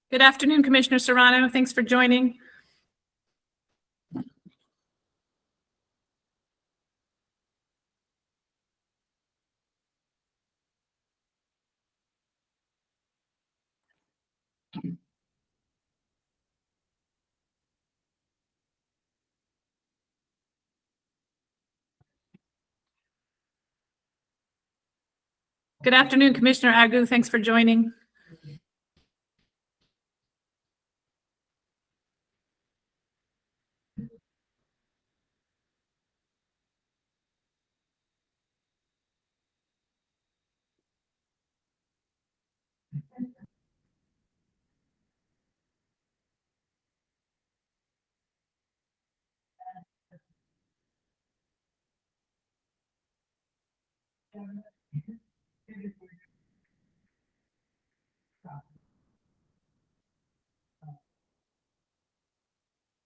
Good afternoon, Commissioner Serrano. Thanks for joining. Good afternoon, Commissioner Agu. Thanks for joining.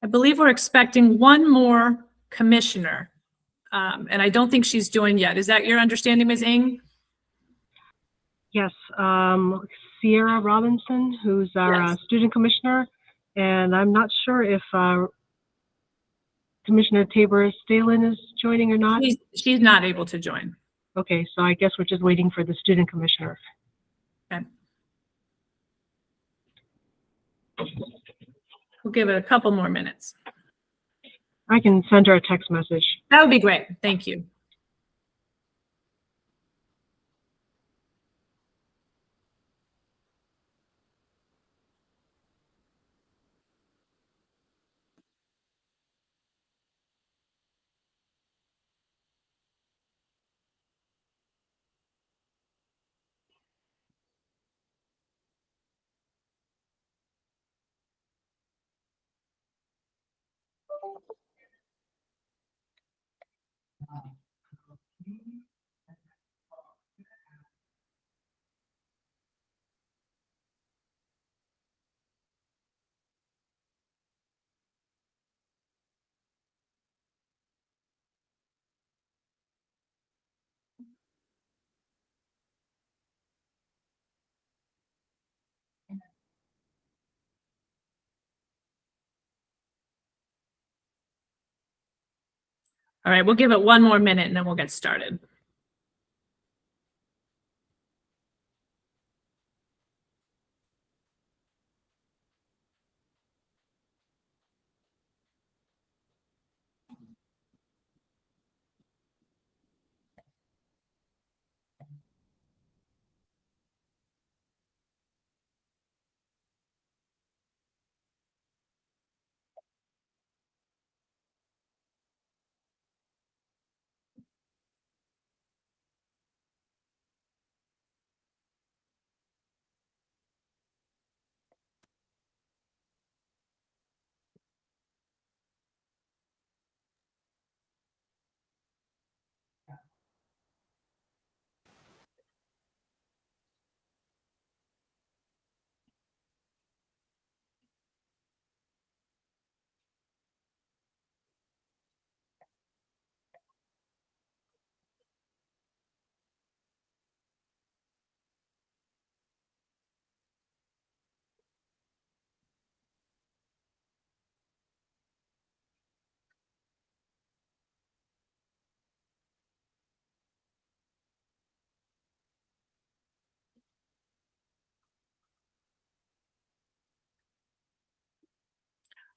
I believe we're expecting one more commissioner, and I don't think she's joined yet. Is that your understanding, Ms. Ng? Yes, Sierra Robinson, who's our student commissioner, and I'm not sure if Commissioner Tabor Stalin is joining or not. She's not able to join. Okay, so I guess we're just waiting for the student commissioner. Okay. We'll give it a couple more minutes. I can send her a text message. That would be great. Thank you. All right, we'll give it one more minute and then we'll get started.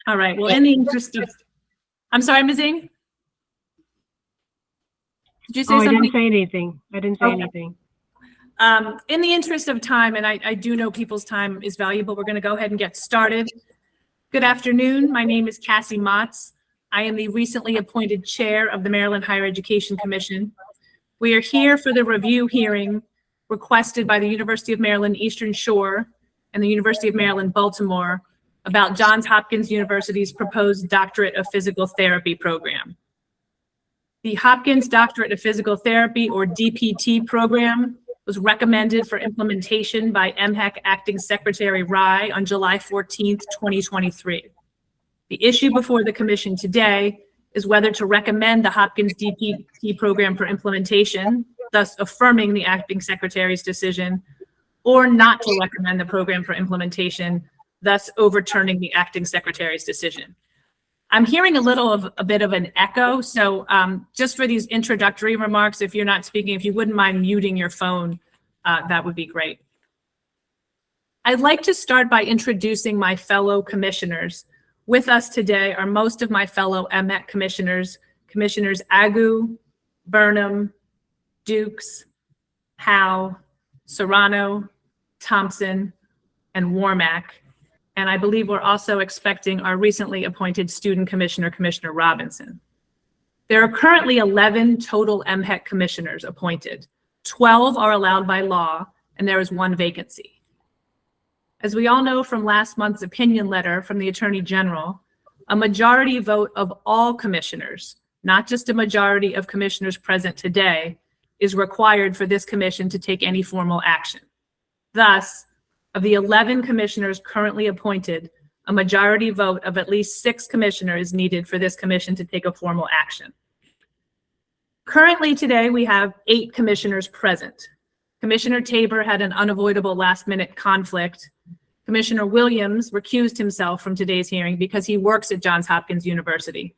All right, well, in the interest of, I'm sorry, Ms. Ng? Did you say something? I didn't say anything. I didn't say anything. In the interest of time, and I do know people's time is valuable, we're going to go ahead and get started. Good afternoon. My name is Cassie Motz. I am the recently appointed chair of the Maryland Higher Education Commission. We are here for the review hearing requested by the University of Maryland Eastern Shore and the University of Maryland Baltimore about Johns Hopkins University's proposed Doctorate of Physical Therapy program. The Hopkins Doctorate of Physical Therapy, or DPT program, was recommended for implementation by MHEC Acting Secretary Rye on July 14th, 2023. The issue before the commission today is whether to recommend the Hopkins DPT program for implementation, thus affirming the acting secretary's decision, or not to recommend the program for implementation, thus overturning the acting secretary's decision. I'm hearing a bit of an echo, so just for these introductory remarks, if you're not speaking, if you wouldn't mind muting your phone, that would be great. I'd like to start by introducing my fellow commissioners. With us today are most of my fellow MEC commissioners, Commissioners Agu, Burnham, Dukes, Howe, Serrano, Thompson, and Warmack. And I believe we're also expecting our recently appointed student commissioner, Commissioner Robinson. There are currently 11 total MHEC commissioners appointed. 12 are allowed by law, and there is 1 vacancy. As we all know from last month's opinion letter from the Attorney General, a majority vote of all commissioners, not just a majority of commissioners present today, is required for this commission to take any formal action. Thus, of the 11 commissioners currently appointed, a majority vote of at least 6 commissioners is needed for this commission to take a formal action. Currently today, we have 8 commissioners present. Commissioner Tabor had an unavoidable last-minute conflict. Commissioner Williams recused himself from today's hearing because he works at Johns Hopkins University.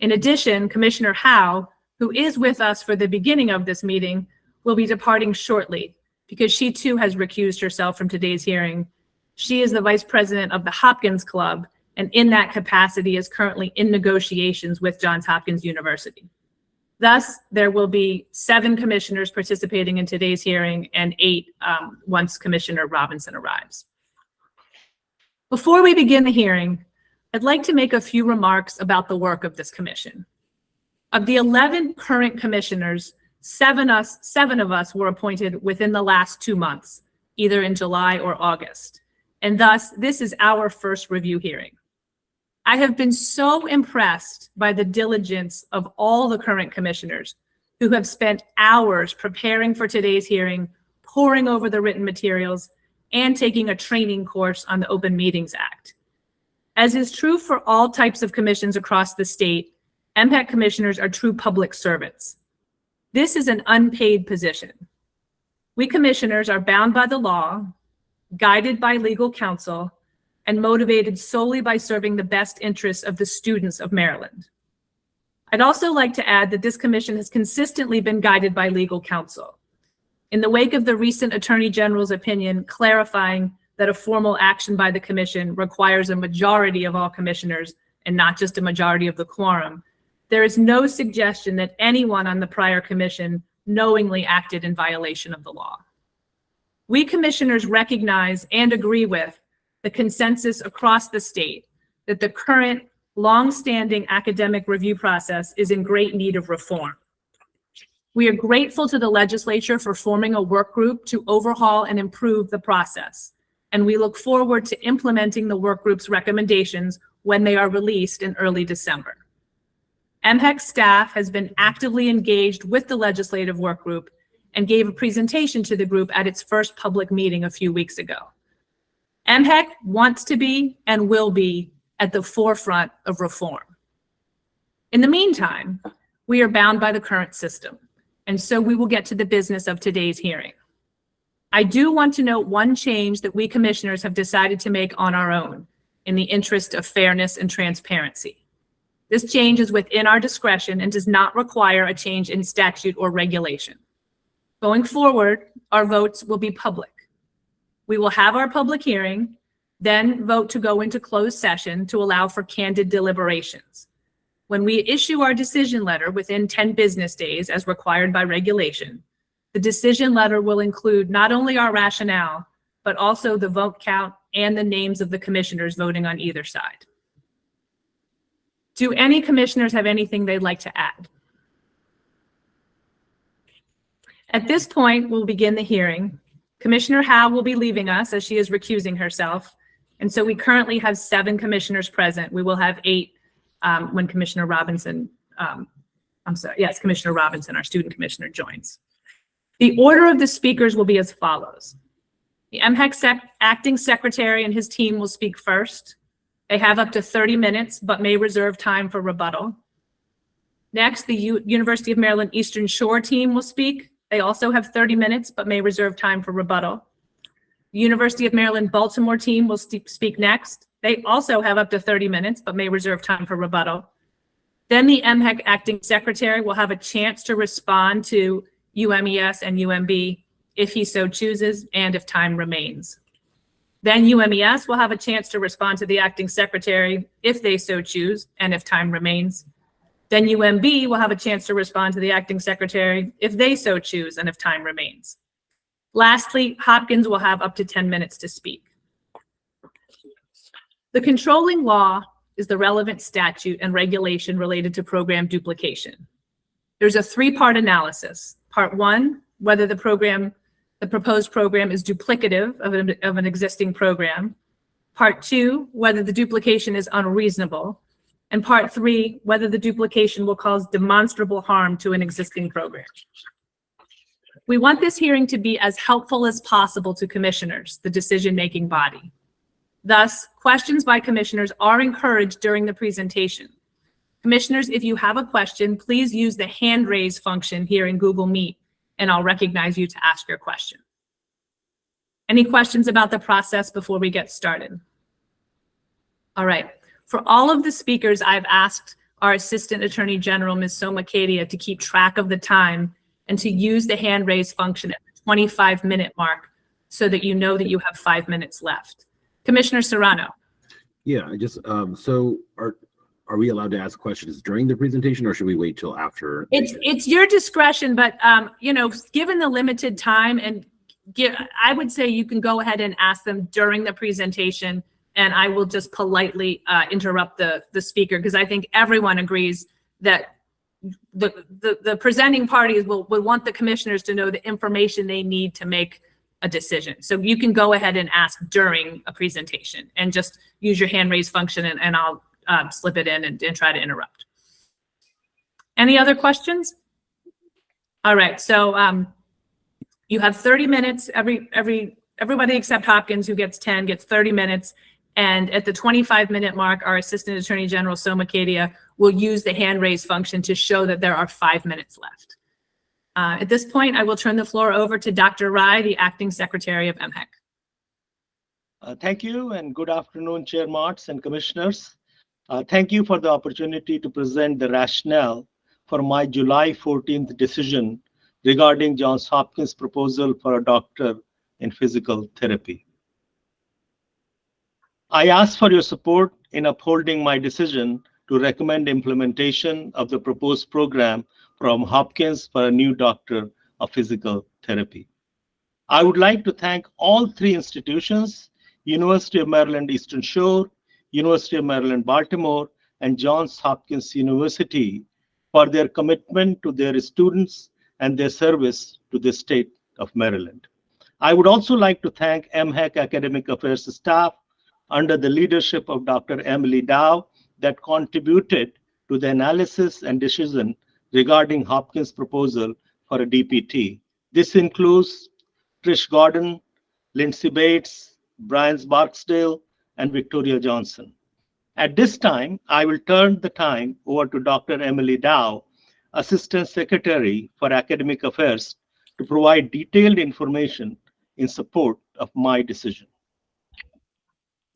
In addition, Commissioner Howe, who is with us for the beginning of this meeting, will be departing shortly because she too has recused herself from today's hearing. She is the vice president of the Hopkins Club, and in that capacity is currently in negotiations with Johns Hopkins University. Thus, there will be 7 commissioners participating in today's hearing and 8 once Commissioner Robinson arrives. Before we begin the hearing, I'd like to make a few remarks about the work of this commission. Of the 11 current commissioners, 7 of us were appointed within the last 2 months, either in July or August. And thus, this is our first review hearing. I have been so impressed by the diligence of all the current commissioners who have spent hours preparing for today's hearing, poring over the written materials, and taking a training course on the Open Meetings Act. As is true for all types of commissions across the state, MPAC commissioners are true public servants. This is an unpaid position. We commissioners are bound by the law, guided by legal counsel, and motivated solely by serving the best interests of the students of Maryland. I'd also like to add that this commission has consistently been guided by legal counsel. In the wake of the recent Attorney General's opinion clarifying that a formal action by the commission requires a majority of all commissioners and not just a majority of the quorum, there is no suggestion that anyone on the prior commission knowingly acted in violation of the law. We commissioners recognize and agree with the consensus across the state that the current long-standing academic review process is in great need of reform. We are grateful to the legislature for forming a work group to overhaul and improve the process, and we look forward to implementing the work group's recommendations when they are released in early December. MHEC staff has been actively engaged with the legislative work group and gave a presentation to the group at its first public meeting a few weeks ago. MHEC wants to be and will be at the forefront of reform. In the meantime, we are bound by the current system, and so we will get to the business of today's hearing. I do want to note one change that we commissioners have decided to make on our own in the interest of fairness and transparency. This change is within our discretion and does not require a change in statute or regulation. Going forward, our votes will be public. We will have our public hearing, then vote to go into closed session to allow for candid deliberations. When we issue our decision letter within 10 business days as required by regulation, the decision letter will include not only our rationale, but also the vote count and the names of the commissioners voting on either side. Do any commissioners have anything they'd like to add? At this point, we'll begin the hearing. Commissioner Howe will be leaving us as she is recusing herself. And so we currently have 7 commissioners present. We will have 8 when Commissioner Robinson, Commissioner Robinson, our student commissioner, joins. The order of the speakers will be as follows. The MHEC acting secretary and his team will speak first. They have up to 30 minutes, but may reserve time for rebuttal. Next, the University of Maryland Eastern Shore team will speak. They also have 30 minutes, but may reserve time for rebuttal. The University of Maryland Baltimore team will speak next. They also have up to 30 minutes, but may reserve time for rebuttal. Then the MHEC acting secretary will have a chance to respond to UMES and UMB if he so chooses and if time remains. Then UMES will have a chance to respond to the acting secretary if they so choose and if time remains. Then UMB will have a chance to respond to the acting secretary if they so choose and if time remains. Lastly, Hopkins will have up to 10 minutes to speak. The controlling law is the relevant statute and regulation related to program duplication. There's a three-part analysis. Part one, whether the proposed program is duplicative of an existing program. Part two, whether the duplication is unreasonable. And part three, whether the duplication will cause demonstrable harm to an existing program. We want this hearing to be as helpful as possible to commissioners, the decision-making body. Thus, questions by commissioners are encouraged during the presentation. Commissioners, if you have a question, please use the hand raise function here in Google Meet, and I'll recognize you to ask your question. Any questions about the process before we get started? All right. For all of the speakers, I've asked our Assistant Attorney General, Ms. Soma Kadia, to keep track of the time and to use the hand raise function at the 25-minute mark so that you know that you have 5 minutes left. Commissioner Serrano. Yeah, I just, so are we allowed to ask questions during the presentation, or should we wait till after? It's your discretion, but you know, given the limited time, and I would say you can go ahead and ask them during the presentation, and I will just politely interrupt the speaker, because I think everyone agrees that the presenting parties will want the commissioners to know the information they need to make a decision. So you can go ahead and ask during a presentation and just use your hand raise function, and I'll slip it in and try to interrupt. Any other questions? All right, so you have 30 minutes. Everybody except Hopkins, who gets 10, gets 30 minutes. And at the 25-minute mark, our Assistant Attorney General, Soma Kadia, will use the hand raise function to show that there are 5 minutes left. At this point, I will turn the floor over to Dr. Rai, the Acting Secretary of MHEC. Thank you, and good afternoon, Chair Martz and Commissioners. Thank you for the opportunity to present the rationale for my July 14th decision regarding Johns Hopkins proposal for a doctor in physical therapy. I ask for your support in upholding my decision to recommend implementation of the proposed program from Hopkins for a new doctor of physical therapy. I would like to thank all three institutions, University of Maryland Eastern Shore, University of Maryland Baltimore, and Johns Hopkins University for their commitment to their students and their service to the state of Maryland. I would also like to thank MHEC Academic Affairs staff under the leadership of Dr. Emily Dow that contributed to the analysis and decision regarding Hopkins' proposal for a DPT. This includes Trish Gordon, Lindsay Bates, Brian Barksdale, and Victoria Johnson. At this time, I will turn the time over to Dr. Emily Dow, Assistant Secretary for Academic Affairs, to provide detailed information in support of my decision.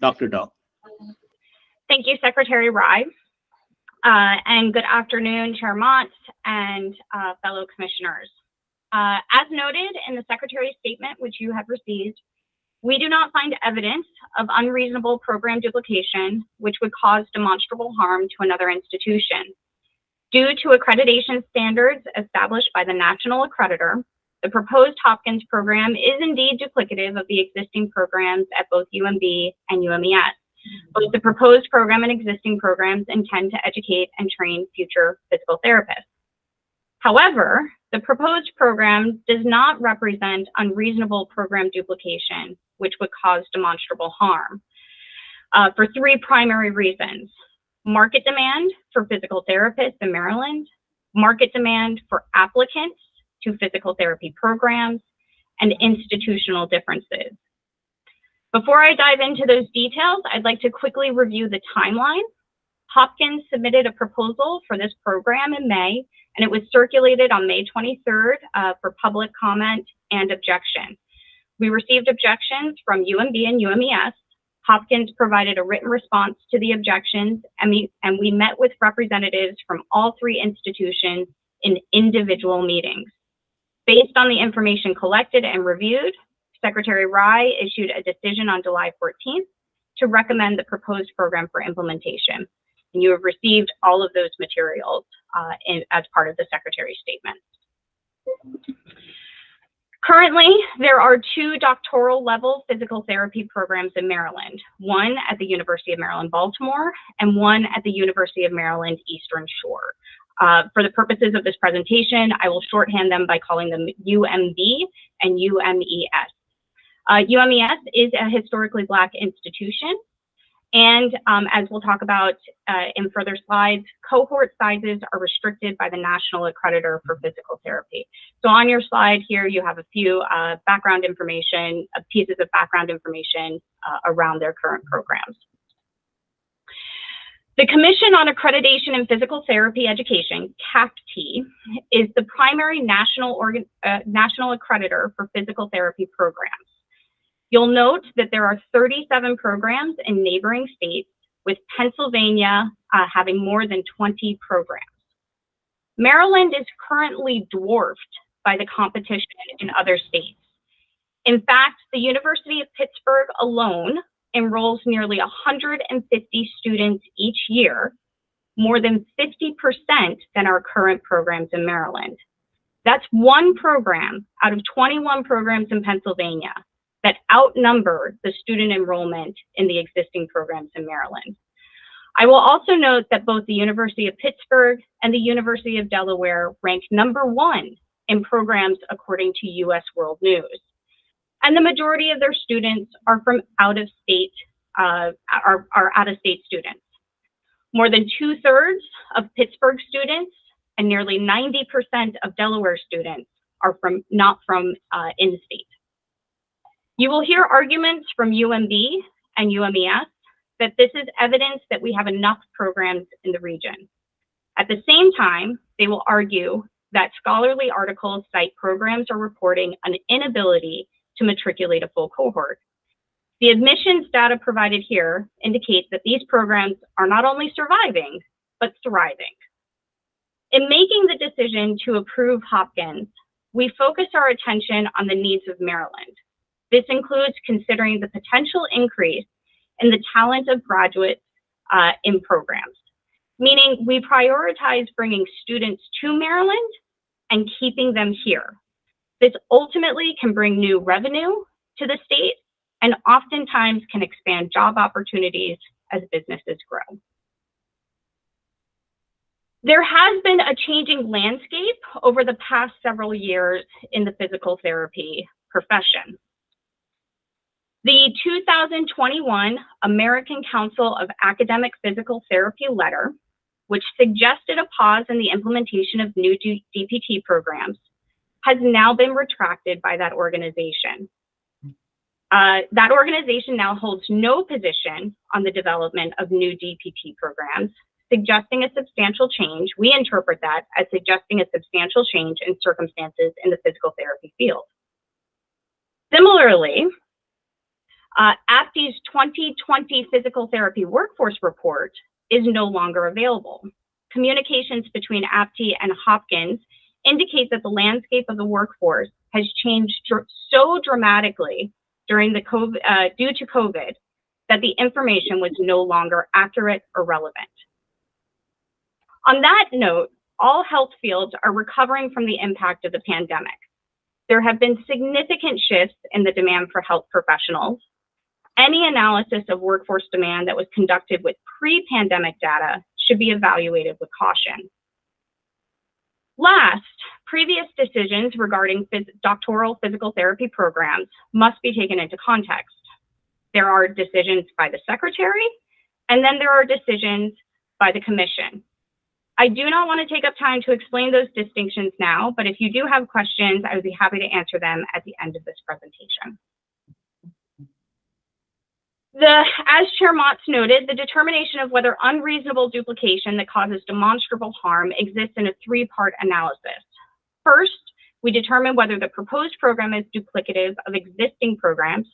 Dr. Dow. Thank you, Secretary Rai. And good afternoon, Chair Mott and fellow commissioners. As noted in the Secretary's statement, which you have received, we do not find evidence of unreasonable program duplication, which would cause demonstrable harm to another institution. Due to accreditation standards established by the national accreditor, the proposed Hopkins program is indeed duplicative of the existing programs at both UMB and UMES. Both the proposed program and existing programs intend to educate and train future physical therapists. However, the proposed program does not represent unreasonable program duplication, which would cause demonstrable harm, for three primary reasons: market demand for physical therapists in Maryland, market demand for applicants to physical therapy programs, and institutional differences. Before I dive into those details, I'd like to quickly review the timeline. Hopkins submitted a proposal for this program in May, and it was circulated on May 23rd for public comment and objection. We received objections from UMB and UMES. Hopkins provided a written response to the objections, and we met with representatives from all three institutions in individual meetings. Based on the information collected and reviewed, Secretary Rye issued a decision on July 14th to recommend the proposed program for implementation. And you have received all of those materials as part of the Secretary's statement. Currently, there are 2 doctoral level physical therapy programs in Maryland, one at the University of Maryland, Baltimore, and one at the University of Maryland, Eastern Shore. For the purposes of this presentation, I will shorthand them by calling them UMB and UMES. UMES is a historically Black institution, and as we'll talk about in further slides, cohort sizes are restricted by the National Accreditor for Physical Therapy. So on your slide here, you have a few background information, pieces of background information around their current programs. The Commission on Accreditation in Physical Therapy Education, CAPT, is the primary national accreditor for physical therapy programs. You'll note that there are 37 programs in neighboring states, with Pennsylvania having more than 20 programs. Maryland is currently dwarfed by the competition in other states. In fact, the University of Pittsburgh alone enrolls nearly 150 students each year, more than 50% than our current programs in Maryland. That's one program out of 21 programs in Pennsylvania that outnumber the student enrollment in the existing programs in Maryland. I will also note that both the University of Pittsburgh and the University of Delaware rank #1 in programs according to US World News. And the majority of their students are from out-of-state students. More than 2/3 of Pittsburgh students and nearly 90% of Delaware students are not from in-state. You will hear arguments from UMB and UMES that this is evidence that we have enough programs in the region. At the same time, they will argue that scholarly articles cite programs are reporting an inability to matriculate a full cohort. The admissions data provided here indicates that these programs are not only surviving, but thriving. In making the decision to approve Hopkins, we focus our attention on the needs of Maryland. This includes considering the potential increase in the talent of graduates in programs, meaning we prioritize bringing students to Maryland and keeping them here. This ultimately can bring new revenue to the state and oftentimes can expand job opportunities as businesses grow. There has been a changing landscape over the past several years in the physical therapy profession. The 2021 American Council of Academic Physical Therapy letter, which suggested a pause in the implementation of new DPT programs, has now been retracted by that organization. That organization now holds no position on the development of new DPT programs, suggesting a substantial change. We interpret that as suggesting a substantial change in circumstances in the physical therapy field. Similarly, APTI's 2020 Physical Therapy Workforce Report is no longer available. Communications between APTI and Hopkins indicate that the landscape of the workforce has changed so dramatically during the due to COVID that the information was no longer accurate or relevant. On that note, all health fields are recovering from the impact of the pandemic. There have been significant shifts in the demand for health professionals. Any analysis of workforce demand that was conducted with pre-pandemic data should be evaluated with caution. Last, previous decisions regarding doctoral physical therapy programs must be taken into context. There are decisions by the Secretary, and then there are decisions by the Commission. I do not want to take up time to explain those distinctions now, but if you do have questions, I would be happy to answer them at the end of this presentation. As Chair Motz noted, the determination of whether unreasonable duplication that causes demonstrable harm exists in a three-part analysis. First, we determine whether the proposed program is duplicative of existing programs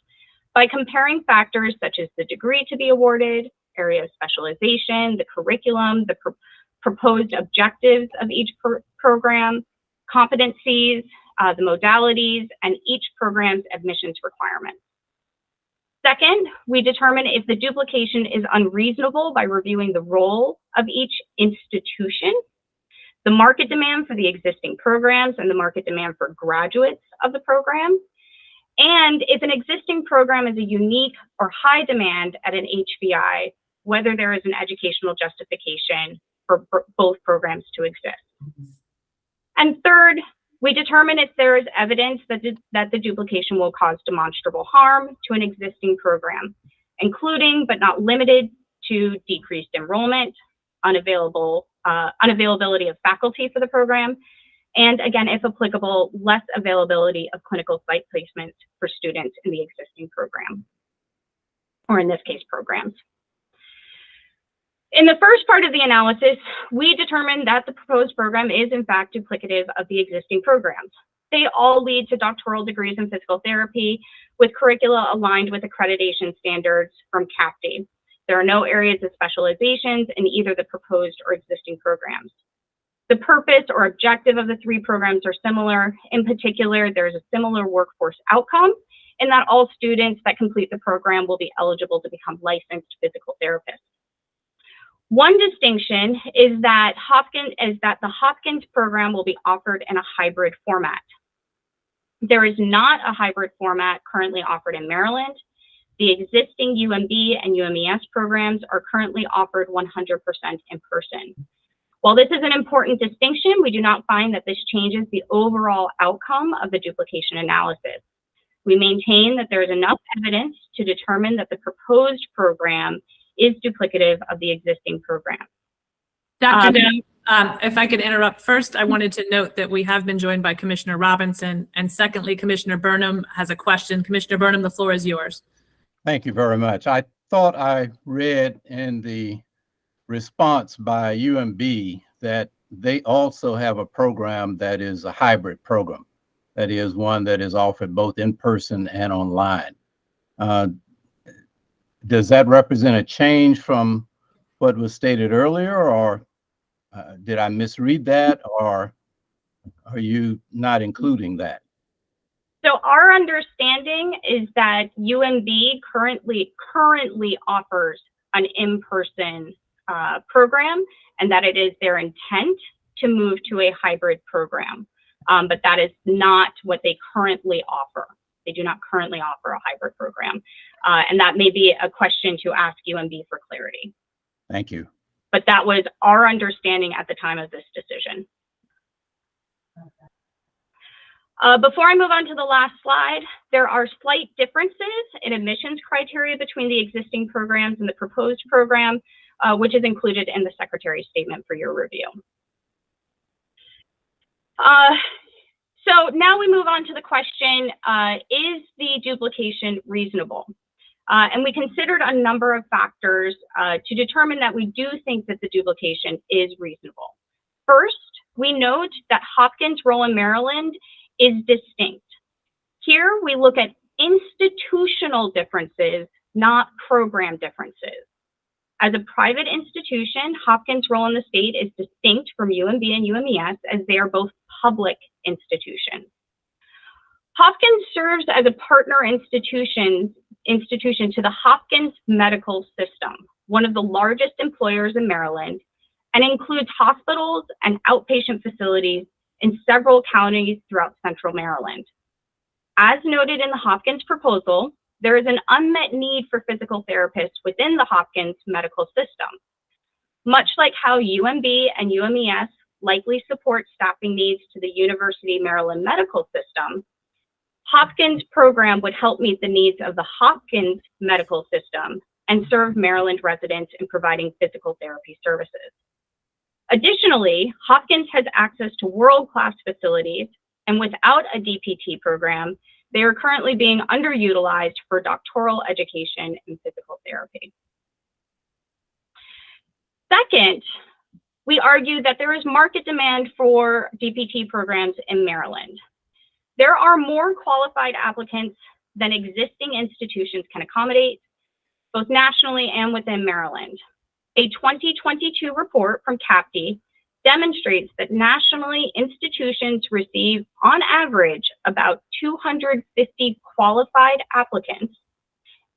by comparing factors such as the degree to be awarded, area of specialization, the curriculum, the proposed objectives of each program, competencies, the modalities, and each program's admissions requirements. Second, we determine if the duplication is unreasonable by reviewing the role of each institution, the market demand for the existing programs, and the market demand for graduates of the program, and if an existing program is a unique or high demand at an HBI, whether there is an educational justification for both programs to exist. And third, we determine if there is evidence that the duplication will cause demonstrable harm to an existing program, including but not limited to decreased enrollment, unavailability of faculty for the program, and again, if applicable, less availability of clinical site placements for students in the existing program, or in this case, programs. In the first part of the analysis, we determined that the proposed program is in fact duplicative of the existing programs. They all lead to doctoral degrees in physical therapy with curricula aligned with accreditation standards from CAPD. There are no areas of specializations in either the proposed or existing programs. The purpose or objective of the three programs are similar. In particular, there's a similar workforce outcome in that all students that complete the program will be eligible to become licensed physical therapists. One distinction is that the Hopkins program will be offered in a hybrid format. There is not a hybrid format currently offered in Maryland. The existing UMB and UMES programs are currently offered 100% in person. While this is an important distinction, we do not find that this changes the overall outcome of the duplication analysis. We maintain that there is enough evidence to determine that the proposed program is duplicative of the existing program. Dr. Dowd, if I could interrupt first, I wanted to note that we have been joined by Commissioner Robinson, and secondly, Commissioner Burnham has a question. Commissioner Burnham, the floor is yours. Thank you very much. I thought I read in the response by UMB that they also have a program that is a hybrid program. That is one that is offered both in person and online. Does that represent a change from what was stated earlier, or did I misread that, or are you not including that? So our understanding is that UMB currently offers an in-person program, and that it is their intent to move to a hybrid program. But that is not what they currently offer. They do not currently offer a hybrid program. And that may be a question to ask UMB for clarity. Thank you. But that was our understanding at the time of this decision. Before I move on to the last slide, there are slight differences in admissions criteria between the existing programs and the proposed program, which is included in the Secretary's statement for your review. So now we move on to the question, is the duplication reasonable? And we considered a number of factors to determine that we do think that the duplication is reasonable. First, we note that Hopkins' role in Maryland is distinct. Here we look at institutional differences, not program differences. As a private institution, Hopkins' role in the state is distinct from UMB and UMES as they are both public institutions. Hopkins serves as a partner institution to the Hopkins Medical System, one of the largest employers in Maryland, and includes hospitals and outpatient facilities in several counties throughout central Maryland. As noted in the Hopkins proposal, there is an unmet need for physical therapists within the Hopkins medical system. Much like how UMB and UMES likely support staffing needs to the University of Maryland medical system, Hopkins program would help meet the needs of the Hopkins medical system and serve Maryland residents in providing physical therapy services. Additionally, Hopkins has access to world-class facilities, and without a DPT program, they are currently being underutilized for doctoral education in physical therapy. Second, we argue that there is market demand for DPT programs in Maryland. There are more qualified applicants than existing institutions can accommodate, both nationally and within Maryland. A 2022 report from CAPTI demonstrates that nationally institutions receive, on average, about 250 qualified applicants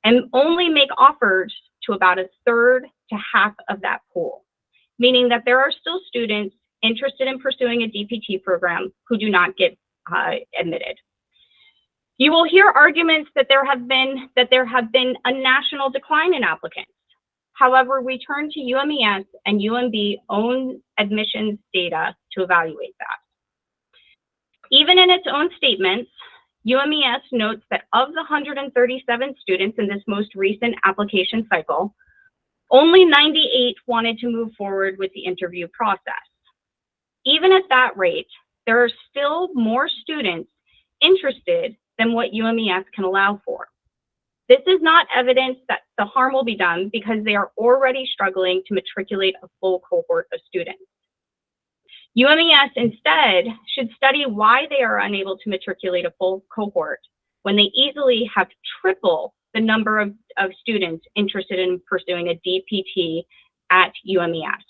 and only make offers to about a third to half of that pool, meaning that there are still students interested in pursuing a DPT program who do not get admitted. You will hear arguments that there have been a national decline in applicants. However, we turn to UMES and UMB own admissions data to evaluate that. Even in its own statements, UMES notes that of the 137 students in this most recent application cycle, only 98 wanted to move forward with the interview process. Even at that rate, there are still more students interested than what UMES can allow for. This is not evidence that the harm will be done because they are already struggling to matriculate a full cohort of students. UMES instead should study why they are unable to matriculate a full cohort when they easily have triple the number of students interested in pursuing a DPT at UMES.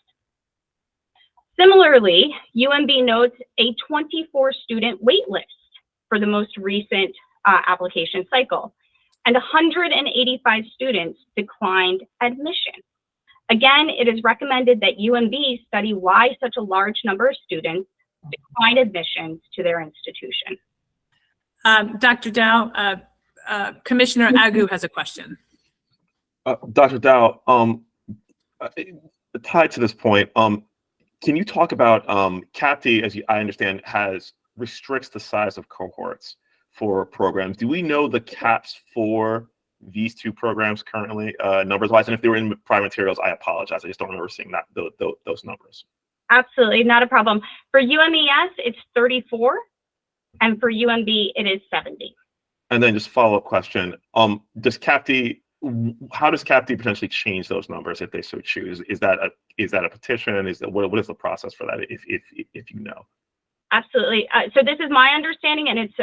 Similarly, UMB notes a 24 student wait list for the most recent application cycle, and 185 students declined admission. Again, it is recommended that UMB study why such a large number of students decline admissions to their institution. Dr. Dow, Commissioner Agu has a question. Dr. Dow, tied to this point, can you talk about CAPTI, as I understand, restricts the size of cohorts for programs. Do we know the caps for these two programs currently, numbers-wise? And if they were in prior materials, I apologize. I just don't remember seeing those numbers. Absolutely, not a problem. For UMES, it's 34, and for UMB, it is 70. And then just follow-up question: does CAPTI? How does CAPTI potentially change those numbers if they so choose? Is that a petition? What is the process for that? If you know. Absolutely. So this is my understanding, and it's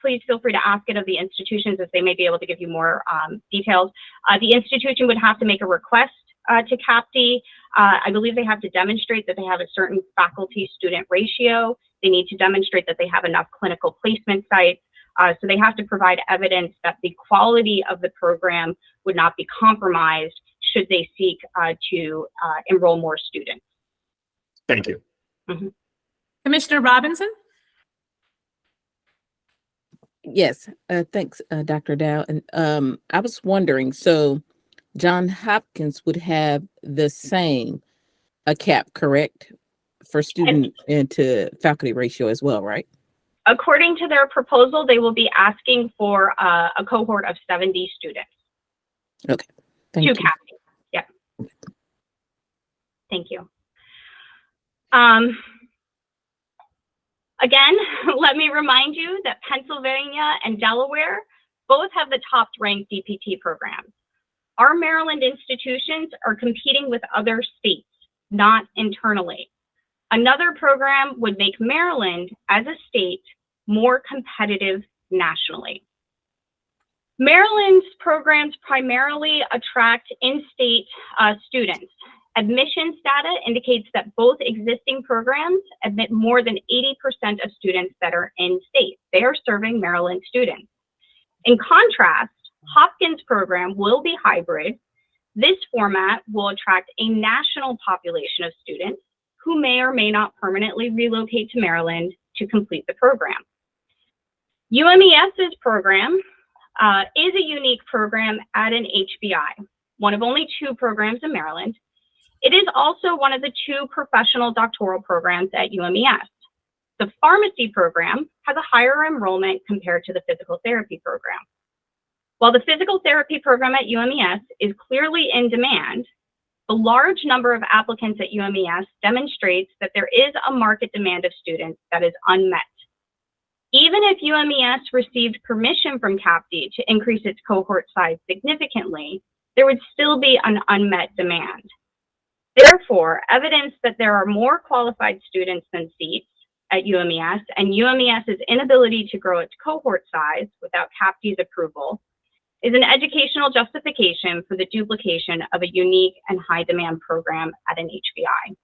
please feel free to ask it of the institutions as they may be able to give you more details. The institution would have to make a request to CAPTI. I believe they have to demonstrate that they have a certain faculty-student ratio. They need to demonstrate that they have enough clinical placement sites. So they have to provide evidence that the quality of the program would not be compromised should they seek to enroll more students. Thank you. Mm-hmm. Commissioner Robinson? Yes, thanks, Dr. Dow. And I was wondering, so Johns Hopkins would have the same a cap, correct, for student and to faculty ratio as well, right? According to their proposal, they will be asking for a cohort of 70 students. Okay, thank you. CAPTI. Yeah. Thank you. Again, let me remind you that Pennsylvania and Delaware both have the top ranked DPT programs. Our Maryland institutions are competing with other states, not internally. Another program would make Maryland as a state more competitive nationally. Maryland's programs primarily attract in-state students. Admissions data indicates that both existing programs admit more than 80% of students that are in-state. They are serving Maryland students. In contrast, Hopkins program will be hybrid. This format will attract a national population of students who may or may not permanently relocate to Maryland to complete the program. UMES's program is a unique program at an HBI, one of only 2 programs in Maryland. It is also one of the 2 professional doctoral programs at UMES. The pharmacy program has a higher enrollment compared to the physical therapy program. While the physical therapy program at UMES is clearly in demand, the large number of applicants at UMES demonstrates that there is a market demand of students that is unmet. Even if UMES received permission from CAPTI to increase its cohort size significantly, there would still be an unmet demand. Therefore, evidence that there are more qualified students than seats at UMES, and UMES's inability to grow its cohort size without CAPT's approval is an educational justification for the duplication of a unique and high demand program at an HBI.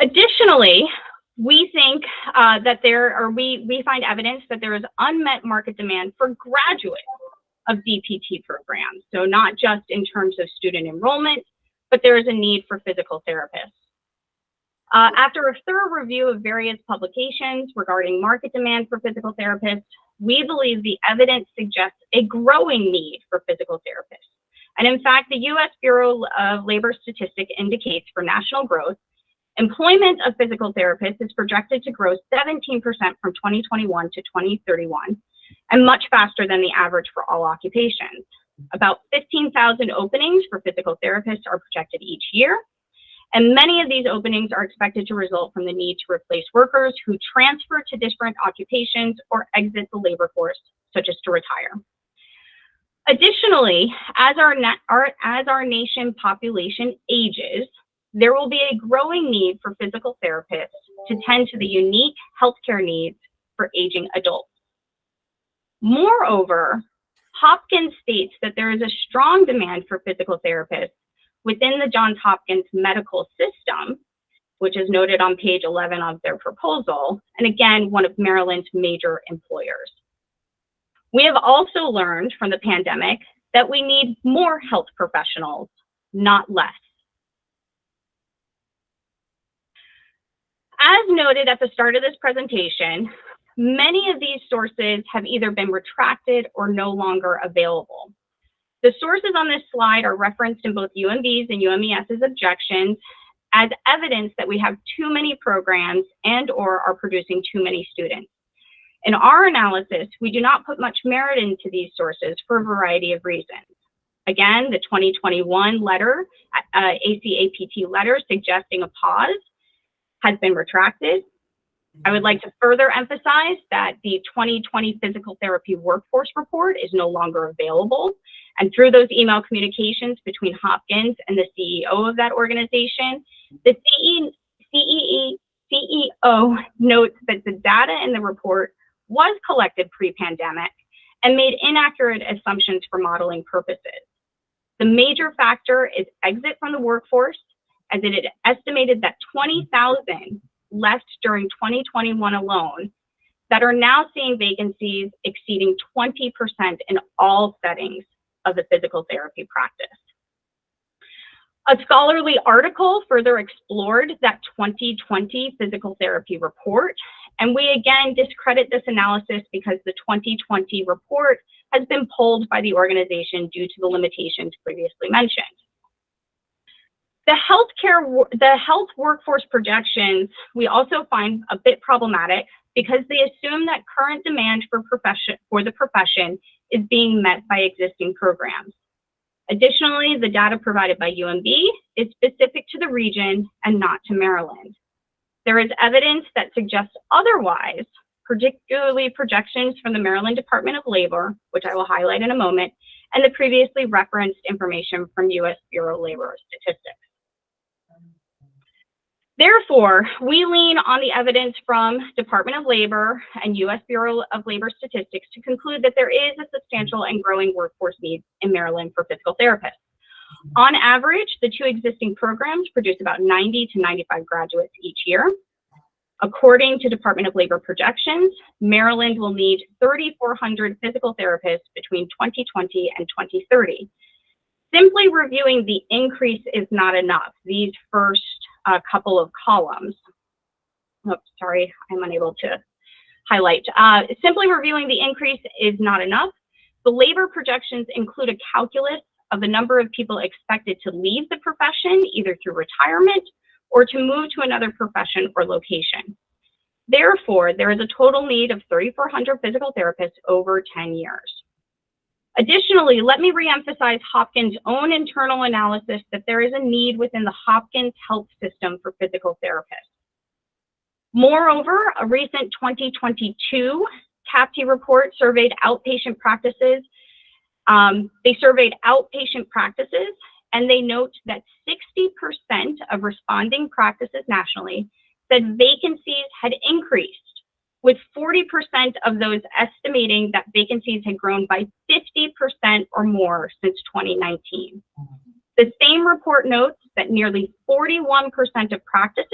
Additionally, we think we find evidence that there is unmet market demand for graduates of DPT programs. So not just in terms of student enrollment, but there is a need for physical therapists. After a thorough review of various publications regarding market demand for physical therapists, we believe the evidence suggests a growing need for physical therapists. And in fact, the US Bureau of Labor Statistics indicates for national growth, employment of physical therapists is projected to grow 17% from 2021 to 2031, and much faster than the average for all occupations. About 15,000 openings for physical therapists are projected each year, and many of these openings are expected to result from the need to replace workers who transfer to different occupations or exit the labor force, such as to retire. Additionally, as our nation population ages, there will be a growing need for physical therapists to tend to the unique healthcare needs for aging adults. Moreover, Hopkins states that there is a strong demand for physical therapists within the Johns Hopkins medical system, which is noted on page 11 of their proposal, and again, one of Maryland's major employers. We have also learned from the pandemic that we need more health professionals, not less. As noted at the start of this presentation, many of these sources have either been retracted or no longer available. The sources on this slide are referenced in both UMB's and UMES's objections as evidence that we have too many programs and/or are producing too many students. In our analysis, we do not put much merit into these sources for a variety of reasons. Again, the 2021 letter, ACAPT letter suggesting a pause has been retracted. I would like to further emphasize that the 2020 physical therapy workforce report is no longer available. And through those email communications between Hopkins and the CEO of that organization, the CEO notes that the data in the report was collected pre-pandemic and made inaccurate assumptions for modeling purposes. The major factor is exit from the workforce, as it had estimated that 20,000 left during 2021 alone that are now seeing vacancies exceeding 20% in all settings of the physical therapy practice. A scholarly article further explored that 2020 physical therapy report, and we again discredit this analysis because the 2020 report has been pulled by the organization due to the limitations previously mentioned. The health workforce projections we also find a bit problematic because they assume that current demand for the profession is being met by existing programs. Additionally, the data provided by UMB is specific to the region and not to Maryland. There is evidence that suggests otherwise, particularly projections from the Maryland Department of Labor, which I will highlight in a moment, and the previously referenced information from US Bureau of Labor Statistics. Therefore, we lean on the evidence from Department of Labor and US Bureau of Labor Statistics to conclude that there is a substantial and growing workforce need in Maryland for physical therapists. On average, the two existing programs produce about 90 to 95 graduates each year. According to Department of Labor projections, Maryland will need 3,400 physical therapists between 2020 and 2030. Simply reviewing the increase is not enough. These first couple of columns. Oops, sorry, I'm unable to highlight. Simply reviewing the increase is not enough. The labor projections include a calculus of the number of people expected to leave the profession, either through retirement or to move to another profession or location. Therefore, there is a total need of 3,400 physical therapists over 10 years. Additionally, let me reemphasize Hopkins' own internal analysis that there is a need within the Hopkins health system for physical therapists. Moreover, a recent 2022 CAPT report surveyed outpatient practices. They surveyed outpatient practices and they note that 60% of responding practices nationally said vacancies had increased, with 40% of those estimating that vacancies had grown by 50% or more since 2019. The same report notes that nearly 41% of practices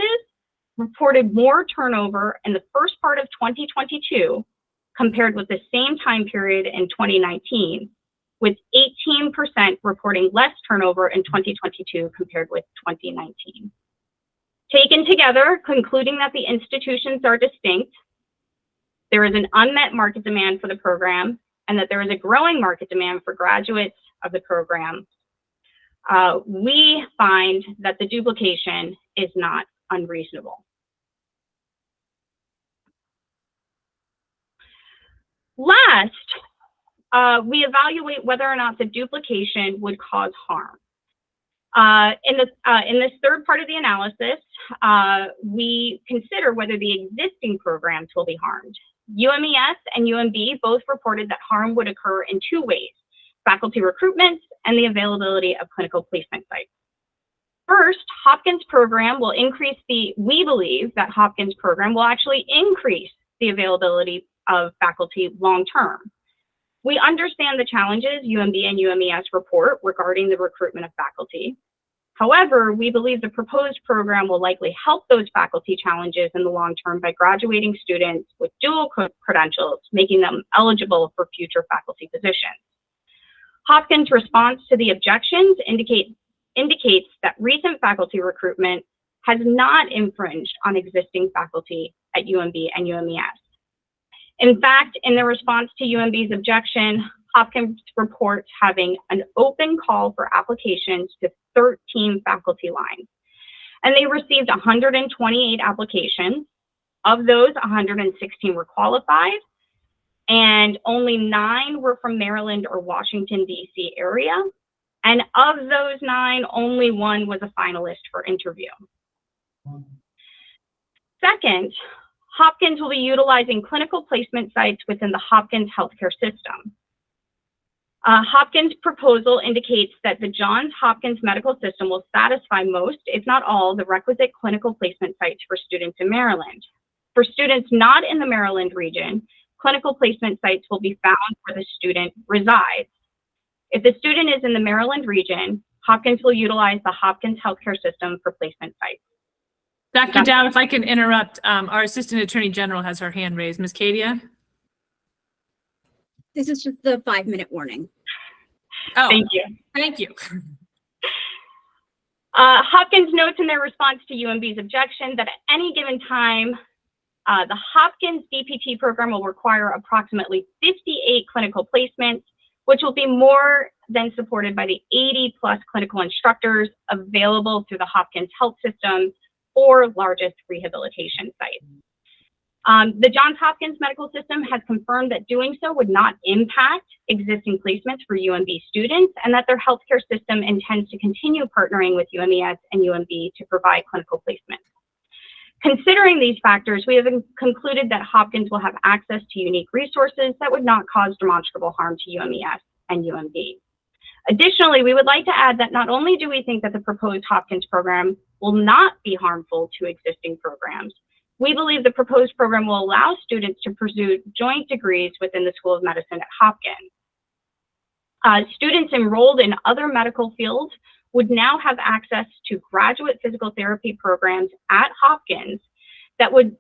reported more turnover in the first part of 2022 compared with the same time period in 2019, with 18% reporting less turnover in 2022 compared with 2019. Taken together, concluding that the institutions are distinct, there is an unmet market demand for the program, and that there is a growing market demand for graduates of the program, we find that the duplication is not unreasonable. Last, we evaluate whether or not the duplication would cause harm. In this third part of the analysis, we consider whether the existing programs will be harmed. UMES and UMB both reported that harm would occur in two ways: faculty recruitment and the availability of clinical placement sites. First, Hopkins program will increase we believe that Hopkins program will actually increase the availability of faculty long-term. We understand the challenges UMB and UMES report regarding the recruitment of faculty. However, we believe the proposed program will likely help those faculty challenges in the long term by graduating students with dual credentials, making them eligible for future faculty positions. Hopkins' response to the objections indicates that recent faculty recruitment has not infringed on existing faculty at UMB and UMES. In fact, in their response to UMB's objection, Hopkins reports having an open call for applications to 13 faculty lines, and they received 128 applications. Of those, 116 were qualified, and only 9 were from Maryland or Washington, D.C. area. And of those 9, only 1 was a finalist for interview. Second, Hopkins will be utilizing clinical placement sites within the Hopkins healthcare system. Hopkins' proposal indicates that the Johns Hopkins medical system will satisfy most, if not all, the requisite clinical placement sites for students in Maryland. For students not in the Maryland region, clinical placement sites will be found where the student resides. If the student is in the Maryland region, Hopkins will utilize the Hopkins healthcare system for placement sites. Dr. Dow, if I can interrupt, our Assistant Attorney General has her hand raised. Ms. Kadia? This is just the 5-minute warning. Oh, Thank you. thank you. Hopkins notes in their response to UMB's objection that at any given time, the Hopkins DPT program will require approximately 58 clinical placements, which will be more than supported by the 80+ clinical instructors available through the Hopkins health system's 4 largest rehabilitation sites. The Johns Hopkins medical system has confirmed that doing so would not impact existing placements for UMB students, and that their healthcare system intends to continue partnering with UMES and UMB to provide clinical placements. Considering these factors, we have concluded that Hopkins will have access to unique resources that would not cause demonstrable harm to UMES and UMB. Additionally, we would like to add that not only do we think that the proposed Hopkins program will not be harmful to existing programs, we believe the proposed program will allow students to pursue joint degrees within the School of Medicine at Hopkins. Students enrolled in other medical fields would now have access to graduate physical therapy programs at Hopkins that would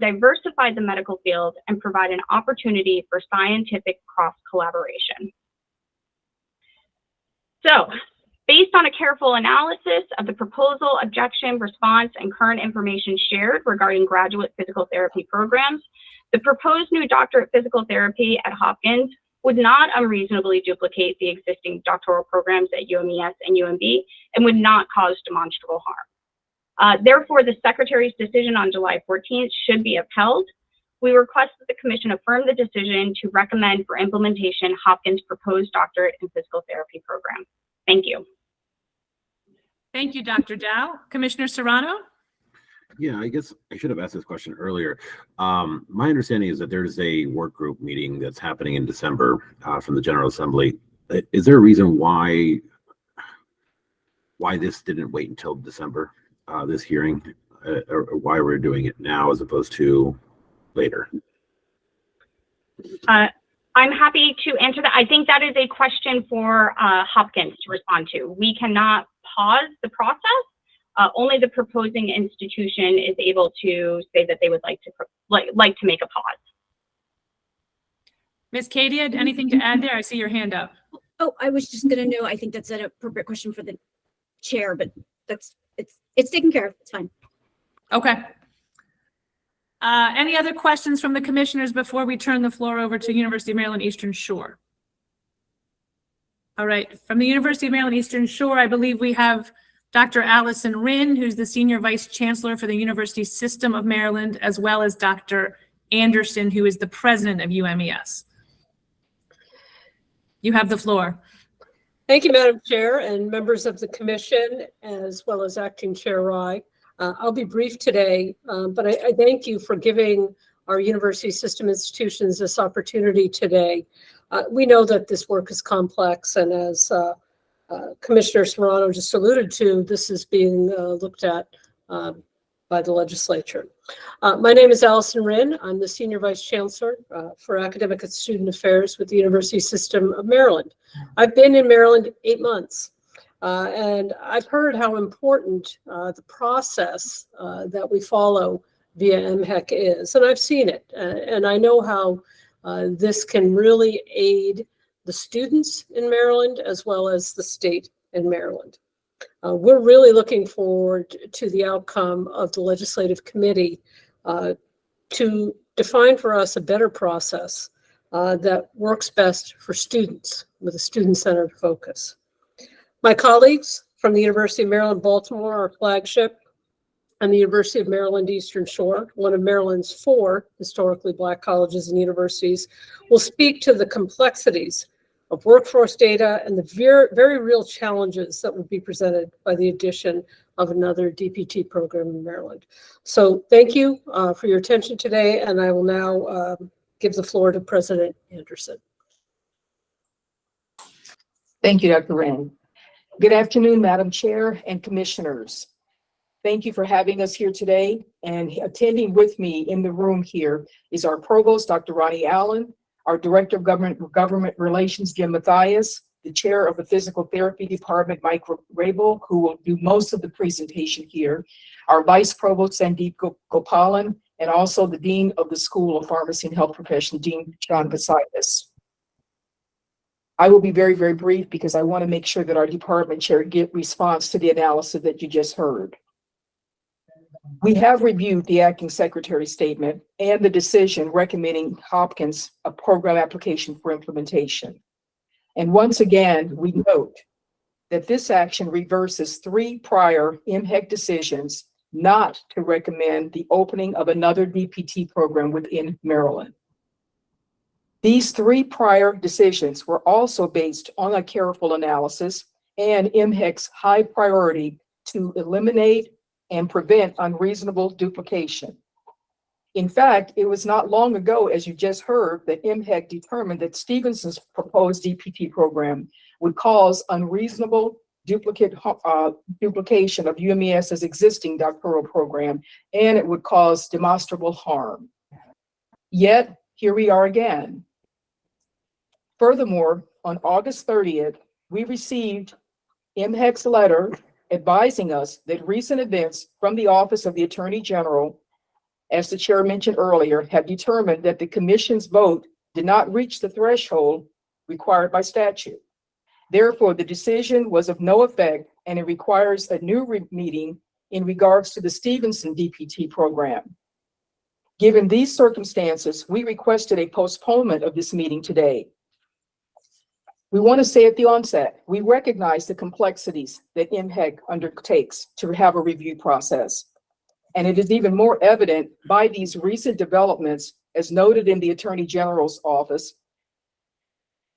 diversify the medical field and provide an opportunity for scientific cross-collaboration. So, based on a careful analysis of the proposal, objection, response, and current information shared regarding graduate physical therapy programs, the proposed new doctorate physical therapy at Hopkins would not unreasonably duplicate the existing doctoral programs at UMES and UMB and would not cause demonstrable harm. Therefore, the Secretary's decision on July 14th should be upheld. We request that the Commission affirm the decision to recommend for implementation Hopkins' proposed doctorate in physical therapy program. Thank you. Thank you, Dr. Dow. Commissioner Serrano? Yeah, I guess I should have asked this question earlier. My understanding is that there's a work group meeting that's happening in December from the General Assembly. Is there a reason why why this didn't wait until December, this hearing, or why we're doing it now as opposed to later? I'm happy to answer that. I think that is a question for Hopkins to respond to. We cannot pause the process. Only the proposing institution is able to say that they would like to make a pause. Ms. Katie, anything to add there? I see your hand up. Oh, I was just gonna know, I think that's an appropriate question for the chair, but it's taken care of. It's fine. Okay. Any other questions from the commissioners before we turn the floor over to University of Maryland Eastern Shore? All right, from the University of Maryland Eastern Shore, I believe we have Dr. Allison Rinn, who's the Senior Vice Chancellor for the University System of Maryland, as well as Dr. Anderson, who is the President of UMES. You have the floor. Thank you, Madam Chair, and members of the commission, as well as Acting Chair Rye. I'll be brief today, but I thank you for giving our university system institutions this opportunity today. We know that this work is complex, and as Commissioner Serrano just alluded to, this is being looked at by the legislature. My name is Allison Rinn. I'm the Senior Vice Chancellor for Academic and Student Affairs with the University System of Maryland. I've been in Maryland 8 months. And I've heard how important the process that we follow via MHEC is, and I've seen it. And I know how this can really aid the students in Maryland as well as the state in Maryland. We're really looking forward to the outcome of the legislative committee to define for us a better process that works best for students with a student-centered focus. My colleagues from the University of Maryland, Baltimore, our flagship, and the University of Maryland Eastern Shore, one of Maryland's 4 historically Black colleges and universities, will speak to the complexities of workforce data and the very real challenges that would be presented by the addition of another DPT program in Maryland. So thank you for your attention today, and I will now give the floor to President Anderson. Thank you, Dr. Wren. Good afternoon, Madam Chair and Commissioners. Thank you for having us here today, and attending with me in the room here is our Provost, Dr. Ronnie Allen, our Director of Government Relations, Jim Mathias, the Chair of the Physical Therapy Department, Mike Rabel, who will do most of the presentation here, our Vice Provost, Sandeep Gopalan, and also the Dean of the School of Pharmacy and Health Profession, Dean John Vasaitis. I will be very, very brief because I want to make sure that our department chair get response to the analysis that you just heard. We have reviewed the acting secretary's statement and the decision recommending Hopkins a program application for implementation. And once again, we note that this action reverses 3 prior MHEC decisions not to recommend the opening of another DPT program within Maryland. These 3 prior decisions were also based on a careful analysis and MHEC's high priority to eliminate and prevent unreasonable duplication. In fact, it was not long ago, as you just heard, that MHEC determined that Stevenson's proposed DPT program would cause unreasonable duplication of UMES's existing doctoral program, and it would cause demonstrable harm. Yet, here we are again. Furthermore, on August 30th, we received MHEC's letter advising us that recent events from the Office of the Attorney General, as the chair mentioned earlier, have determined that the commission's vote did not reach the threshold required by statute. Therefore, the decision was of no effect, and it requires a new meeting in regards to the Stevenson DPT program. Given these circumstances, we requested a postponement of this meeting today. We want to say at the onset, we recognize the complexities that MHEC undertakes to have a review process. And it is even more evident by these recent developments, as noted in the Attorney General's office.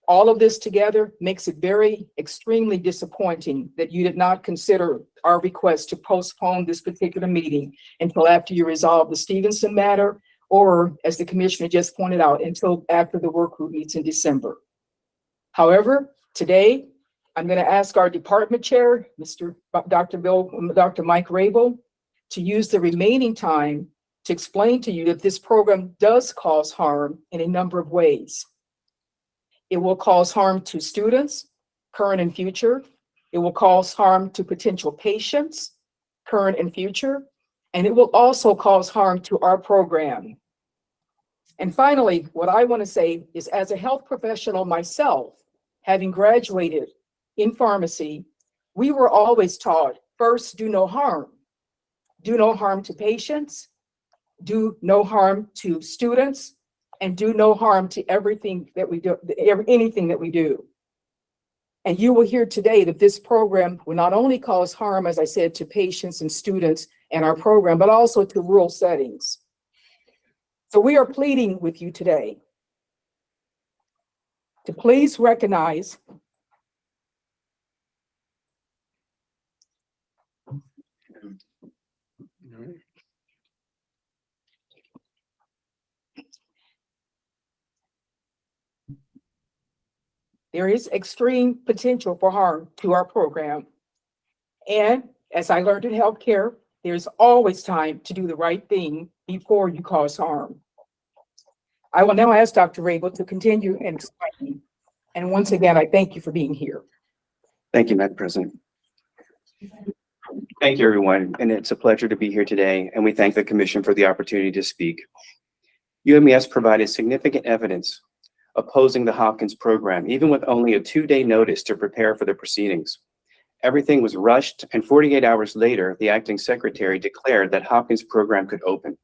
All of this together makes it very extremely disappointing that you did not consider our request to postpone this particular meeting until after you resolve the Stevenson matter, or as the commissioner just pointed out, until after the work group meets in December. However, today I'm going to ask our department chair, Dr. Mike Rabel, to use the remaining time to explain to you that this program does cause harm in a number of ways. It will cause harm to students, current and future. It will cause harm to potential patients, current and future. And it will also cause harm to our program. And finally, what I want to say is, as a health professional myself, having graduated in pharmacy, we were always taught, first, do no harm. Do no harm to patients, do no harm to students, and do no harm to everything that we do, anything that we do. And you will hear today that this program will not only cause harm, as I said, to patients and students and our program, but also to rural settings. So we are pleading with you today to please recognize there is extreme potential for harm to our program. And as I learned in healthcare, there's always time to do the right thing before you cause harm. I will now ask Dr. Rabel to continue and explain. And once again, I thank you for being here. Thank you, Madam President. Thank you, everyone. And it's a pleasure to be here today. And we thank the Commission for the opportunity to speak. UMES provided significant evidence opposing the Hopkins program, even with only a 2-day notice to prepare for the proceedings. Everything was rushed, and 48 hours later, the acting secretary declared that Hopkins program could open.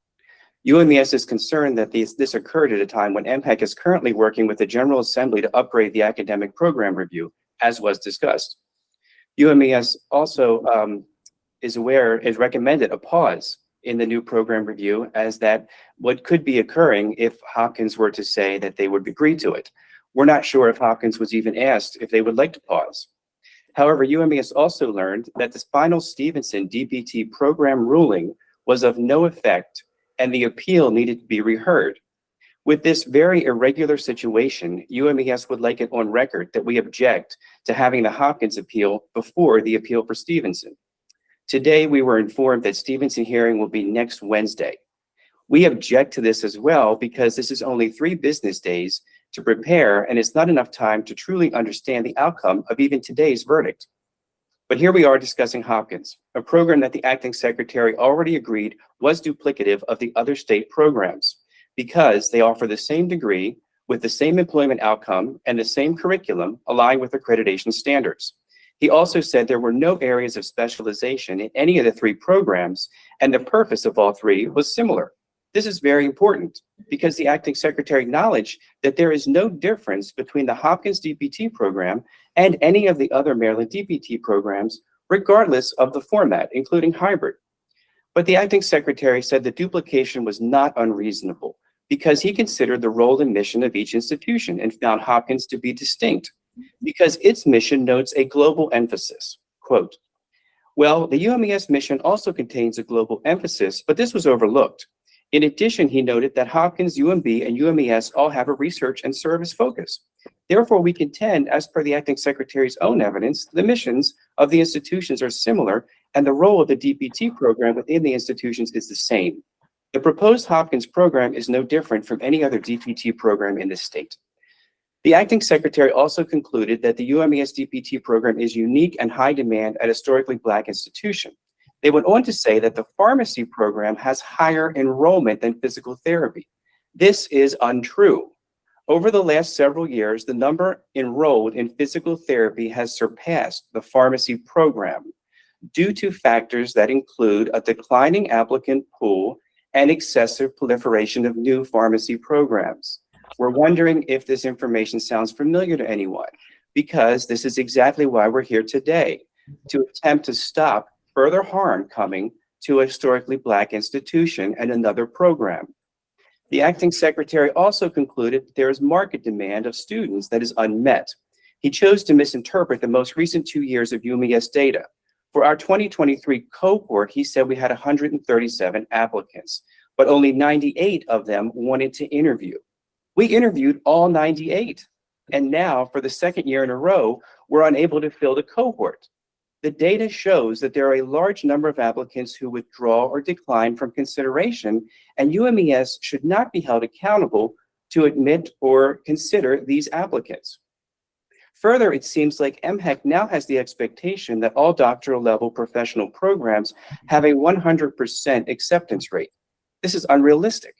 UMES is concerned that this occurred at a time when MPEC is currently working with the General Assembly to upgrade the academic program review, as was discussed. UMES also is recommended a pause in the new program review, as that what could be occurring if Hopkins were to say that they would agree to it. We're not sure if Hopkins was even asked if they would like to pause. However, UMES also learned that the final Stevenson DPT program ruling was of no effect and the appeal needed to be reheard. With this very irregular situation, UMES would like it on record that we object to having the Hopkins appeal before the appeal for Stevenson. Today, we were informed that Stevenson hearing will be next Wednesday. We object to this as well because this is only 3 business days to prepare, and it's not enough time to truly understand the outcome of even today's verdict. But here we are discussing Hopkins, a program that the acting secretary already agreed was duplicative of the other state programs because they offer the same degree with the same employment outcome and the same curriculum aligned with accreditation standards. He also said there were no areas of specialization in any of the 3 programs, and the purpose of all 3 was similar. This is very important because the acting secretary acknowledged that there is no difference between the Hopkins DPT program and any of the other Maryland DPT programs, regardless of the format, including hybrid. But the acting secretary said the duplication was not unreasonable because he considered the role and mission of each institution and found Hopkins to be distinct because its mission notes a global emphasis. Quote, well, the UMES mission also contains a global emphasis, but this was overlooked. In addition, he noted that Hopkins, UMB, and UMES all have a research and service focus. Therefore, we contend, as per the acting secretary's own evidence, the missions of the institutions are similar, and the role of the DPT program within the institutions is the same. The proposed Hopkins program is no different from any other DPT program in the state. The acting secretary also concluded that the UMES DPT program is unique and high demand at a historically Black institution. They went on to say that the pharmacy program has higher enrollment than physical therapy. This is untrue. Over the last several years, the number enrolled in physical therapy has surpassed the pharmacy program due to factors that include a declining applicant pool and excessive proliferation of new pharmacy programs. We're wondering if this information sounds familiar to anyone, because this is exactly why we're here today, to attempt to stop further harm coming to a historically Black institution and another program. The acting secretary also concluded that there is market demand of students that is unmet. He chose to misinterpret the most recent 2 years of UMES data. For our 2023 cohort, he said we had 137 applicants, but only 98 of them wanted to interview. We interviewed all 98. And now, for the second year in a row, were unable to fill the cohort. The data shows that there are a large number of applicants who withdraw or decline from consideration, and UMES should not be held accountable to admit or consider these applicants. Further, it seems like MHEC now has the expectation that all doctoral level professional programs have a 100% acceptance rate. This is unrealistic.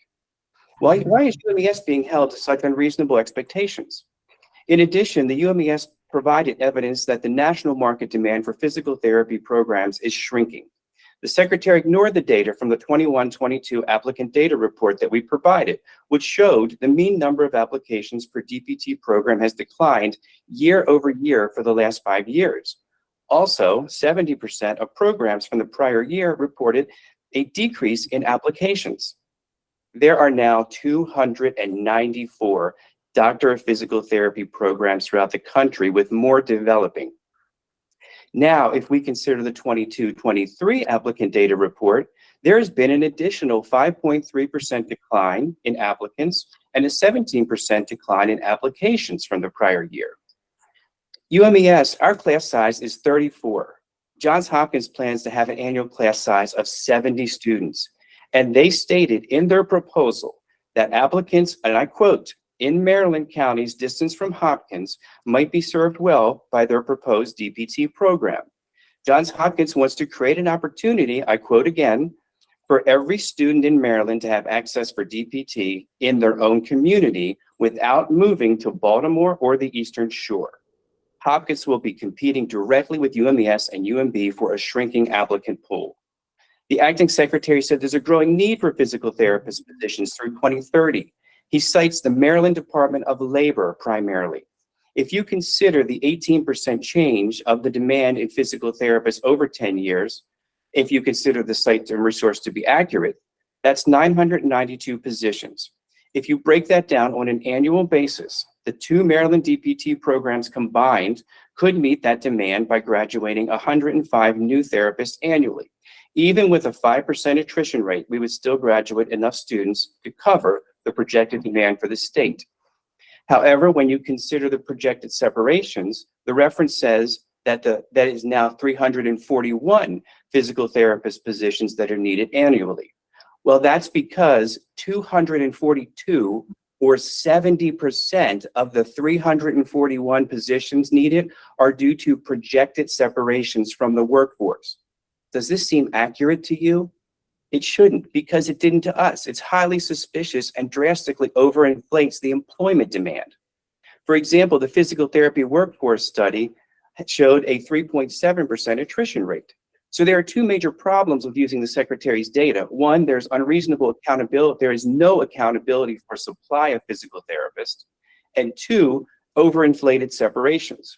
Why is UMES being held to such unreasonable expectations? In addition, the UMES provided evidence that the national market demand for physical therapy programs is shrinking. The Secretary ignored the data from the 21-22 applicant data report that we provided, which showed the mean number of applications per DPT program has declined year over year for the last 5 years. Also, 70% of programs from the prior year reported a decrease in applications. There are now 294 Doctor of Physical Therapy programs throughout the country, with more developing. Now, if we consider the 22-23 applicant data report, there has been an additional 5.3% decline in applicants and a 17% decline in applications from the prior year. UMES, our class size is 34. Johns Hopkins plans to have an annual class size of 70 students, and they stated in their proposal that applicants, and I quote, in Maryland counties distant from Hopkins might be served well by their proposed DPT program. Johns Hopkins wants to create an opportunity, I quote again, for every student in Maryland to have access for DPT in their own community without moving to Baltimore or the Eastern Shore. Hopkins will be competing directly with UMES and UMB for a shrinking applicant pool. The acting secretary said there's a growing need for physical therapist positions through 2030. He cites the Maryland Department of Labor primarily. If you consider the 18% change of the demand in physical therapists over 10 years, if you consider the site and resource to be accurate, that's 992 positions. If you break that down on an annual basis, the two Maryland DPT programs combined could meet that demand by graduating 105 new therapists annually. Even with a 5% attrition rate, we would still graduate enough students to cover the projected demand for the state. However, when you consider the projected separations, the reference says that that is now 341 physical therapist positions that are needed annually. Well, that's because 242 or 70% of the 341 positions needed are due to projected separations from the workforce. Does this seem accurate to you? It shouldn't, because it didn't to us. It's highly suspicious and drastically overinflates the employment demand. For example, the physical therapy workforce study showed a 3.7% attrition rate. So there are two major problems with using the secretary's data. One, there's unreasonable accountability. There is no accountability for supply of physical therapists. And two, overinflated separations.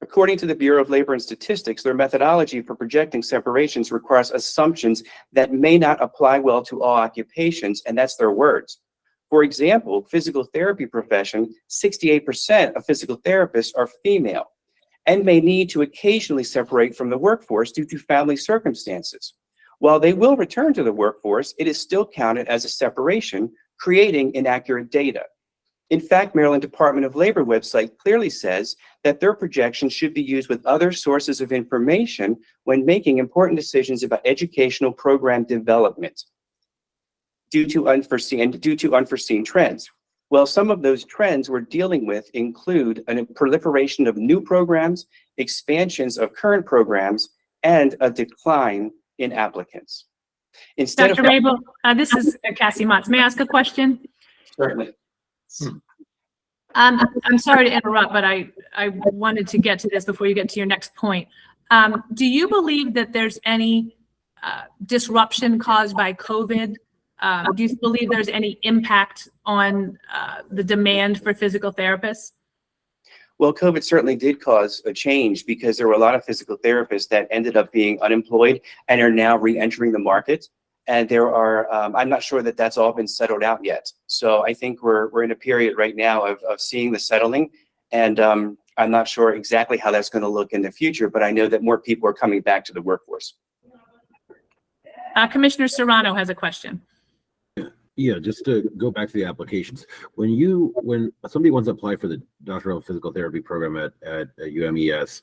According to the Bureau of Labor and Statistics, their methodology for projecting separations requires assumptions that may not apply well to all occupations, and that's their words. For example, physical therapy profession, 68% of physical therapists are female and may need to occasionally separate from the workforce due to family circumstances. While they will return to the workforce, it is still counted as a separation, creating inaccurate data. In fact, Maryland Department of Labor website clearly says that their projections should be used with other sources of information when making important decisions about educational program development due to unforeseen trends. Well, some of those trends we're dealing with include a proliferation of new programs, expansions of current programs, and a decline in applicants. Instead Dr. Rabel, this is Cassie Motz. May I ask a question? Certainly. I'm sorry to interrupt, but I wanted to get to this before you get to your next point. Do you believe that there's any disruption caused by COVID? Do you believe there's any impact on the demand for physical therapists? Well, COVID certainly did cause a change because there were a lot of physical therapists that ended up being unemployed and are now re-entering the market. And there are, I'm not sure that that's all been settled out yet. So I think we're in a period right now of seeing the settling. And I'm not sure exactly how that's going to look in the future, but I know that more people are coming back to the workforce. Commissioner Serrano has a question. Yeah, just to go back to the applications. When somebody wants to apply for the doctoral physical therapy program at UMES,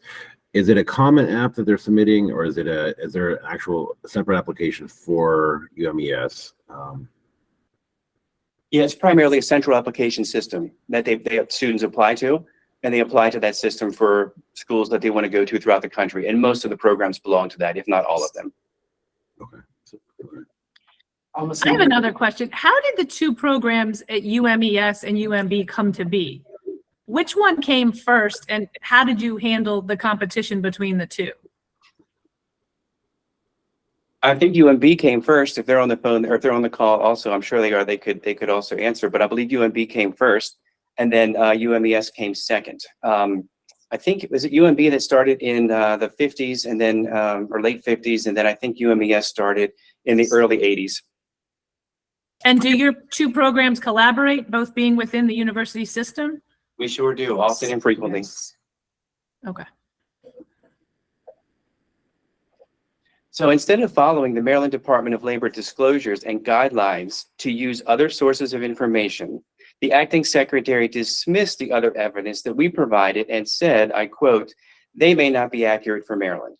is it a common app that they're submitting, or is there an actual separate application for UMES? Yeah, it's primarily a central application system that they have students apply to, and they apply to that system for schools that they want to go to throughout the country. And most of the programs belong to that, if not all of them. Okay. Almost I have another question. How did the two programs at UMES and UMB come to be? Which one came first, and how did you handle the competition between the two? I think UMB came first. If they're on the phone or if they're on the call also, I'm sure they are. They could also answer, but I believe UMB came first, and then UMES came second. I think it was UMB that started in the 50s and then or late 50s, and then I think UMES started in the early 80s. And do your two programs collaborate, both being within the university system? We sure do, often and frequently. Okay. So instead of following the Maryland Department of Labor disclosures and guidelines to use other sources of information, the acting secretary dismissed the other evidence that we provided and said, I quote, "They may not be accurate for Maryland."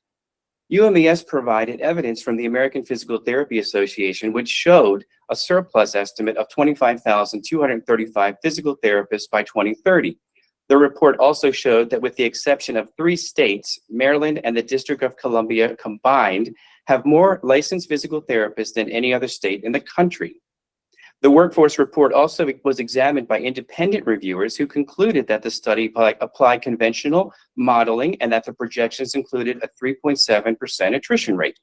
UMES provided evidence from the American Physical Therapy Association, which showed a surplus estimate of 25,235 physical therapists by 2030. The report also showed that with the exception of 3 states, Maryland and the District of Columbia combined have more licensed physical therapists than any other state in the country. The workforce report also was examined by independent reviewers who concluded that the study applied conventional modeling and that the projections included a 3.7% attrition rate.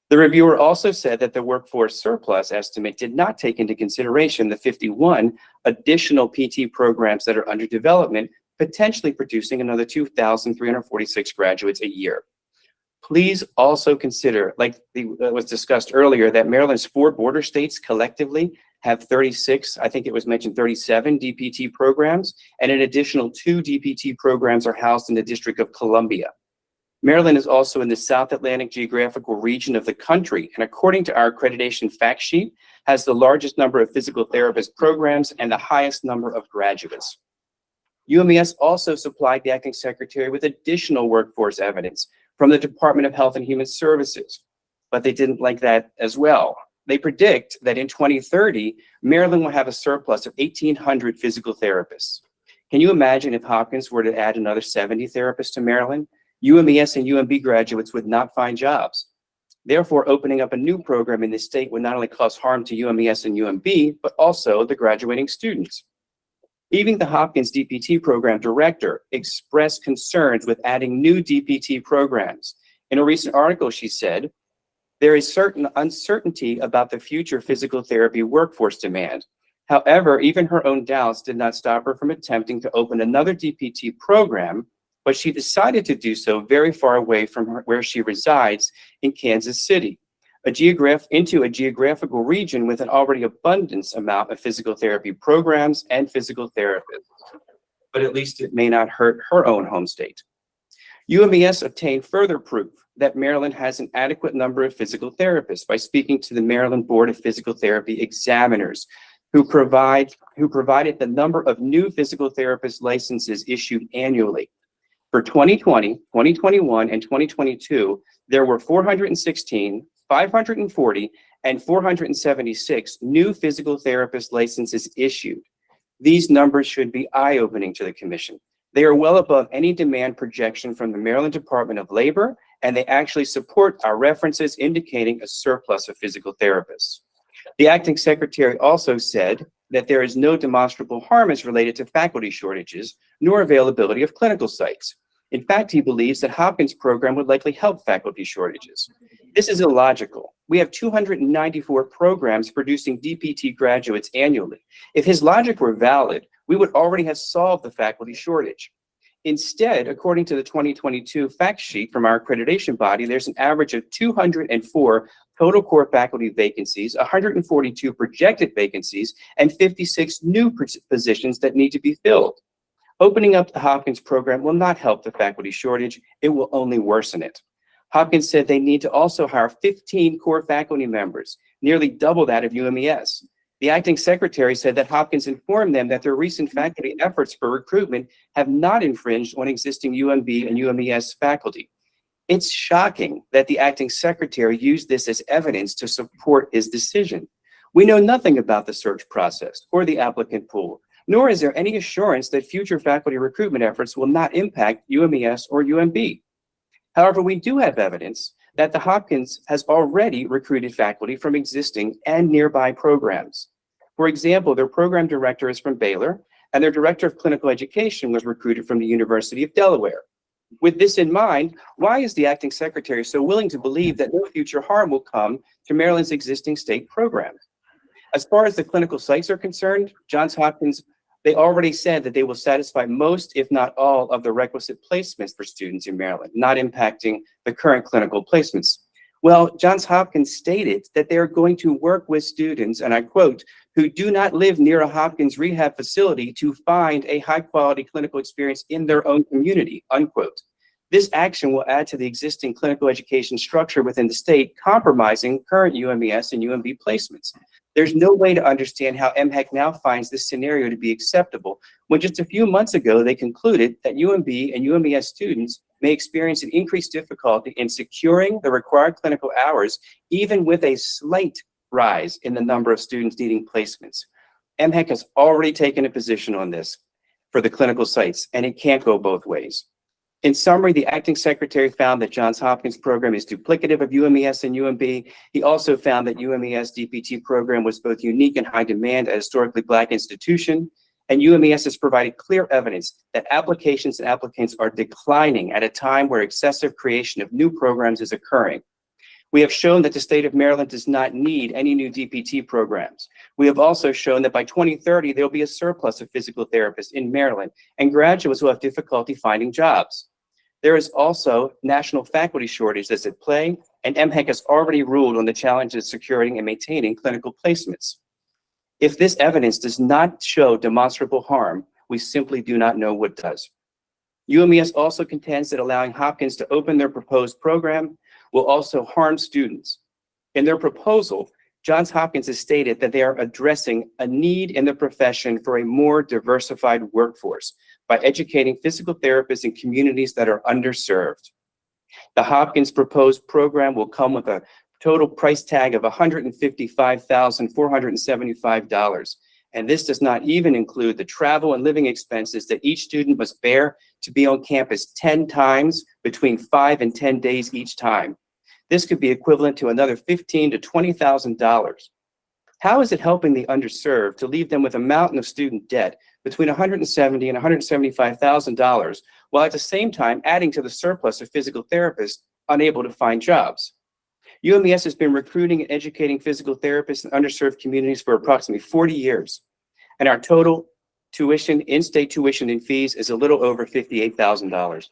The reviewer also said that the workforce surplus estimate did not take into consideration the 51 additional PT programs that are under development, potentially producing another 2,346 graduates a year. Please also consider, like was discussed earlier, that Maryland's 4 border states collectively have 36, I think it was mentioned 37 DPT programs, and an additional 2 DPT programs are housed in the District of Columbia. Maryland is also in the South Atlantic geographical region of the country, and according to our accreditation fact sheet, has the largest number of physical therapist programs and the highest number of graduates. UMES also supplied the acting secretary with additional workforce evidence from the Department of Health and Human Services, but they didn't like that as well. They predict that in 2030, Maryland will have a surplus of 1,800 physical therapists. Can you imagine if Hopkins were to add another 70 therapists to Maryland? UMES and UMB graduates would not find jobs. Therefore, opening up a new program in the state would not only cause harm to UMES and UMB, but also the graduating students. Even the Hopkins DPT program director expressed concerns with adding new DPT programs. In a recent article, she said, "There is certain uncertainty about the future physical therapy workforce demand. However, even her own doubts did not stop her from attempting to open another DPT program, but she decided to do so very far away from where she resides in Kansas City, into a geographical region with an already abundance amount of physical therapy programs and physical therapists. But at least it may not hurt her own home state." UMES obtained further proof that Maryland has an adequate number of physical therapists by speaking to the Maryland Board of Physical Therapy examiners, who provided the number of new physical therapist licenses issued annually. For 2020, 2021, and 2022, there were 416, 540, and 476 new physical therapist licenses issued. These numbers should be eye-opening to the Commission. They are well above any demand projection from the Maryland Department of Labor, and they actually support our references indicating a surplus of physical therapists. The acting secretary also said that there is no demonstrable harm as related to faculty shortages, nor availability of clinical sites. In fact, he believes that Hopkins program would likely help faculty shortages. This is illogical. We have 294 programs producing DPT graduates annually. If his logic were valid, we would already have solved the faculty shortage. Instead, according to the 2022 fact sheet from our accreditation body, there's an average of 204 total core faculty vacancies, 142 projected vacancies, and 56 new positions that need to be filled. Opening up the Hopkins program will not help the faculty shortage, it will only worsen it. Hopkins said they need to also hire 15 core faculty members, nearly double that of UMES. The acting secretary said that Hopkins informed them that their recent faculty efforts for recruitment have not infringed on existing UMB and UMES faculty. It's shocking that the acting secretary used this as evidence to support his decision. We know nothing about the search process or the applicant pool, nor is there any assurance that future faculty recruitment efforts will not impact UMES or UMB. However, we do have evidence that the Hopkins has already recruited faculty from existing and nearby programs. For example, their program director is from Baylor, and their director of clinical education was recruited from the University of Delaware. With this in mind, why is the acting secretary so willing to believe that no future harm will come to Maryland's existing state programs? As far as the clinical sites are concerned, Johns Hopkins, they already said that they will satisfy most, if not all, of the requisite placements for students in Maryland, not impacting the current clinical placements. Well, Johns Hopkins stated that they are going to work with students, and I quote, who do not live near a Hopkins rehab facility to find a high-quality clinical experience in their own community, unquote. This action will add to the existing clinical education structure within the state, compromising current UMES and UMB placements. There's no way to understand how MHEC now finds this scenario to be acceptable, when just a few months ago they concluded that UMB and UMES students may experience an increased difficulty in securing the required clinical hours, even with a slight rise in the number of students needing placements. MHEC has already taken a position on this for the clinical sites, and it can't go both ways. In summary, the acting secretary found that Johns Hopkins program is duplicative of UMES and UMB. He also found that UMES DPT program was both unique and high demand at a historically Black institution, and UMES has provided clear evidence that applications and applicants are declining at a time where excessive creation of new programs is occurring. We have shown that the state of Maryland does not need any new DPT programs. We have also shown that by 2030, there will be a surplus of physical therapists in Maryland, and graduates will have difficulty finding jobs. There is also national faculty shortage that's at play, and MHEC has already ruled on the challenges securing and maintaining clinical placements. If this evidence does not show demonstrable harm, we simply do not know what does. UMES also contends that allowing Hopkins to open their proposed program will also harm students. In their proposal, Johns Hopkins has stated that they are addressing a need in the profession for a more diversified workforce by educating physical therapists in communities that are underserved. The Hopkins proposed program will come with a total price tag of $155,475. And this does not even include the travel and living expenses that each student must bear to be on campus 10 times between 5 and 10 days each time. This could be equivalent to another $15,000 to $20,000. How is it helping the underserved to leave them with a mountain of student debt between $170,000 and $175,000, while at the same time adding to the surplus of physical therapists unable to find jobs? UMES has been recruiting and educating physical therapists in underserved communities for approximately 40 years, and our total tuition, in-state tuition and fees is a little over $58,000.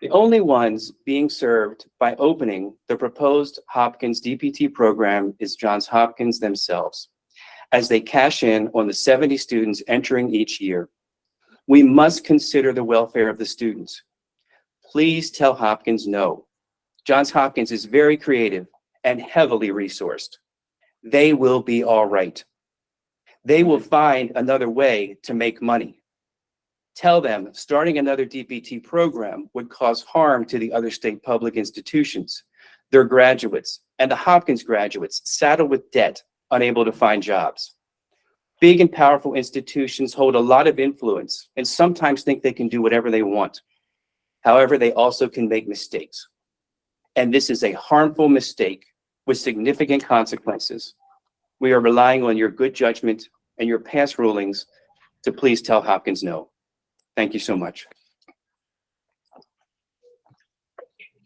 The only ones being served by opening the proposed Hopkins DPT program is Johns Hopkins themselves, as they cash in on the 70 students entering each year. We must consider the welfare of the students. Please tell Hopkins no. Johns Hopkins is very creative and heavily resourced. They will be all right. They will find another way to make money. Tell them starting another DPT program would cause harm to the other state public institutions, their graduates, and the Hopkins graduates saddled with debt, unable to find jobs. Big and powerful institutions hold a lot of influence and sometimes think they can do whatever they want. However, they also can make mistakes. And this is a harmful mistake with significant consequences. We are relying on your good judgment and your past rulings to please tell Hopkins no. Thank you so much.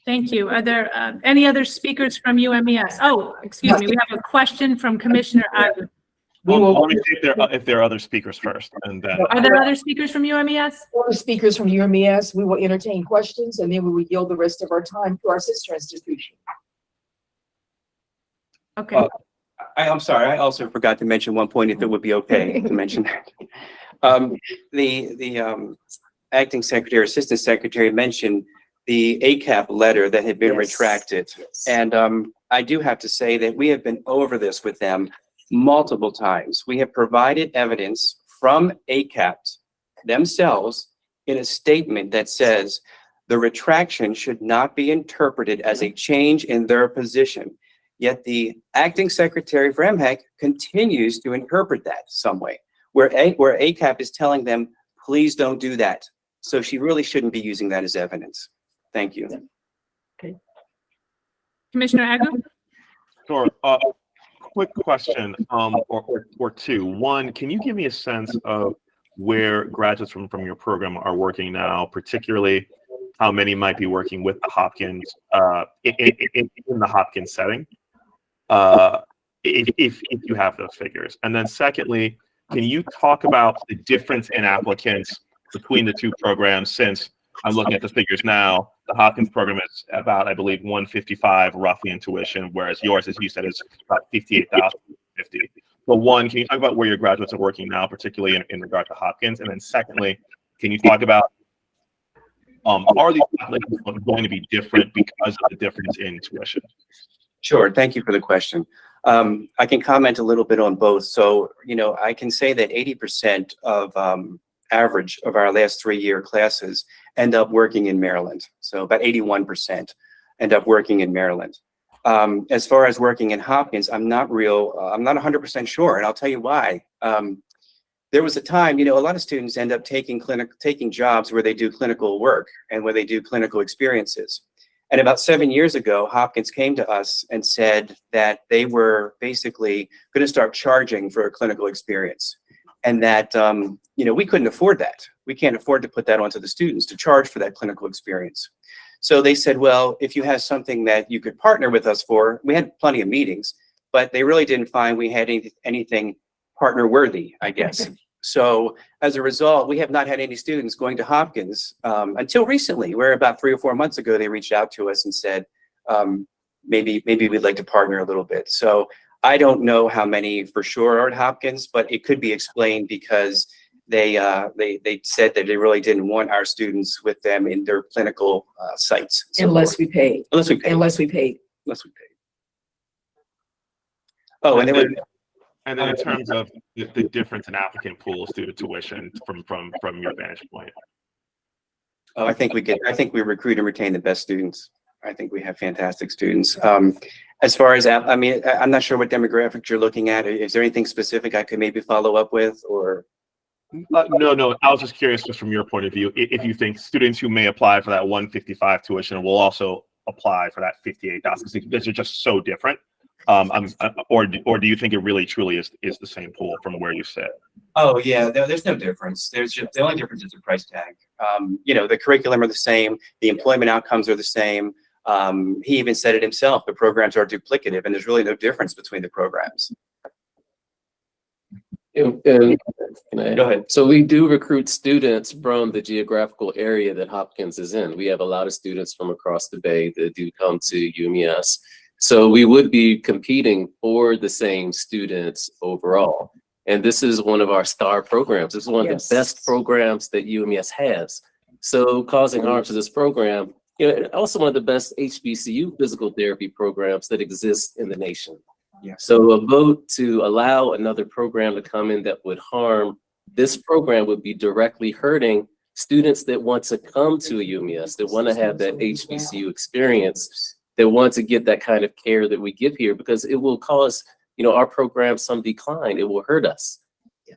Thank you. Are there any other speakers from UMES? Oh, excuse me. We have a question from Commissioner Ivan. Let me see if there are other speakers first. And then Are there other speakers from UMES? Other speakers from UMES, we will entertain questions and then we will yield the rest of our time to our sister institution. Okay. I'm sorry, I also forgot to mention one point, if it would be okay to mention that. The acting secretary, assistant secretary mentioned the ACAP letter that had been Yes. retracted. Yes. And I do have to say that we have been over this with them multiple times. We have provided evidence from ACAP themselves in a statement that says the retraction should not be interpreted as a change in their position. Yet the acting secretary for MHEC continues to interpret that some way, where ACAP is telling them, please don't do that. So she really shouldn't be using that as evidence. Thank you. Commissioner Agu? Sure. Quick question, or two. One, can you give me a sense of where graduates from your program are working now, particularly how many might be working with the Hopkins in the Hopkins setting, if you have those figures? And then secondly, can you talk about the difference in applicants between the two programs? Since I'm looking at the figures now, the Hopkins program is about, I believe, 155 roughly in tuition, whereas yours, as you said, is about 58,050. So one, can you talk about where your graduates are working now, particularly in regard to Hopkins? And then secondly, can you talk about are these applicants going to be different because of the difference in tuition? Sure. Thank you for the question. I can comment a little bit on both. So, I can say that 80% of average of our last 3-year classes end up working in Maryland. So about 81% end up working in Maryland. As far as working in Hopkins, I'm not 100% sure, and I'll tell you why. There was a time, a lot of students end up taking jobs where they do clinical work and where they do clinical experiences. And about 7 years ago, Hopkins came to us and said that they were basically going to start charging for a clinical experience, and that we couldn't afford that. We can't afford to put that onto the students to charge for that clinical experience. So they said, well, if you have something that you could partner with us for, we had plenty of meetings, but they really didn't find we had anything partner worthy, I guess. So as a result, we have not had any students going to Hopkins until recently, where about 3 or 4 months ago, they reached out to us and said, maybe we'd like to partner a little bit. So I don't know how many for sure are at Hopkins, but it could be explained because they said that they really didn't want our students with them in their clinical sites. Unless we pay. Unless we pay. Unless we pay. Unless we pay. Oh, and And then in terms of the difference in applicant pools due to tuition from your vantage point. Oh, I think we recruit and retain the best students. I think we have fantastic students. As far as, I'm not sure what demographics you're looking at. Is there anything specific I could maybe follow up with, or? No. I was just curious, just from your point of view, if you think students who may apply for that 155 tuition will also apply for that 58,000, because they're just so different. Or do you think it really truly is the same pool from where you sit? Oh yeah, there's no difference. There's just the only difference is the price tag. The curriculum are the same, the employment outcomes are the same. He even said it himself, the programs are duplicative, and there's really no difference between the programs. Go ahead. So we do recruit students from the geographical area that Hopkins is in. We have a lot of students from across the Bay that do come to UMES. So we would be competing for the same students overall. And this is one of our star programs. This is one of the best programs that UMES has. So causing harm to this program, also one of the best HBCU physical therapy programs that exist in the nation. Yeah. So a vote to allow another program to come in that would harm this program would be directly hurting students that want to come to a UMES, that want to have that HBCU experience, that want to get that kind of care that we give here, because it will cause, our program some decline. It will hurt us.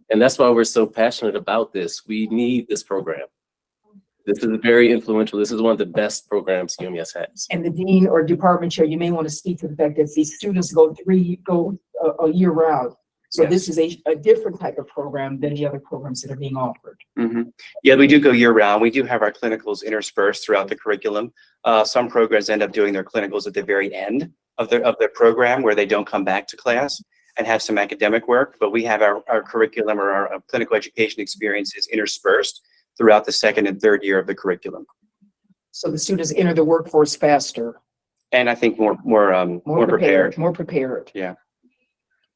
And that's why we're so passionate about this. We need this program. This is very influential. This is one of the best programs UMES has. And the dean or department chair, you may want to speak to the fact that these students go a year round. So this is a different type of program than the other programs that are being offered. Mm-hmm. Yeah, we do go year round. We do have our clinicals interspersed throughout the curriculum. Some programs end up doing their clinicals at the very end of their program, where they don't come back to class and have some academic work. But we have our curriculum or our clinical education experiences interspersed throughout the second and third year of the curriculum. So the students enter the workforce faster. And I think more prepared. More prepared. Yeah.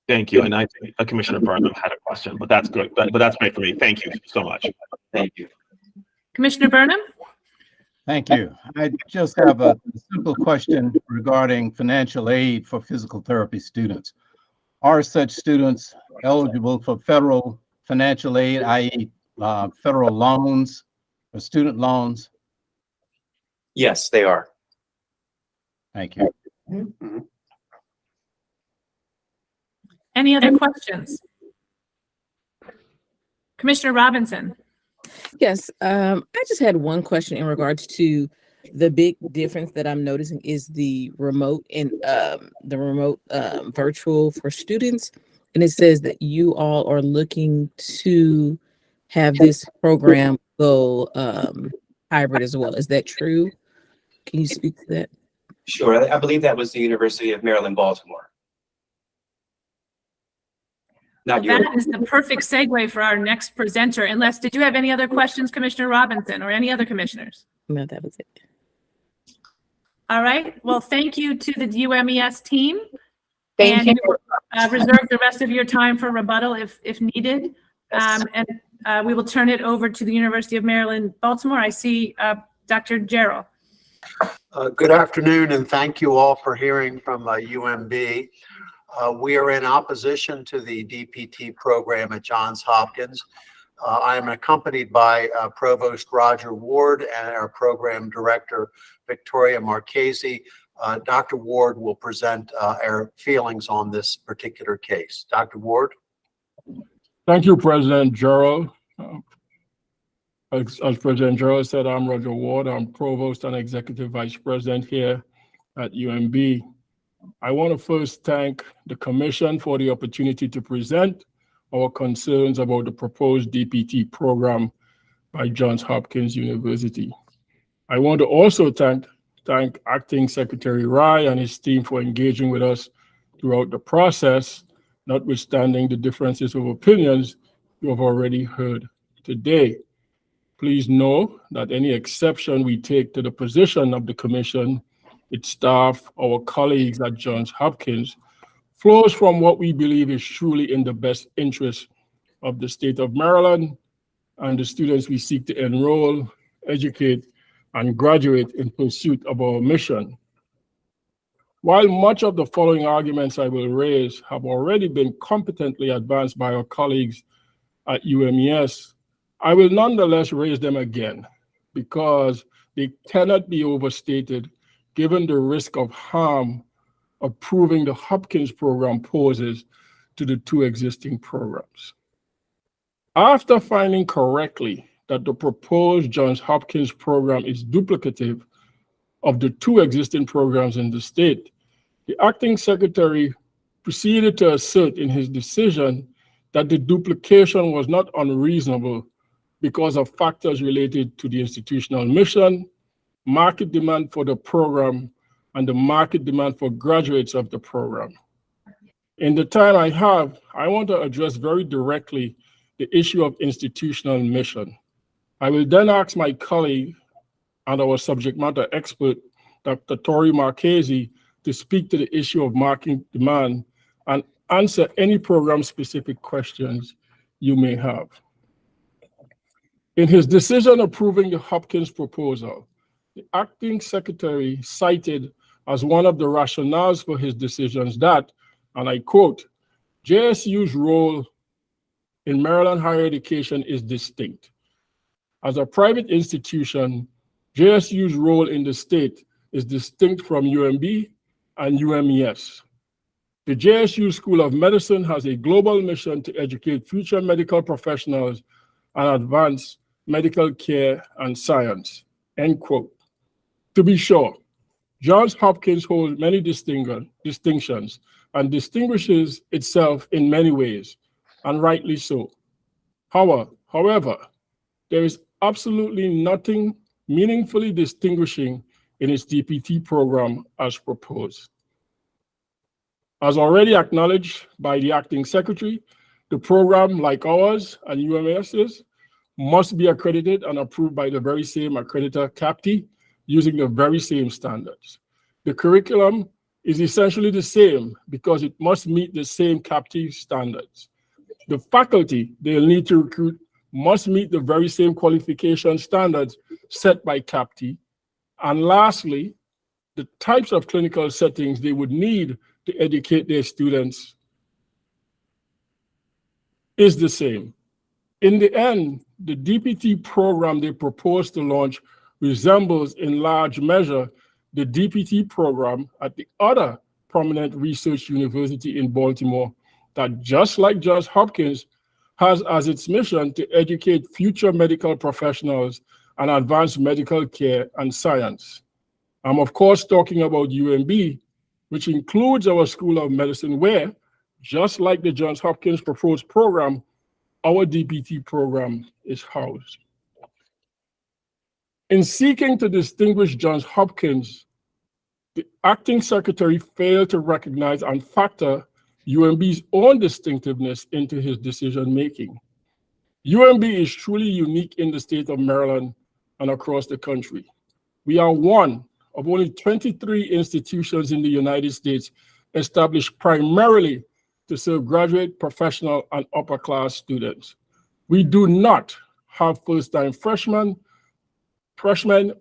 Thank you. And I think Commissioner Burnham had a question, but that's good. But that's great for me. Thank you so much. Thank you. Commissioner Burnham? Thank you. I just have a simple question regarding financial aid for physical therapy students. Are such students eligible for federal financial aid, i.e. Federal loans or student loans? Yes, they are. Thank you. Mhm. Any other questions? Commissioner Robinson. Yes, I just had one question in regards to the big difference that I'm noticing is the remote and virtual for students. And it says that you all are looking to have this program go hybrid as well. Is that true? Can you speak to that? Sure. I believe that was the University of Maryland, Baltimore. Not you. That is the perfect segue for our next presenter. Unless, did you have any other questions, Commissioner Robinson, or any other commissioners? No, that was it. All right. Well, thank you to the UMES team. Thank And you. reserve the rest of your time for rebuttal if needed. We will turn it over to the University of Maryland, Baltimore. I see Dr. Gerald. Good afternoon, and thank you all for hearing from UMB. We are in opposition to the DPT program at Johns Hopkins. I am accompanied by Provost Roger Ward and our program director, Victoria Marchese. Dr. Ward will present our feelings on this particular case. Dr. Ward. Thank you, President Gerald. As President Gerald said, I'm Roger Ward. I'm Provost and Executive Vice President here at UMB. I want to first thank the Commission for the opportunity to present our concerns about the proposed DPT program by Johns Hopkins University. I want to also thank Acting Secretary Rai and his team for engaging with us throughout the process, notwithstanding the differences of opinions you have already heard today. Please know that any exception we take to the position of the Commission, its staff, our colleagues at Johns Hopkins, flows from what we believe is truly in the best interest of the state of Maryland and the students we seek to enroll, educate, and graduate in pursuit of our mission. While much of the following arguments I will raise have already been competently advanced by our colleagues at UMES, I will nonetheless raise them again because they cannot be overstated given the risk of harm approving the Hopkins program poses to the two existing programs. After finding correctly that the proposed Johns Hopkins program is duplicative of the two existing programs in the state, the acting secretary proceeded to assert in his decision that the duplication was not unreasonable because of factors related to the institutional mission, market demand for the program, and the market demand for graduates of the program. In the time I have, I want to address very directly the issue of institutional mission. I will then ask my colleague and our subject matter expert, Dr. Tori Marchese, to speak to the issue of market demand and answer any program-specific questions you may have. In his decision approving the Hopkins proposal, the acting secretary cited as one of the rationales for his decisions that, and I quote, JSU's role in Maryland higher education is distinct. As a private institution, JSU's role in the state is distinct from UMB and UMES. The JSU School of Medicine has a global mission to educate future medical professionals and advance medical care and science, end quote. To be sure, Johns Hopkins holds many distinctions and distinguishes itself in many ways, and rightly so. However, there is absolutely nothing meaningfully distinguishing in its DPT program as proposed. As already acknowledged by the acting secretary, the program, like ours and UMS's, must be accredited and approved by the very same accreditor, CAPT, using the very same standards. The curriculum is essentially the same because it must meet the same CAPT standards. The faculty they'll need to recruit must meet the very same qualification standards set by CAPT, And lastly, the types of clinical settings they would need to educate their students is the same. In the end, the DPT program they propose to launch resembles in large measure the DPT program at the other prominent research university in Baltimore that, just like Johns Hopkins, has as its mission to educate future medical professionals and advance medical care and science. I'm of course talking about UMB, which includes our School of Medicine, where, just like the Johns Hopkins proposed program, our DPT program is housed. In seeking to distinguish Johns Hopkins, the acting secretary failed to recognize and factor UMB's own distinctiveness into his decision-making. UMB is truly unique in the state of Maryland and across the country. We are one of only 23 institutions in the United States established primarily to serve graduate, professional, and upper-class students. We do not have first-time freshmen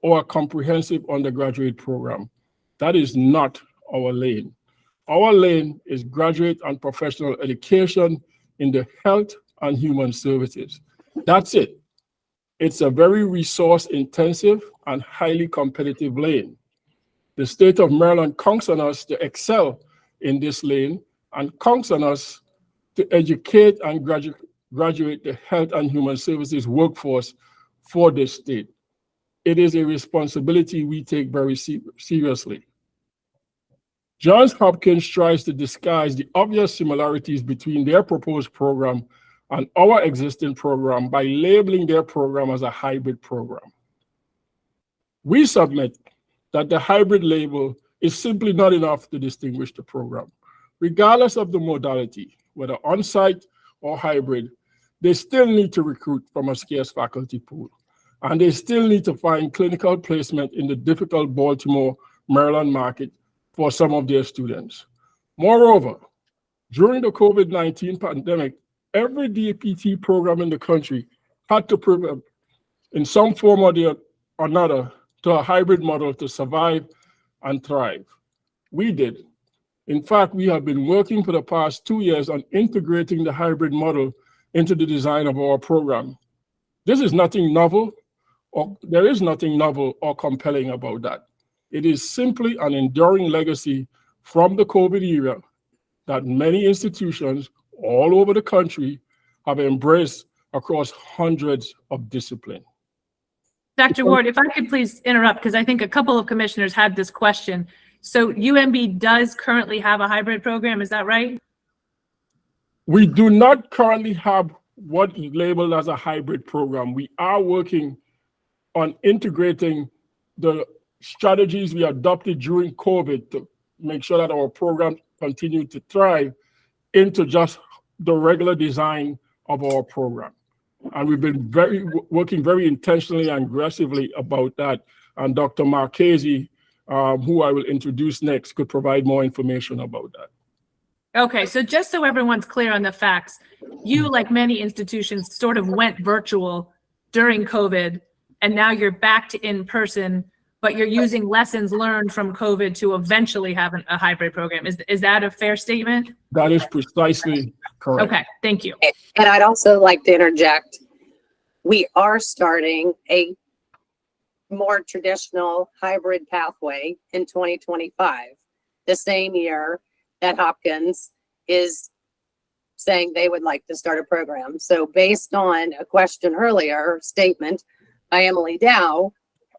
or a comprehensive undergraduate program. That is not our lane. Our lane is graduate and professional education in the health and human services. That's it. It's a very resource-intensive and highly competitive lane. The state of Maryland counts on us to excel in this lane and counts on us to educate and graduate the health and human services workforce for this state. It is a responsibility we take very seriously. Johns Hopkins tries to disguise the obvious similarities between their proposed program and our existing program by labeling their program as a hybrid program. We submit that the hybrid label is simply not enough to distinguish the program. Regardless of the modality, whether on-site or hybrid, they still need to recruit from a scarce faculty pool, and they still need to find clinical placement in the difficult Baltimore, Maryland market for some of their students. Moreover, during the COVID-19 pandemic, every DPT program in the country had to pivot in some form or another to a hybrid model to survive and thrive. We did. In fact, we have been working for the past 2 years on integrating the hybrid model into the design of our program. This is nothing novel, or there is nothing novel or compelling about that. It is simply an enduring legacy from the COVID era that many institutions all over the country have embraced across hundreds of disciplines. Dr. Ward, if I could please interrupt, because I think a couple of commissioners had this question. So UMB does currently have a hybrid program, is that right? We do not currently have what is labeled as a hybrid program. We are working on integrating the strategies we adopted during COVID to make sure that our program continue to thrive into just the regular design of our program. And we've been working very intentionally and aggressively about that. And Dr. Marchese, who I will introduce next, could provide more information about that. Okay, so just so everyone's clear on the facts, you, like many institutions, sort of went virtual during COVID, and now you're back to in-person, but you're using lessons learned from COVID to eventually have a hybrid program. Is that a fair statement? That is precisely correct. Okay, thank you. And I'd also like to interject, we are starting a more traditional hybrid pathway in 2025, the same year that Hopkins is saying they would like to start a program. So based on a question earlier, statement by Emily Dow,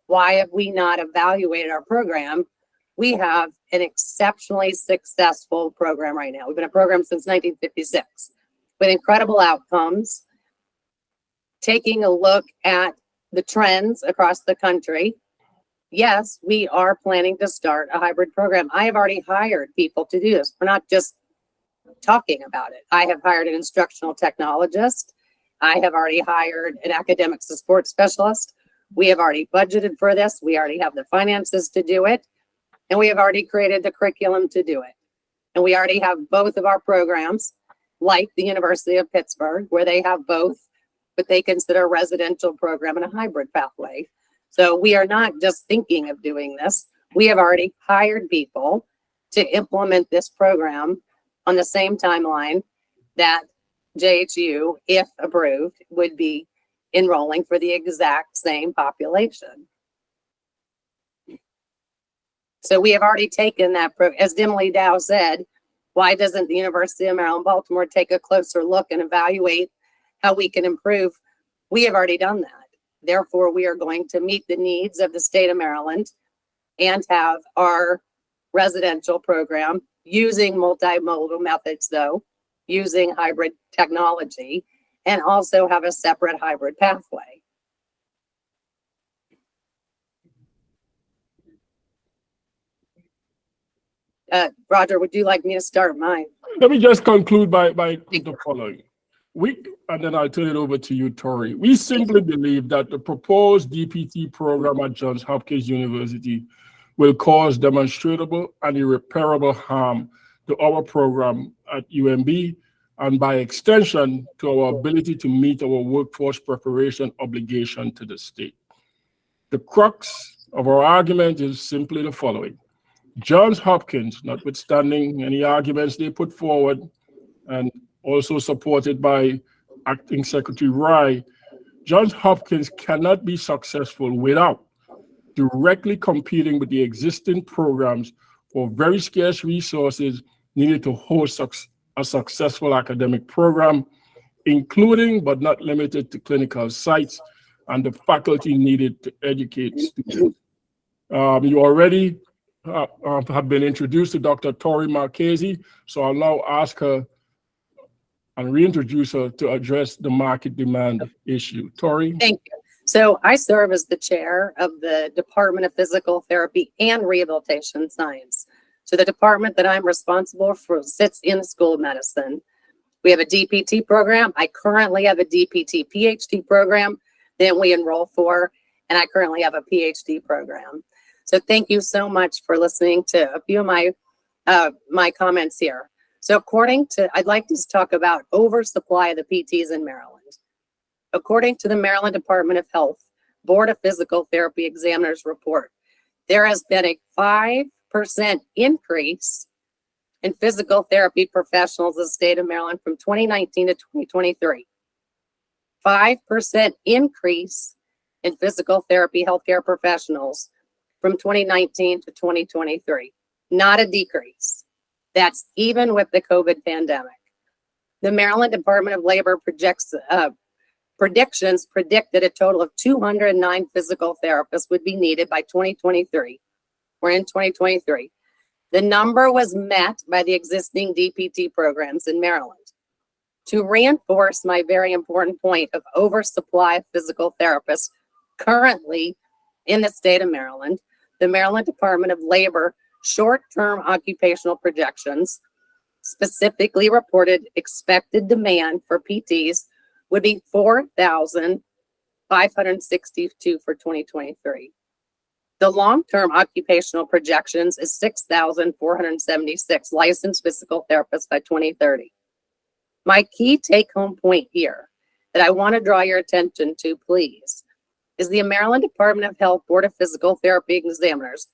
why have we not evaluated our program? We have an exceptionally successful program right now. We've been a program since 1956 with incredible outcomes. Taking a look at the trends across the country, yes, we are planning to start a hybrid program. I have already hired people to do this. We're not just talking about it. I have hired an instructional technologist. I have already hired an academic support specialist. We have already budgeted for this. We already have the finances to do it. And we have already created the curriculum to do it. And we already have both of our programs, like the University of Pittsburgh, where they have both, but they consider a residential program and a hybrid pathway. So we are not just thinking of doing this. We have already hired people to implement this program on the same timeline that JHU, if approved, would be enrolling for the exact same population. So we have already taken that, as Dimly Dow said, why doesn't the University of Maryland, Baltimore take a closer look and evaluate how we can improve? We have already done that. Therefore, we are going to meet the needs of the state of Maryland and have our residential program using multimodal methods, though, using hybrid technology, and also have a separate hybrid pathway. Roger, would you like me to start mine? Let me just conclude by the following. And then I'll turn it over to you, Tori. We simply believe that the proposed DPT program at Johns Hopkins University will cause demonstrable and irreparable harm to our program at UMB, and by extension, to our ability to meet our workforce preparation obligation to the state. The crux of our argument is simply the following. Johns Hopkins, notwithstanding any arguments they put forward, and also supported by Acting Secretary Rye, Johns Hopkins cannot be successful without directly competing with the existing programs for very scarce resources needed to host a successful academic program, including but not limited to clinical sites and the faculty needed to educate students. You already have been introduced to Dr. Tori Marchese, so I'll now ask her and reintroduce her to address the market demand issue. Tori? Thank you. So I serve as the chair of the Department of Physical Therapy and Rehabilitation Science. So the department that I'm responsible for sits in the School of Medicine. We have a DPT program. I currently have a DPT PhD program that we enroll for, and I currently have a PhD program. So thank you so much for listening to a few of my comments here. So I'd like to talk about oversupply of the PTs in Maryland. According to the Maryland Department of Health Board of Physical Therapy Examiners report, there has been a 5% increase in physical therapy professionals in the state of Maryland from 2019 to 2023. 5% increase in physical therapy healthcare professionals from 2019 to 2023, not a decrease. That's even with the COVID pandemic. The Maryland Department of Labor predictions predicted a total of 209 physical therapists would be needed by 2023. We're in 2023. The number was met by the existing DPT programs in Maryland. To reinforce my very important point of oversupply of physical therapists currently in the state of Maryland, the Maryland Department of Labor short-term occupational projections specifically reported expected demand for PTs would be 4,562 for 2023. The long-term occupational projections is 6,476 licensed physical therapists by 2030. My key take-home point here that I want to draw your attention to, please, is the Maryland Department of Health Board of Physical Therapy Examiners.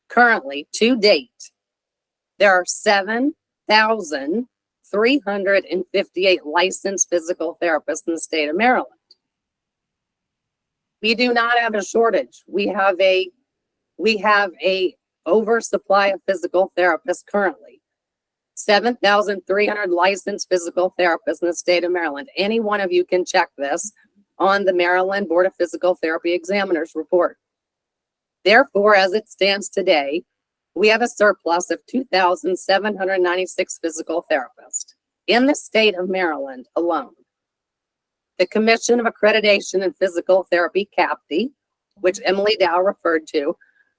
Currently, to date, there are 7,358 licensed physical therapists in the state of Maryland. We do not have a shortage. We have a oversupply of physical therapists currently. 7,300 licensed physical therapists in the state of Maryland. Any one of you can check this on the Maryland Board of Physical Therapy Examiners report. Therefore, as it stands today, we have a surplus of 2,796 physical therapists in the state of Maryland alone. The Commission of Accreditation in Physical Therapy, CAPTE, which Emily Dow referred to,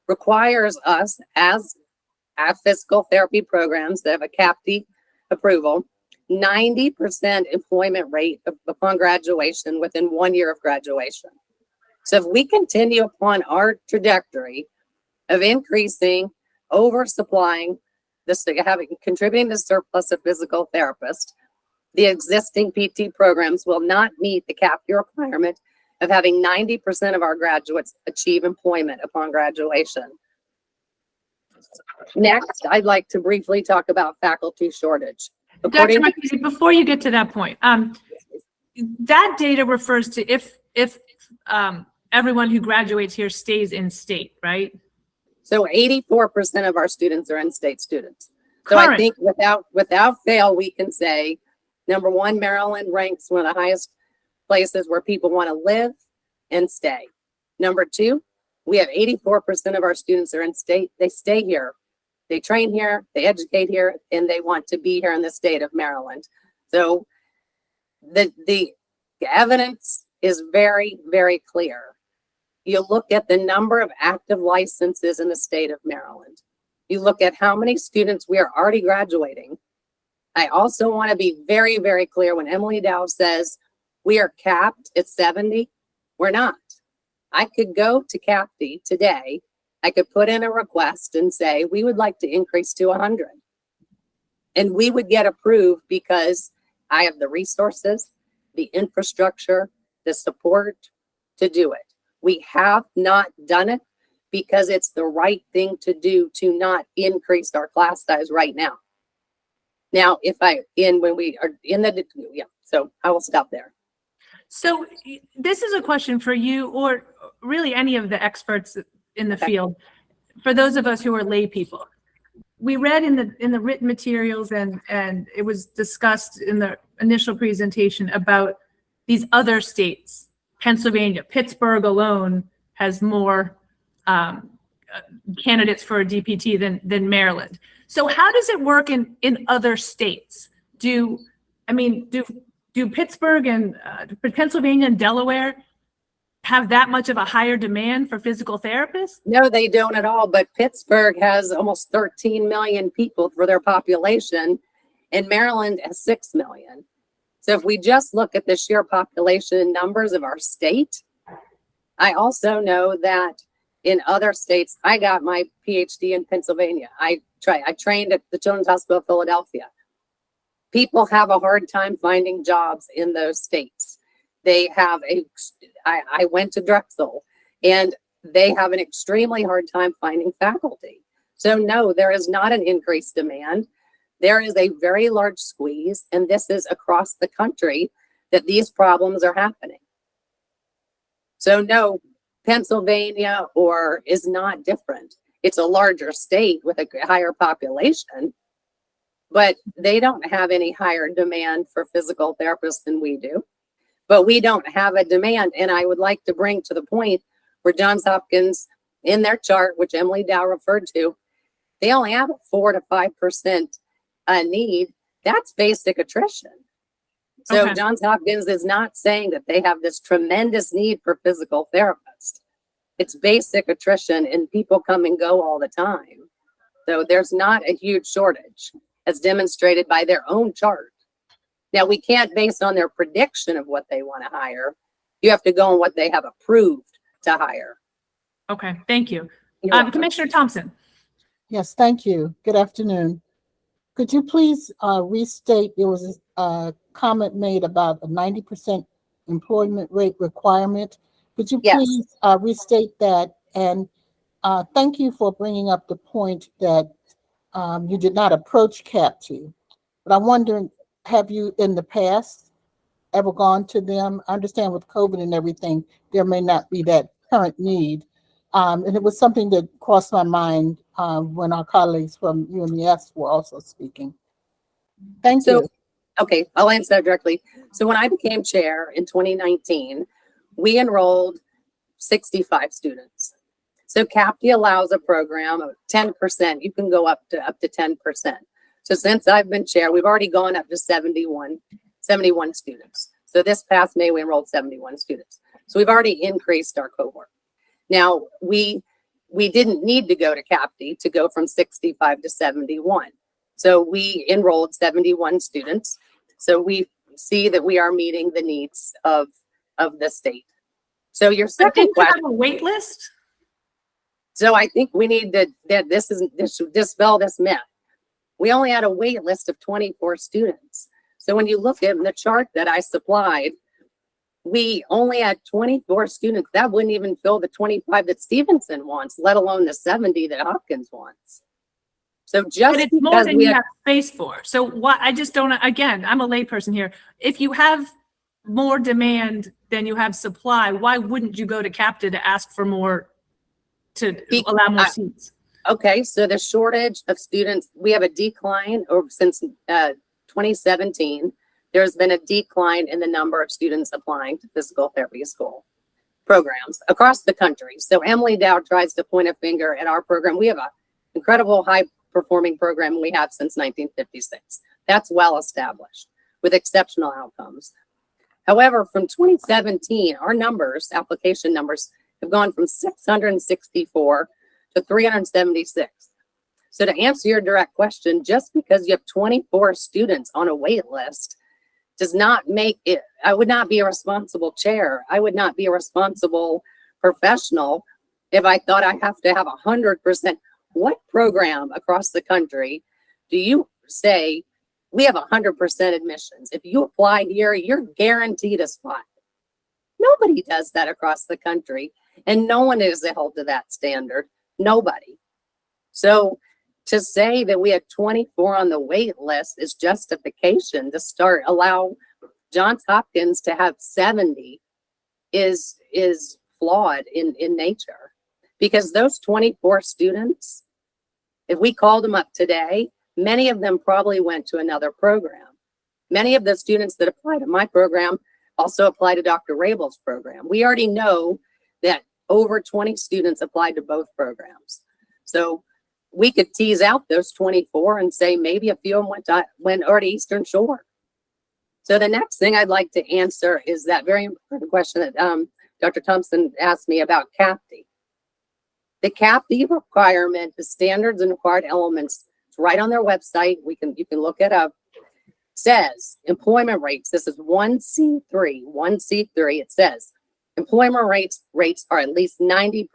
requires us as physical therapy programs that have a CAPTE approval, 90% employment rate upon graduation within 1 year of graduation. So if we continue upon our trajectory of increasing, oversupplying, contributing to surplus of physical therapists, the existing PT programs will not meet the CAPTE requirement of having 90% of our graduates achieve employment upon graduation. Next, I'd like to briefly talk about faculty shortage. Dr. Marquez, before you get to that point, that data refers to if everyone who graduates here stays in state, right? So 84% of our students are in-state students. So I think without fail, we can say, number one, Maryland ranks one of the highest places where people want to live and stay. Number two, we have 84% of our students are in state. They stay here. They train here, they educate here, and they want to be here in the state of Maryland. So the evidence is very, very clear. You look at the number of active licenses in the state of Maryland. You look at how many students we are already graduating. I also want to be very, very clear when Emily Dow says we are capped at 70, we're not. I could go to CAPTE today. I could put in a request and say, we would like to increase to 100. And we would get approved because I have the resources, the infrastructure, the support to do it. We have not done it because it's the right thing to do to not increase our class size right now. Now, when we are in the, so I will stop there. So this is a question for you or really any of the experts in the field. For those of us who are lay people, we read in the written materials and it was discussed in the initial presentation about these other states. Pennsylvania, Pittsburgh alone has more candidates for a DPT than Maryland. So how does it work in other states? Do Pittsburgh and Pennsylvania and Delaware have that much of a higher demand for physical therapists? No, they don't at all. But Pittsburgh has almost 13 million people for their population, and Maryland has 6 million. So if we just look at the sheer population numbers of our state, I also know that in other states, I got my PhD in Pennsylvania. I trained at the Children's Hospital of Philadelphia. People have a hard time finding jobs in those states. I went to Drexel and they have an extremely hard time finding faculty. So no, there is not an increased demand. There is a very large squeeze, and this is across the country that these problems are happening. So no, Pennsylvania is not different. It's a larger state with a higher population, but they don't have any higher demand for physical therapists than we do. But we don't have a demand. And I would like to bring to the point where Johns Hopkins, in their chart, which Emily Dow referred to, they only have a 4 to 5% need. That's basic attrition. So Okay. Johns Hopkins is not saying that they have this tremendous need for physical therapists. It's basic attrition, and people come and go all the time. So there's not a huge shortage, as demonstrated by their own chart. Now, we can't base on their prediction of what they want to hire. You have to go on what they have approved to hire. Okay, thank you. You're welcome. Commissioner Thompson. Yes, thank you. Good afternoon. Could you please restate, there was a comment made about a 90% employment rate requirement. Could you please restate that? And thank you for bringing up the point that you did not approach CAPTE. But I'm wondering, have you in the past ever gone to them? I understand with COVID and everything, there may not be that current need. And it was something that crossed my mind when our colleagues from UMES were also speaking. Thank you. Okay, I'll answer that directly. So when I became chair in 2019, we enrolled 65 students. So CAPTE allows a program of 10%. You can go up to 10%. So since I've been chair, we've already gone up to 71 students. So this past May, we enrolled 71 students. So we've already increased our cohort. Now, we didn't need to go to CAPTE to go from 65 to 71. So we enrolled 71 students. So we see that we are meeting the needs of the state. So your second question. Have a wait list? So I think we need to, this should dispel this myth. We only had a wait list of 24 students. So when you look at the chart that I supplied, we only had 24 students. That wouldn't even fill the 25 that Stevenson wants, let alone the 70 that Hopkins wants. So just But it's more because than we you had, have space for. So what, I just don't, again, I'm a layperson here. If you have more demand than you have supply, why wouldn't you go to CAPTA to ask for more, to allow more seats? okay, so the shortage of students, we have a decline over since 2017. There's been a decline in the number of students applying to physical therapy school programs across the country. So Emily Dow tries to point a finger at our program. We have an incredible high performing program we have since 1956. That's well established with exceptional outcomes. However, from 2017, our numbers, application numbers, have gone from 664 to 376. So to answer your direct question, just because you have 24 students on a wait list does not make it, I would not be a responsible chair. I would not be a responsible professional if I thought I have to have 100%. What program across the country do you say we have 100% admissions? If you apply here, you're guaranteed a spot. Nobody does that across the country, and no one is held to that standard. Nobody. So to say that we had 24 on the wait list is justification to allow Johns Hopkins to have 70 is flawed in nature, because those 24 students, if we called them up today, many of them probably went to another program. Many of the students that apply to my program also apply to Dr. Rabel's program. We already know that over 20 students applied to both programs. So we could tease out those 24 and say maybe a few of them went over to Eastern Shore. So the next thing I'd like to answer is that very important question that Dr. Thompson asked me about CAPTE. The CAPTE requirement, the standards and required elements, it's right on their website. You can look it up. Says employment rates. This is 1C3. 1C3. It says employment rates are at least 90%,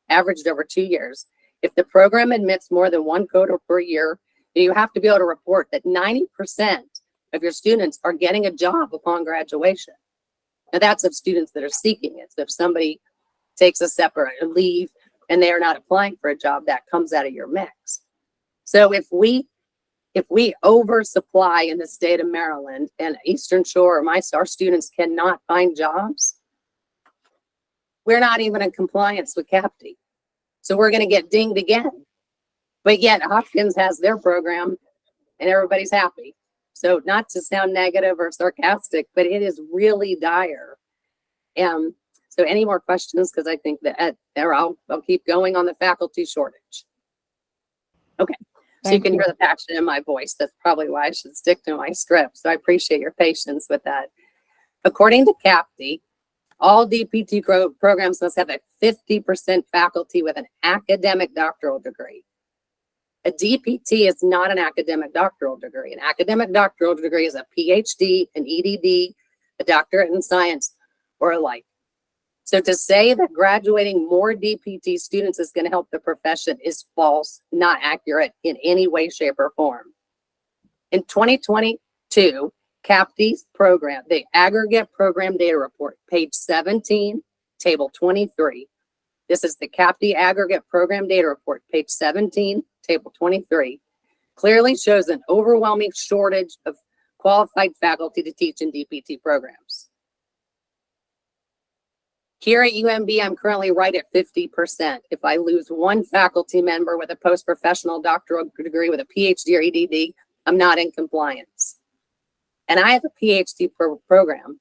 averaged over 2 years. If the program admits more than one quota per year, you have to be able to report that 90% of your students are getting a job upon graduation. Now that's of students that are seeking it. So if somebody takes a separate leave and they are not applying for a job, that comes out of your mix. So if we oversupply in the state of Maryland and Eastern Shore or our students cannot find jobs, we're not even in compliance with CAPTE. So we're going to get dinged again. But yet Hopkins has their program and everybody's happy. So not to sound negative or sarcastic, but it is really dire. So any more questions? Because I think that I'll keep going on the faculty shortage. Okay. So you can hear the passion in my voice. That's probably why I should stick to my script. So I appreciate your patience with that. According to CAPTE, all DPT programs must have a 50% faculty with an academic doctoral degree. A DPT is not an academic doctoral degree. An academic doctoral degree is a PhD, an EDD, a doctorate in science, or alike. So to say that graduating more DPT students is going to help the profession is false, not accurate in any way, shape, or form. In 2022, CAPTE's program, the aggregate program data report, page 17, table 23. This is the CAPTE aggregate program data report, page 17, table 23, clearly shows an overwhelming shortage of qualified faculty to teach in DPT programs. Here at UMB, I'm currently right at 50%. If I lose one faculty member with a post-professional doctoral degree with a PhD or EDD, I'm not in compliance. And I have a PhD program.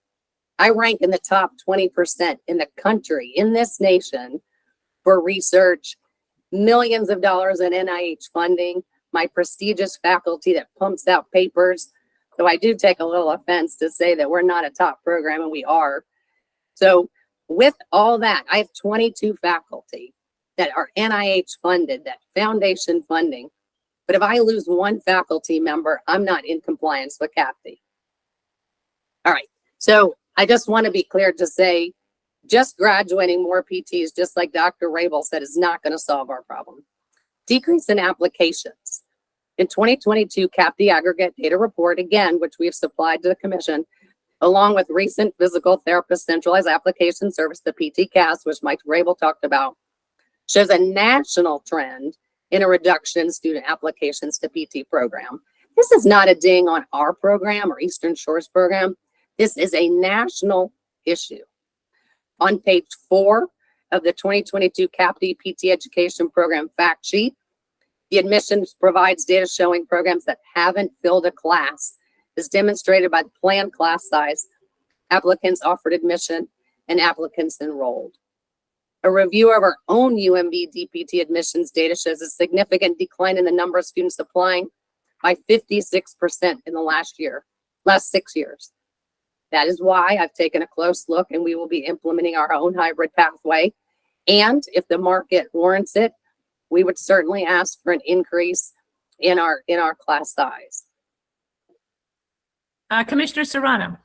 I rank in the top 20% in the country, in this nation, for research, millions of dollars in NIH funding, my prestigious faculty that pumps out papers. So I do take a little offense to say that we're not a top program, and we are. So with all that, I have 22 faculty that are NIH funded, that foundation funding. But if I lose one faculty member, I'm not in compliance with CAPTE. All right, so I just want to be clear to say, just graduating more PTs, just like Dr. Rabel said, is not going to solve our problem. Decrease in applications. In 2022, CAPTE aggregate data report, again, which we have supplied to the commission, along with recent physical therapist centralized application service, the PT-CAS, which Mike Rabel talked about, shows a national trend in a reduction in student applications to PT program. This is not a ding on our program or Eastern Shore's program. This is a national issue. On page 4 of the 2022 CAPD PT Education Program fact sheet, the admissions provides data showing programs that haven't filled a class is demonstrated by the planned class size, applicants offered admission, and applicants enrolled. A review of our own UMB DPT admissions data shows a significant decline in the number of students applying by 56% in the last 6 years. That is why I've taken a close look and we will be implementing our own hybrid pathway. And if the market warrants it, we would certainly ask for an increase in our class size. Commissioner Serrano.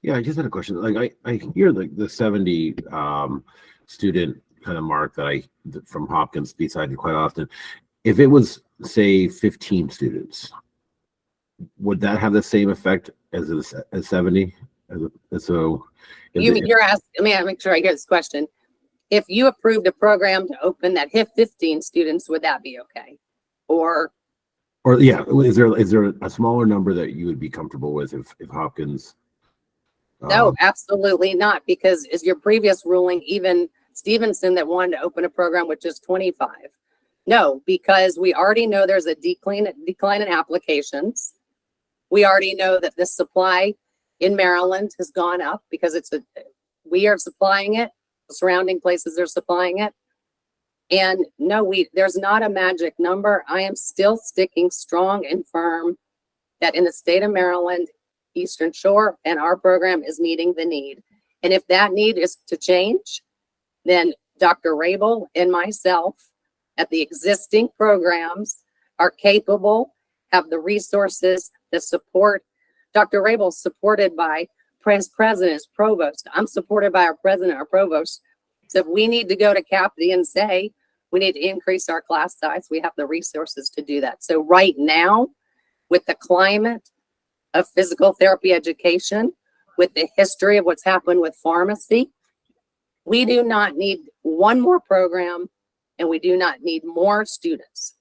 Yeah, I just had a question. Like I hear the 70 student kind of mark from Hopkins be cited quite often. If it was, say, 15 students, would that have the same effect as 70? You're asking, let me make sure I get this question. If you approved a program to open that hit 15 students, would that be okay? Or yeah, is there a smaller number that you would be comfortable with if Hopkins? No, absolutely not, because is your previous ruling even Stevenson that wanted to open a program with just 25? No, because we already know there's a decline in applications. We already know that the supply in Maryland has gone up because we are supplying it. Surrounding places are supplying it. And no, there's not a magic number. I am still sticking strong and firm that in the state of Maryland, Eastern Shore and our program is meeting the need. And if that need is to change, then Dr. Rabel and myself at the existing programs are capable, have the resources, the support. Dr. Rabel is supported by president, provost. I'm supported by our president, our provost. So if we need to go to CAPD and say, we need to increase our class size, we have the resources to do that. So right now, with the climate of physical therapy education, with the history of what's happened with pharmacy, we do not need one more program and we do not need more students.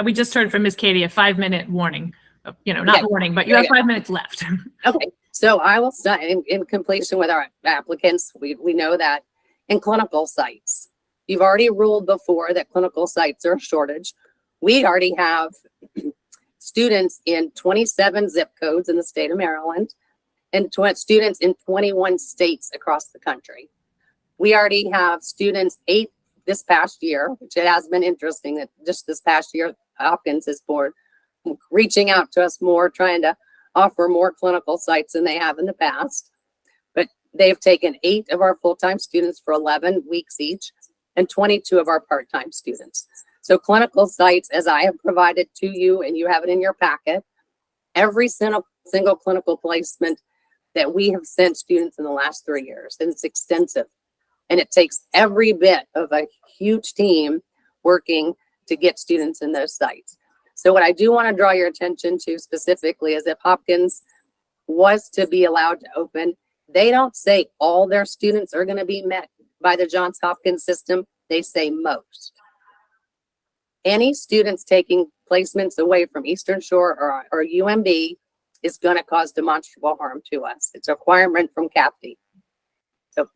We just heard from Ms. Katie, a 5-minute warning. Not warning, but you have 5 minutes left. Okay, so I will start in completion with our applicants. We know that in clinical sites, you've already ruled before that clinical sites are a shortage. We already have students in 27 zip codes in the state of Maryland and students in 21 states across the country. We already have students 8 this past year, which it has been interesting that just this past year, Hopkins is reaching out to us more, trying to offer more clinical sites than they have in the past. But they've taken 8 of our full-time students for 11 weeks each and 22 of our part-time students. So clinical sites, as I have provided to you, and you have it in your packet, every single clinical placement that we have sent students in the last 3 years, and it's extensive. And it takes every bit of a huge team working to get students in those sites. So what I do want to draw your attention to specifically is if Hopkins was to be allowed to open, they don't say all their students are going to be met by the Johns Hopkins system. They say most. Any students taking placements away from Eastern Shore or UMB is going to cause demonstrable harm to us. It's a requirement from CAPD. So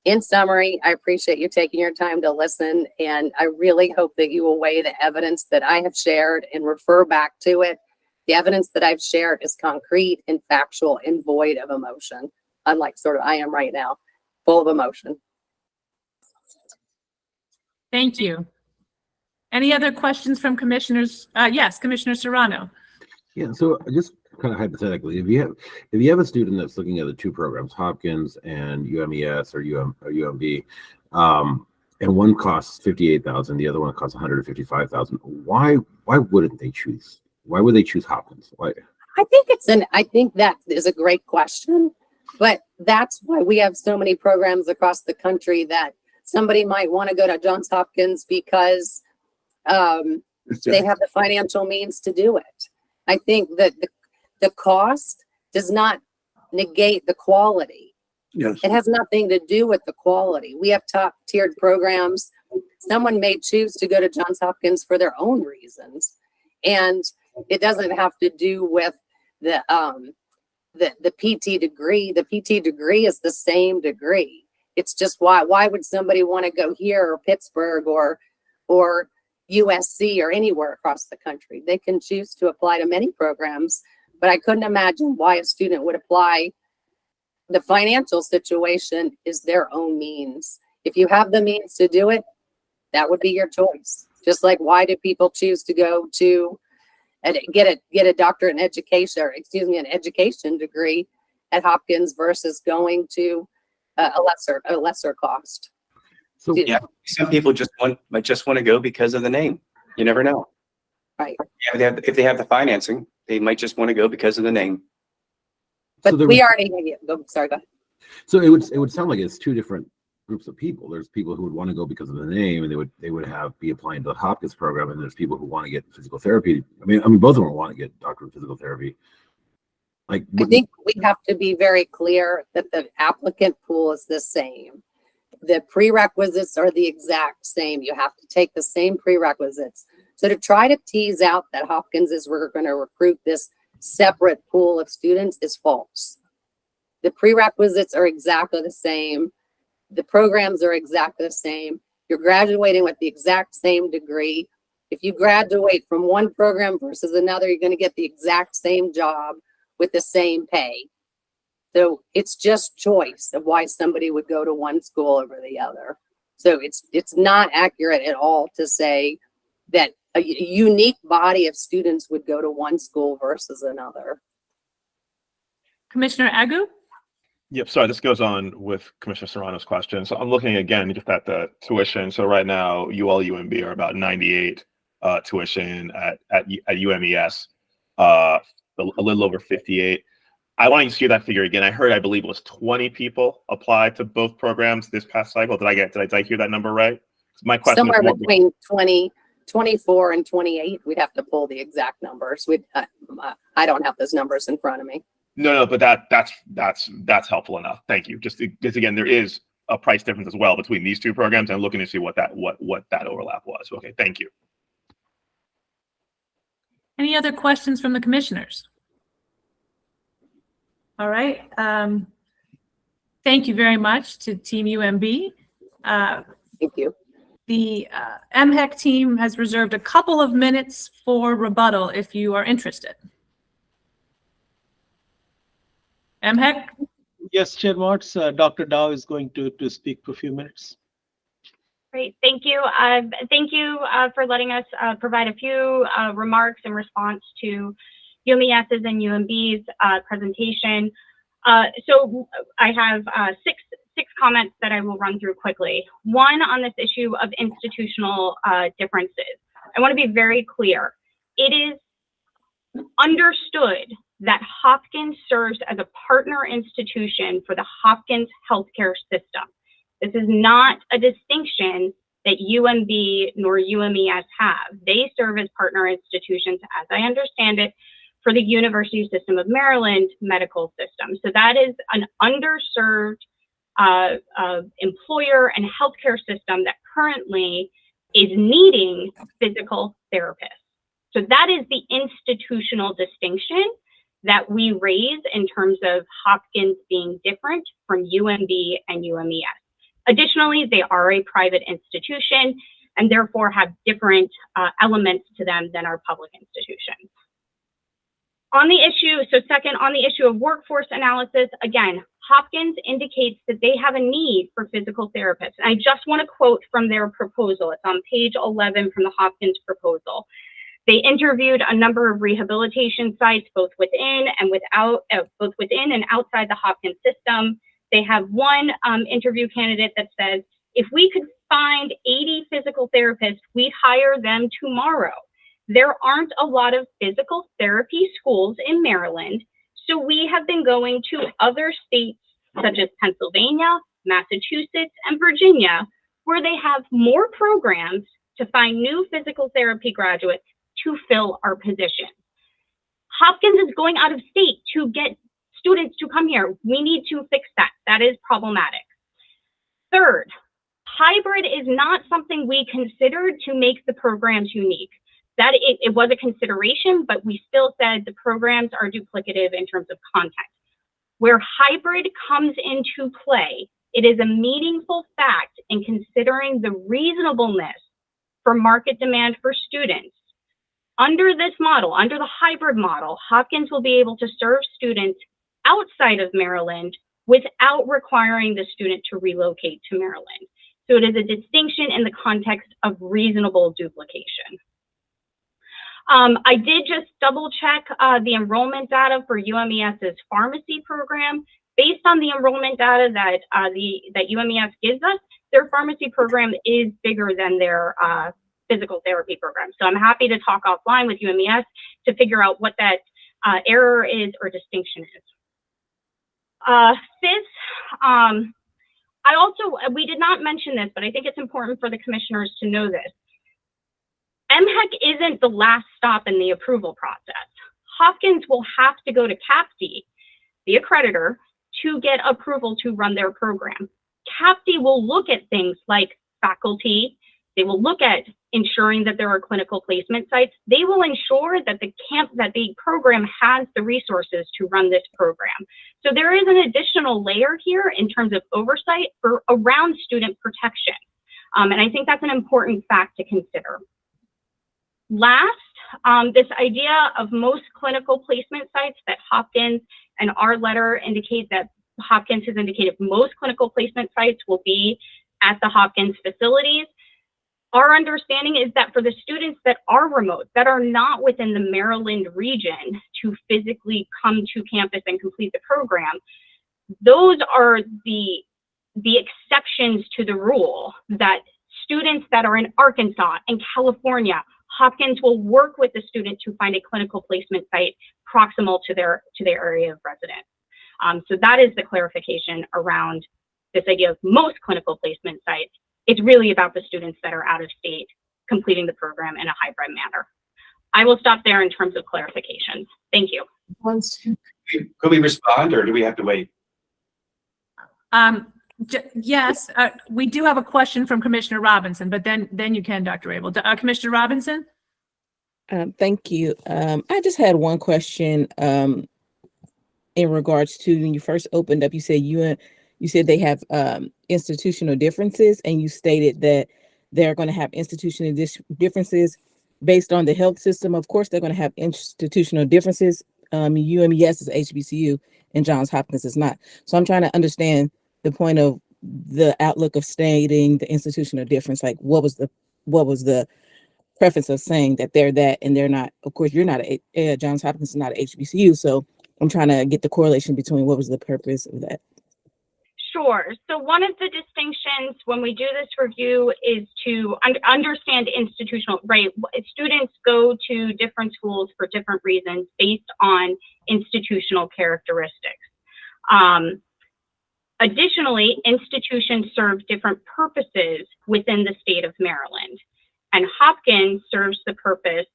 in summary, I appreciate you taking your time to listen, and I really hope that you will weigh the evidence that I have shared and refer back to it. The evidence that I've shared is concrete and factual and void of emotion, unlike sort of I am right now, full of emotion. Thank you. Any other questions from commissioners? Yes, Commissioner Serrano. Yeah, so just kind of hypothetically, if you have a student that's looking at the 2 programs, Hopkins and UMES or UMB, and one costs $58,000, the other one costs $155,000, why wouldn't they choose? Why would they choose Hopkins? Why? I think that is a great question, but that's why we have so many programs across the country that somebody might want to go to Johns Hopkins because they have the financial means to do it. I think that the cost does not negate the quality. Yes. It has nothing to do with the quality. We have top tiered programs. Someone may choose to go to Johns Hopkins for their own reasons. And it doesn't have to do with the PT degree. The PT degree is the same degree. It's just why would somebody want to go here or Pittsburgh or USC or anywhere across the country? They can choose to apply to many programs, but I couldn't imagine why a student would apply. The financial situation is their own means. If you have the means to do it, that would be your choice. Just like why do people choose to go to and get a doctorate in education, or excuse me, an education degree at Hopkins versus going to a lesser cost? So yeah, some people might just want to go because of the name. You never know. Right. Yeah, if they have the financing, they might just want to go because of the name. But we already go. Sorry, go ahead. So it would sound like it's two different groups of people. There's people who would want to go because of the name, and they would be applying to the Hopkins program, and there's people who want to get physical therapy. I mean, both of them want to get doctorate of physical therapy. Like, I think we have to be very clear that the applicant pool is the same. The prerequisites are the exact same. You have to take the same prerequisites. So to try to tease out that Hopkins is we're going to recruit this separate pool of students is false. The prerequisites are exactly the same. The programs are exactly the same. You're graduating with the exact same degree. If you graduate from one program versus another, you're going to get the exact same job with the same pay. So it's just choice of why somebody would go to one school over the other. So it's not accurate at all to say that a unique body of students would go to one school versus another. Commissioner Agu? Yep, sorry, this goes on with Commissioner Serrano's question. So I'm looking again just at the tuition. So right now, UL UMB are about 98 tuition at UMES, a little over 58. I want to hear that figure again. I believe it was 20 people applied to both programs this past cycle. Did I hear that number right? My question Somewhere is between 20, 24 and 28. We'd have to pull the exact numbers. I don't have those numbers in front of me. No, but that's helpful enough. Thank you. Just because again, there is a price difference as well between these two programs, and I'm looking to see what that overlap was. Okay, thank you. Any other questions from the commissioners? All right. Thank you very much to Team UMB. Thank you. The MHEC team has reserved a couple of minutes for rebuttal if you are interested. MHEC? Yes, Chair Watts, Dr. Dow is going to speak for a few minutes. Great, thank you. Thank you for letting us provide a few remarks in response to UMES's and UMB's presentation. So I have six comments that I will run through quickly. One on this issue of institutional differences. I want to be very clear. It is understood that Hopkins serves as a partner institution for the Hopkins healthcare system. This is not a distinction that UMB nor UMES have. They serve as partner institutions, as I understand it, for the University System of Maryland medical system. So that is an underserved employer and healthcare system that currently is needing physical therapists. So that is the institutional distinction that we raise in terms of Hopkins being different from UMB and UMES. Additionally, they are a private institution and therefore have different elements to them than our public institutions. On the issue, so second, on the issue of workforce analysis, again, Hopkins indicates that they have a need for physical therapists. And I just want to quote from their proposal. It's on page 11 from the Hopkins proposal. They interviewed a number of rehabilitation sites, both within and outside the Hopkins system. They have one interview candidate that says, if we could find 80 physical therapists, we'd hire them tomorrow. There aren't a lot of physical therapy schools in Maryland, so we have been going to other states such as Pennsylvania, Massachusetts, and Virginia, where they have more programs to find new physical therapy graduates to fill our positions. Hopkins is going out of state to get students to come here. We need to fix that. That is problematic. Third, hybrid is not something we considered to make the programs unique. That it was a consideration, but we still said the programs are duplicative in terms of content. Where hybrid comes into play, it is a meaningful fact in considering the reasonableness for market demand for students. Under this model, under the hybrid model, Hopkins will be able to serve students outside of Maryland without requiring the student to relocate to Maryland. So it is a distinction in the context of reasonable duplication. I did just double check the enrollment data for UMES's pharmacy program. Based on the enrollment data that UMES gives us, their pharmacy program is bigger than their physical therapy program. So I'm happy to talk offline with UMES to figure out what that error is or distinction is. Fifth, we did not mention this, but I think it's important for the commissioners to know this. MHEC isn't the last stop in the approval process. Hopkins will have to go to CAPD, the accreditor, to get approval to run their program. CAPD will look at things like faculty. They will look at ensuring that there are clinical placement sites. They will ensure that the program has the resources to run this program. So there is an additional layer here in terms of oversight around student protection. And I think that's an important fact to consider. Last, this idea of most clinical placement sites that Hopkins and our letter indicate that Hopkins has indicated most clinical placement sites will be at the Hopkins facilities. Our understanding is that for the students that are remote, that are not within the Maryland region to physically come to campus and complete the program, those are the exceptions to the rule, that students that are in Arkansas and California, Hopkins will work with the student to find a clinical placement site proximal to their area of residence. So that is the clarification around this idea of most clinical placement sites. It's really about the students that are out of state completing the program in a hybrid manner. I will stop there in terms of clarifications. Thank you. Could we respond or do we have to wait? Yes, we do have a question from Commissioner Robinson, but then you can, Dr. Abel. Commissioner Robinson? Thank you. I just had one question in regards to when you first opened up, you said they have institutional differences, and you stated that they're going to have institutional differences based on the health system. Of course, they're going to have institutional differences. UMES is HBCU and Johns Hopkins is not. So I'm trying to understand the point of the outlook of stating the institutional difference. Like, what was the preference of saying that they're that and they're not? Of course, you're not Johns Hopkins is not a HBCU. So I'm trying to get the correlation between what was the purpose of that. Sure. So one of the distinctions when we do this review is to understand institutional, right? Students go to different schools for different reasons based on institutional characteristics. Additionally, institutions serve different purposes within the state of Maryland, and Hopkins serves the purpose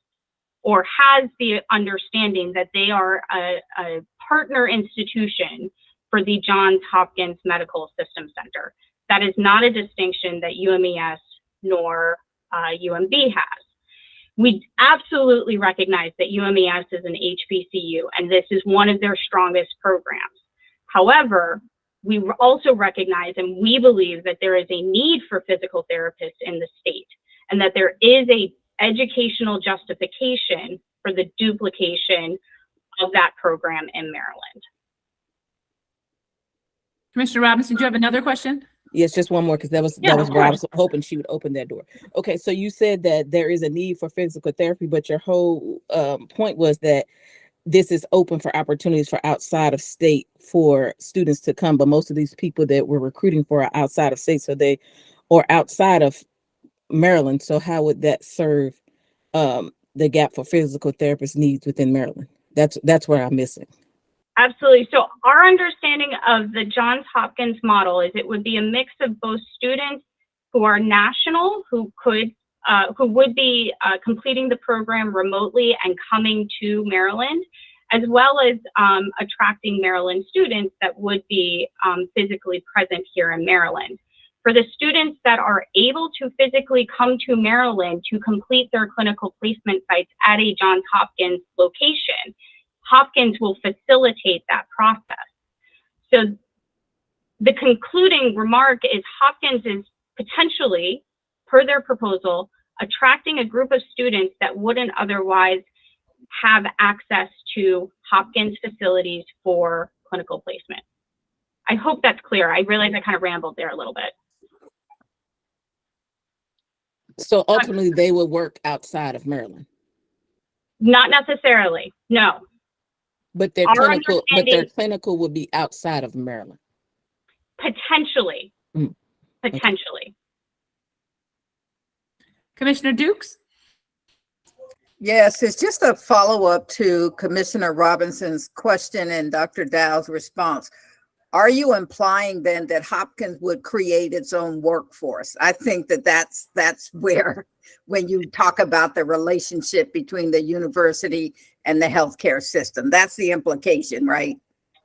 or has the understanding that they are a partner institution for the Johns Hopkins Medical System Center. That is not a distinction that UMES nor UMB has. We absolutely recognize that UMES is an HBCU, and this is one of their strongest programs. However, we also recognize and we believe that there is a need for physical therapists in the state, and that there is a educational justification for the duplication of that program in Maryland. Commissioner Robinson, do you have another question? Yes, just one more, because that was where I was hoping she would open that door. Okay, so you said that there is a need for physical therapy, but your whole point was that this is open for opportunities for outside of state for students to come, but most of these people that we're recruiting for are outside of state, so they or outside of Maryland. So how would that serve the gap for physical therapist needs within Maryland? That's where I'm missing. Absolutely. So our understanding of the Johns Hopkins model is it would be a mix of both students who are national, who would be completing the program remotely and coming to Maryland, as well as attracting Maryland students that would be physically present here in Maryland. For the students that are able to physically come to Maryland to complete their clinical placement sites at a Johns Hopkins location, Hopkins will facilitate that process. So the concluding remark is Hopkins is potentially, per their proposal, attracting a group of students that wouldn't otherwise have access to Hopkins facilities for clinical placement. I hope that's clear. I realize I kind of rambled there a little bit. So ultimately, they will work outside of Maryland. Not necessarily, no. But their clinical will be outside of Maryland. Potentially. Potentially. Commissioner Dukes? Yes, it's just a follow-up to Commissioner Robinson's question and Dr. Dow's response. Are you implying then that Hopkins would create its own workforce? I think that's where, when you talk about the relationship between the university and the healthcare system, that's the implication, right?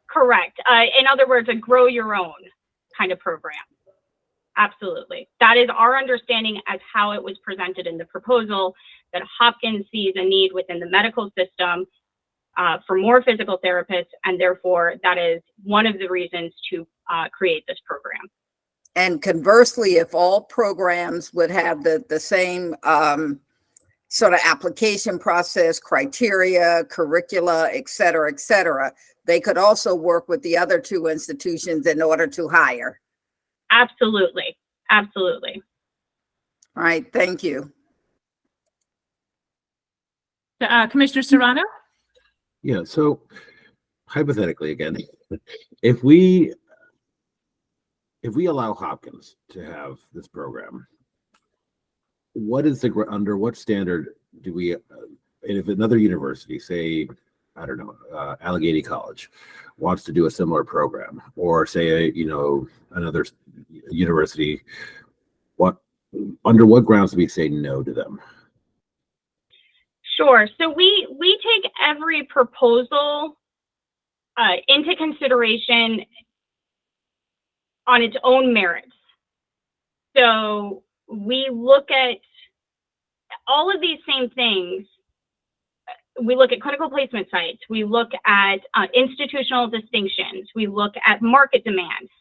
Correct. In other words, a grow your own kind of program. Absolutely. That is our understanding as how it was presented in the proposal, that Hopkins sees a need within the medical system for more physical therapists, and therefore that is one of the reasons to create this program. And conversely, if all programs would have the same sort of application process, criteria, curricula, et cetera, they could also work with the other two institutions in order to hire. Absolutely. Absolutely. All right. Thank you. Commissioner Serrano? Yeah, so hypothetically again, if we allow Hopkins to have this program, what is under what standard do we, and if another university, say, I don't know, Allegheny College wants to do a similar program, or say, another university, under what grounds do we say no to them? Sure. So we take every proposal into consideration on its own merits. So we look at all of these same things. We look at clinical placement sites. We look at institutional distinctions. We look at market demands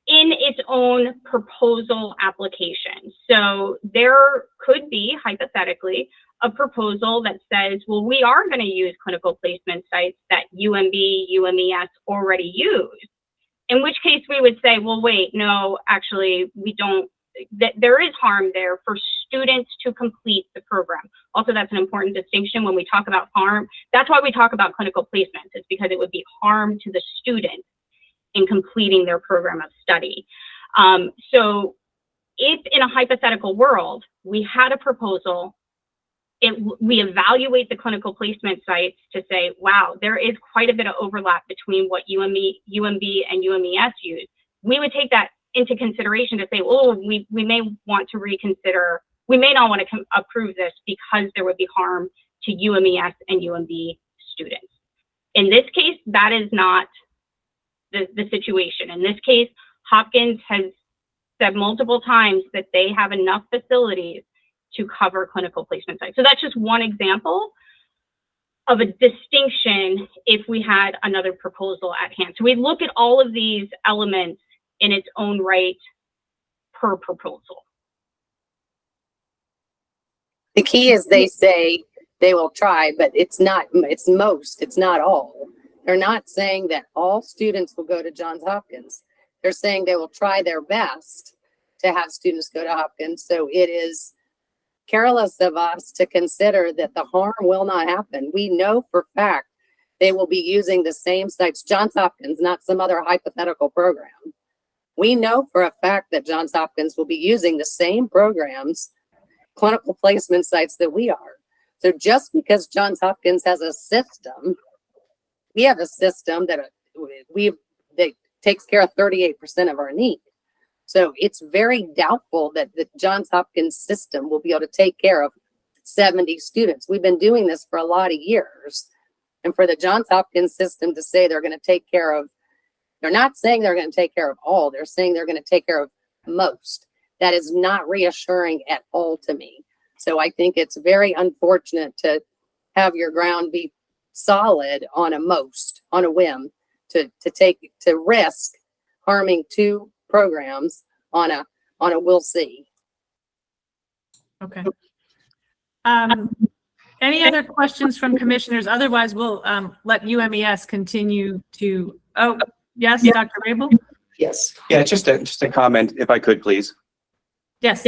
in its own proposal application. So there could be, hypothetically, a proposal that says, well, we are going to use clinical placement sites that UMB, UMES already use. In which case we would say, well, wait, no, actually, we don't, there is harm there for students to complete the program. Also, that's an important distinction when we talk about harm. That's why we talk about clinical placements. It's because it would be harm to the student in completing their program of study. So if in a hypothetical world, we had a proposal, we evaluate the clinical placement sites to say, wow, there is quite a bit of overlap between what UMB and UMES use. We would take that into consideration to say, oh, we may want to reconsider, we may not want to approve this because there would be harm to UMES and UMB students. In this case, that is not the situation. In this case, Hopkins has said multiple times that they have enough facilities to cover clinical placement sites. So that's just one example of a distinction if we had another proposal at hand. So we look at all of these elements in its own right per proposal. The key is they say they will try, but it's not all. They're not saying that all students will go to Johns Hopkins. They're saying they will try their best to have students go to Hopkins. So it is careless of us to consider that the harm will not happen. We know for fact they will be using the same sites, Johns Hopkins, not some other hypothetical program. We know for a fact that Johns Hopkins will be using the same programs, clinical placement sites that we are. So just because Johns Hopkins has a system, we have a system that takes care of 38% of our need. So it's very doubtful that the Johns Hopkins system will be able to take care of 70 students. We've been doing this for a lot of years. And for the Johns Hopkins system to say they're going to take care of, they're not saying they're going to take care of all, they're saying they're going to take care of most. That is not reassuring at all to me. So I think it's very unfortunate to have your ground be solid on on a whim, to risk harming 2 programs on a we'll see. Okay. Any other questions from commissioners? Otherwise, we'll let UMES continue to, oh, yes, Dr. Rabel? Yes. Yeah, just a comment, if I could, please. Yes.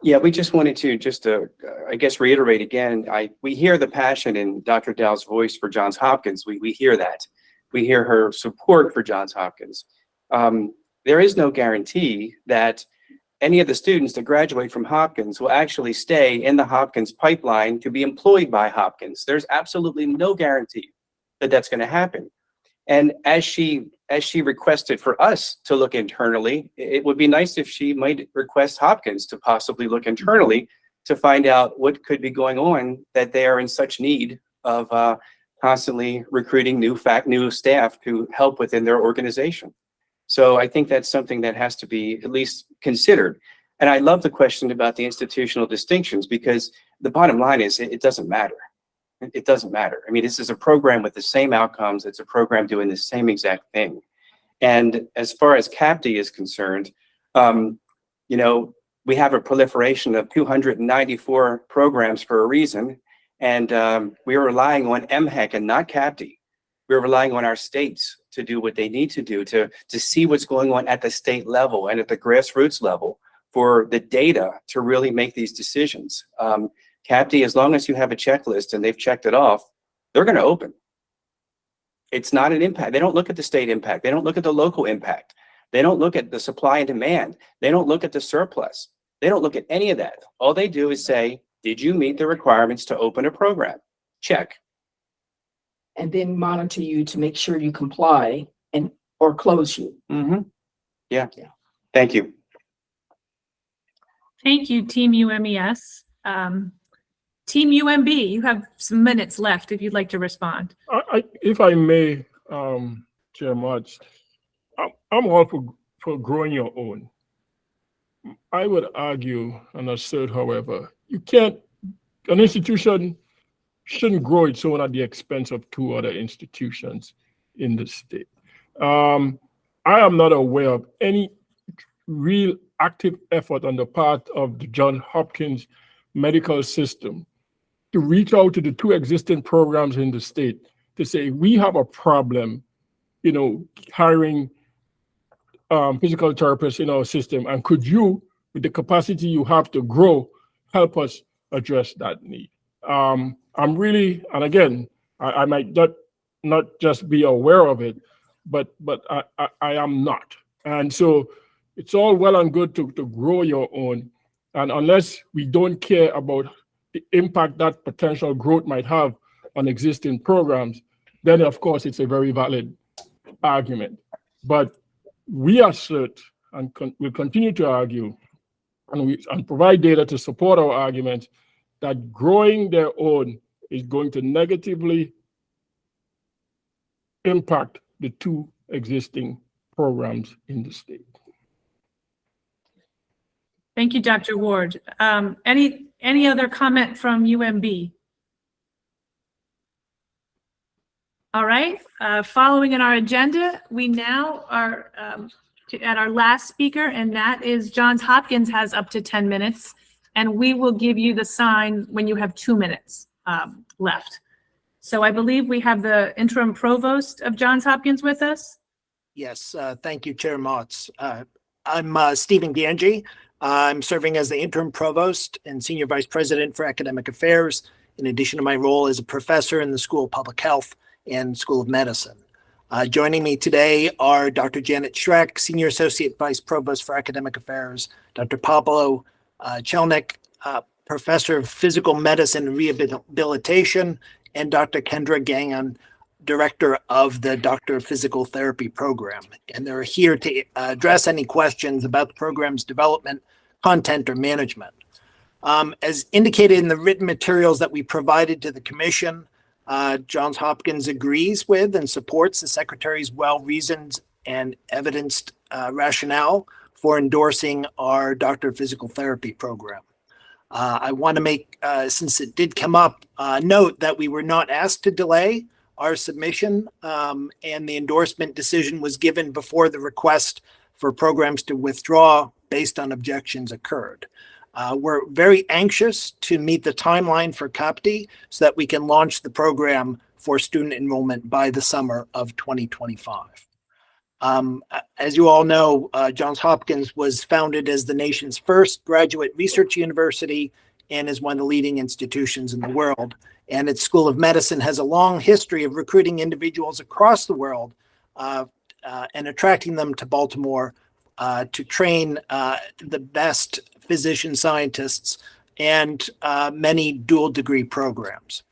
Yeah, we just wanted to I guess, reiterate again, we hear the passion in Dr. Dow's voice for Johns Hopkins. We hear that. We hear her support for Johns Hopkins. There is no guarantee that any of the students that graduate from Hopkins will actually stay in the Hopkins pipeline to be employed by Hopkins. There's absolutely no guarantee that that's going to happen. And as she requested for us to look internally, it would be nice if she might request Hopkins to possibly look internally to find out what could be going on, that they are in such need of constantly recruiting new staff to help within their organization. So I think that's something that has to be at least considered. And I love the question about the institutional distinctions, because the bottom line is it doesn't matter. It doesn't matter. I mean, this is a program with the same outcomes. It's a program doing the same exact thing. And as far as CAPTI is concerned, you know, we have a proliferation of 294 programs for a reason. And we're relying on MHEC and not CAPTI. We're relying on our states to do what they need to do to see what's going on at the state level and at the grassroots level for the data to really make these decisions. CAPTI, as long as you have a checklist and they've checked it off, they're going to open. It's not an impact. They don't look at the state impact. They don't look at the local impact. They don't look at the supply and demand. They don't look at the surplus. They don't look at any of that. All they do is say, did you meet the requirements to open a program? Check. And then monitor you to make sure you comply or close you. Mm-hmm. Yeah. Thank you. Thank you, Team UMES. Team UMB, you have some minutes left if you'd like to respond. If I may, Chair Motz, I'm all for growing your own. I would argue and assert, however, an institution shouldn't grow its own at the expense of 2 other institutions in the state. I am not aware of any real active effort on the part of the Johns Hopkins medical system to reach out to the 2 existing programs in the state to say, we have a problem, you know, hiring physical therapists in our system, and could you, with the capacity you have to grow, help us address that need? I'm really, and again, I might not just be aware of it, but I am not. And so it's all well and good to grow your own. And unless we don't care about the impact that potential growth might have on existing programs, then of course it's a very valid argument. But we assert and will continue to argue and provide data to support our argument that growing their own is going to negatively impact the 2 existing programs in the state. Thank you, Dr. Ward. Any other comment from UMB? All right, following in our agenda, we now are at our last speaker, and that is Johns Hopkins has up to 10 minutes, and we will give you the sign when you have 2 minutes left. So I believe we have the interim provost of Johns Hopkins with us. Yes, thank you, Chair Motz. I'm Stephen Ganji. I'm serving as the interim provost and senior vice president for academic affairs, in addition to my role as a professor in the School of Public Health and School of Medicine. Joining me today are Dr. Janet Schreck, senior associate vice provost for academic affairs, Dr. Pablo Chelnick, professor of physical medicine and rehabilitation, and Dr. Kendra Gangan, director of the Doctor of Physical Therapy program. And they're here to address any questions about the program's development, content, or management. As indicated in the written materials that we provided to the commission, Johns Hopkins agrees with and supports the Secretary's well-reasoned and evidenced rationale for endorsing our Doctor of Physical Therapy program. I want to make, since it did come up, note that we were not asked to delay our submission, and the endorsement decision was given before the request for programs to withdraw based on objections occurred. We're very anxious to meet the timeline for CAPTI so that we can launch the program for student enrollment by the summer of 2025. As you all know, Johns Hopkins was founded as the nation's first graduate research university and is one of the leading institutions in the world. And its School of Medicine has a long history of recruiting individuals across the world and attracting them to Baltimore to train the best physician scientists and many dual degree programs.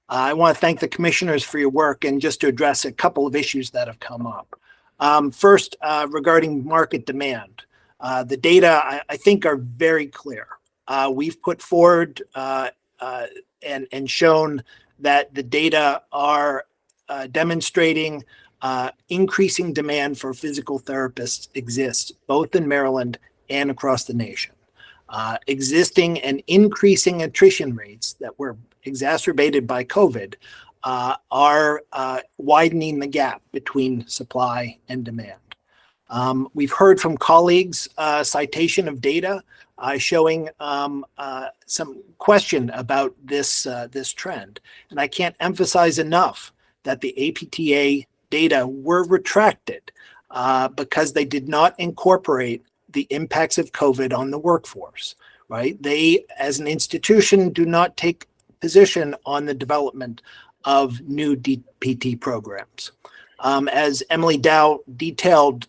I want to thank the commissioners for your work and just to address a couple of issues that have come up. First, regarding market demand, the data I think are very clear. We've put forward and shown that the data are demonstrating increasing demand for physical therapists exists both in Maryland and across the nation. Existing and increasing attrition rates that were exacerbated by COVID are widening the gap between supply and demand. We've heard from colleagues citation of data showing some question about this trend. And I can't emphasize enough that the APTA data were retracted because they did not incorporate the impacts of COVID on the workforce, right? They, as an institution, do not take position on the development of new DPT programs. As Emily Dow detailed,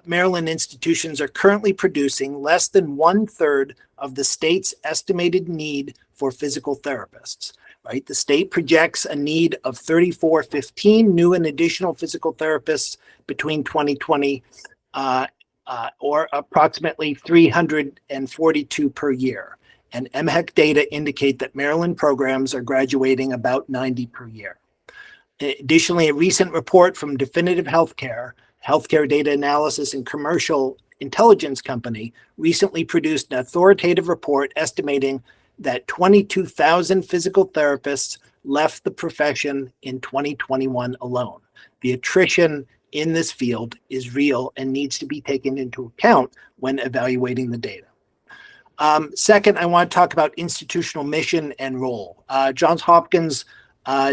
Maryland institutions are currently producing less than 1/3 of the state's estimated need for physical therapists, right? The state projects a need of 3,415 new and additional physical therapists between 2020 or approximately 342 per year. And MHEC data indicate that Maryland programs are graduating about 90 per year. Additionally, a recent report from Definitive Healthcare, healthcare data analysis and commercial intelligence company, recently produced an authoritative report estimating that 22,000 physical therapists left the profession in 2021 alone. The attrition in this field is real and needs to be taken into account when evaluating the data. Second, I want to talk about institutional mission and role. Johns Hopkins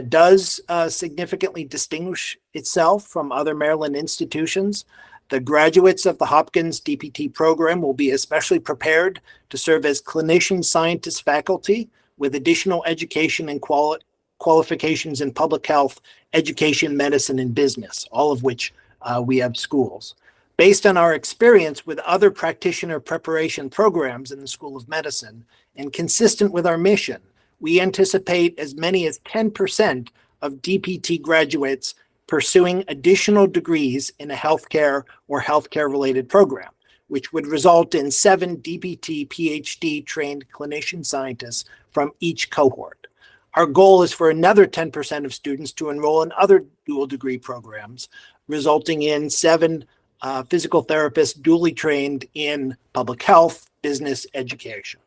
does significantly distinguish itself from other Maryland institutions. The graduates of the Hopkins DPT program will be especially prepared to serve as clinician scientist faculty with additional education and qualifications in public health, education, medicine, and business, all of which we have schools. Based on our experience with other practitioner preparation programs in the School of Medicine and consistent with our mission, we anticipate as many as 10% of DPT graduates pursuing additional degrees in a healthcare or healthcare-related program, which would result in 7 DPT PhD trained clinician scientists from each cohort. Our goal is for another 10% of students to enroll in other dual degree programs, resulting in 7 physical therapists duly trained in public health, business, education.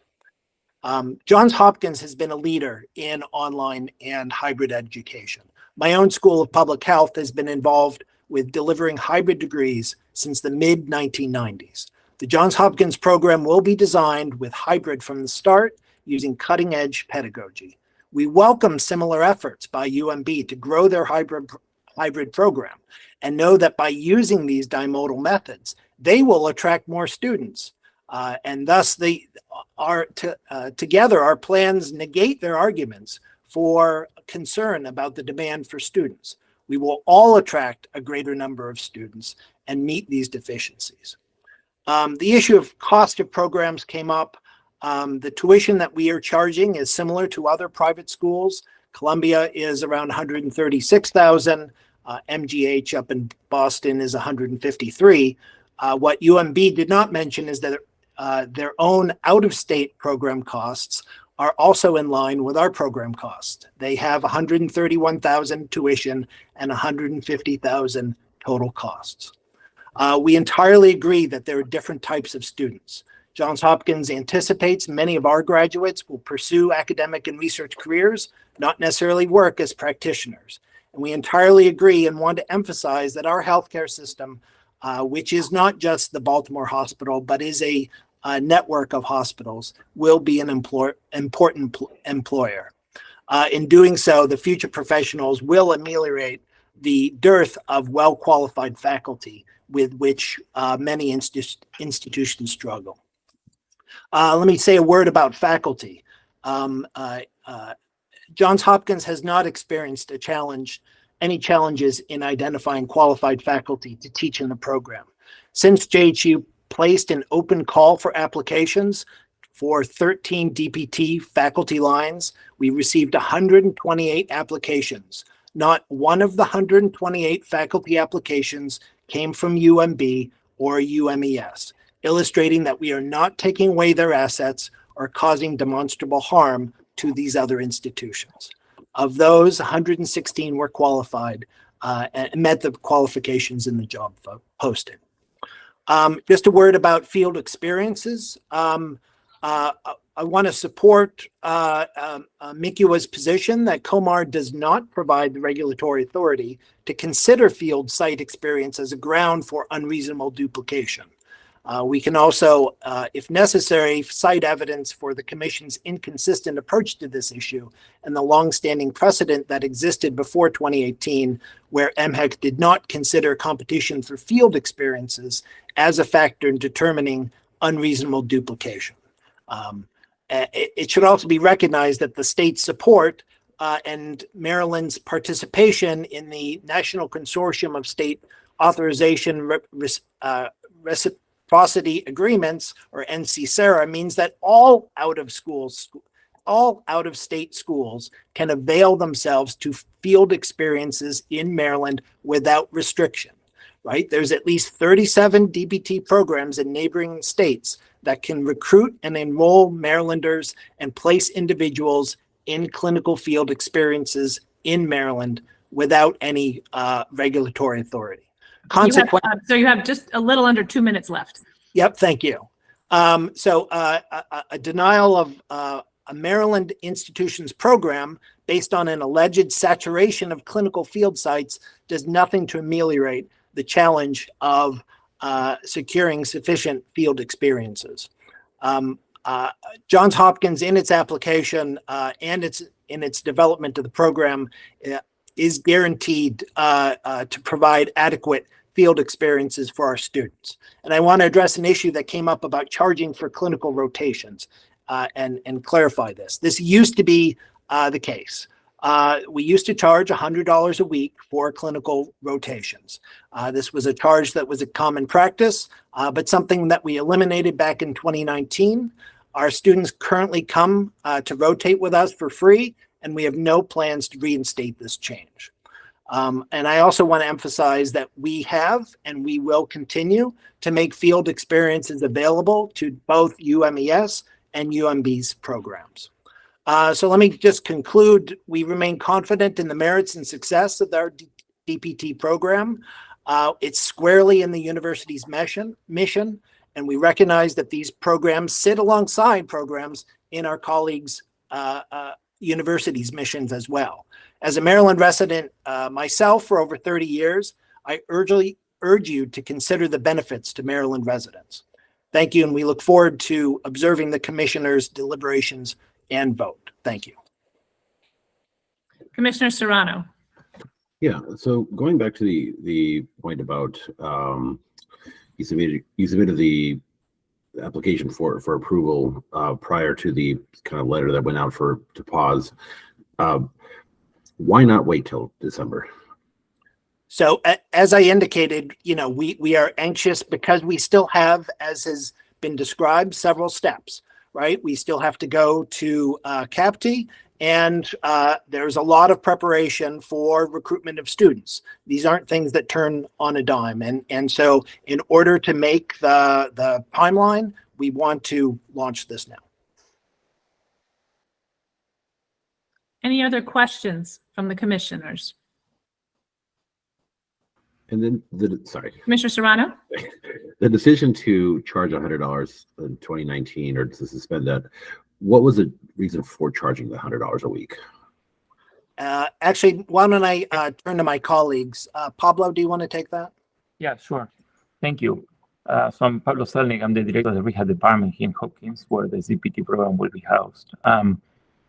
Johns Hopkins has been a leader in online and hybrid education. My own School of Public Health has been involved with delivering hybrid degrees since the mid-1990s. The Johns Hopkins program will be designed with hybrid from the start using cutting-edge pedagogy. We welcome similar efforts by UMB to grow their hybrid program and know that by using these bimodal methods, they will attract more students. And thus, together, our plans negate their arguments for concern about the demand for students. We will all attract a greater number of students and meet these deficiencies. The issue of cost of programs came up. The tuition that we are charging is similar to other private schools. Columbia is around $136,000. MGH up in Boston is $153,000. What UMB did not mention is that their own out-of-state program costs are also in line with our program cost. They have 131,000 tuition and 150,000 total costs. We entirely agree that there are different types of students. Johns Hopkins anticipates many of our graduates will pursue academic and research careers, not necessarily work as practitioners. And we entirely agree and want to emphasize that our healthcare system, which is not just the Baltimore Hospital, but is a network of hospitals, will be an important employer. In doing so, the future professionals will ameliorate the dearth of well-qualified faculty with which many institutions struggle. Let me say a word about faculty. Johns Hopkins has not experienced any challenges in identifying qualified faculty to teach in the program. Since JHU placed an open call for applications for 13 DPT faculty lines, we received 128 applications. Not one of the 128 faculty applications came from UMB or UMES, illustrating that we are not taking away their assets or causing demonstrable harm to these other institutions. Of those, 116 were qualified and met the qualifications in the job posting. Just a word about field experiences. I want to support MICUA's position that COMAR does not provide the regulatory authority to consider field site experience as a ground for unreasonable duplication. We can also, if necessary, cite evidence for the Commission's inconsistent approach to this issue and the longstanding precedent that existed before 2018, where MHEC did not consider competition for field experiences as a factor in determining unreasonable duplication. It should also be recognized that the state's support and Maryland's participation in the National Consortium of State Authorization Reciprocity Agreements, or NC-SARA, means that all out-of-state schools can avail themselves to field experiences in Maryland without restriction, right? There's at least 37 DPT programs in neighboring states that can recruit and enroll Marylanders and place individuals in clinical field experiences in Maryland without any regulatory authority. So you have just a little under 2 minutes left. Yep, thank you. A denial of a Maryland institution's program based on an alleged saturation of clinical field sites does nothing to ameliorate the challenge of securing sufficient field experiences. Johns Hopkins, in its application and in its development of the program, is guaranteed to provide adequate field experiences for our students. And I want to address an issue that came up about charging for clinical rotations and clarify this. This used to be the case. We used to charge $100 a week for clinical rotations. This was a charge that was a common practice, but something that we eliminated back in 2019. Our students currently come to rotate with us for free, and we have no plans to reinstate this change. And I also want to emphasize that we have and we will continue to make field experiences available to both UMES and UMB's programs. So let me just conclude. We remain confident in the merits and success of our DPT program. It's squarely in the university's mission, and we recognize that these programs sit alongside programs in our colleagues' universities' missions as well. As a Maryland resident myself for over 30 years, I urge you to consider the benefits to Maryland residents. Thank you, and we look forward to observing the commissioners' deliberations and vote. Thank you. Commissioner Serrano. Yeah, so going back to the point about you submitted the application for approval prior to the kind of letter that went out to pause. Why not wait till December? So as I indicated, we are anxious because we still have, as has been described, several steps, right? We still have to go to CAPT, and there's a lot of preparation for recruitment of students. These aren't things that turn on a dime. And so in order to make the timeline, we want to launch this now. Any other questions from the commissioners? And then sorry, Commissioner Serrano? the decision to charge $100 in 2019 or to suspend that, what was the reason for charging the $100 a week? Actually, why don't I turn to my colleagues? Pablo, do you want to take that? Yeah, sure. Thank you. So I'm Pablo Selnik. I'm the director of the rehab department here in Hopkins, where the CPT program will be housed.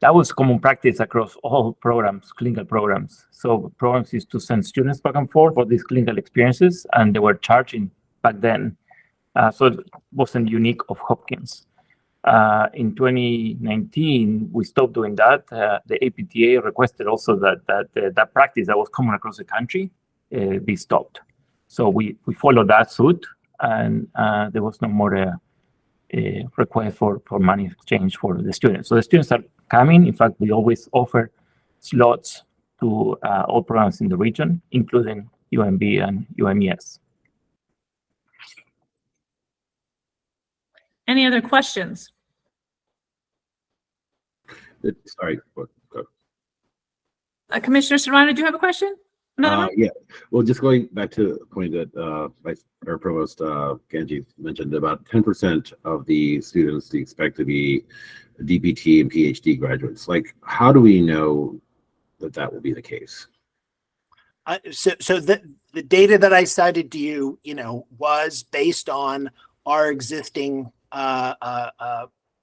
That was common practice across all programs, clinical programs. So programs used to send students back and forth for these clinical experiences, and they were charging back then. So it wasn't unique of Hopkins. In 2019, we stopped doing that. The APTA requested also that practice that was common across the country be stopped. So we followed that suit, and there was no more request for money exchange for the students. So the students are coming. In fact, we always offer slots to all programs in the region, including UMB and UMES. Any other questions? Sorry. Commissioner Serrano, do you have a question? Another one? Yeah. Well, just going back to the point that Provost Ganji mentioned, about 10% of the students they expect to be DPT and PhD graduates. Like, how do we know that that will be the case? So the data that I cited to you, was based on our existing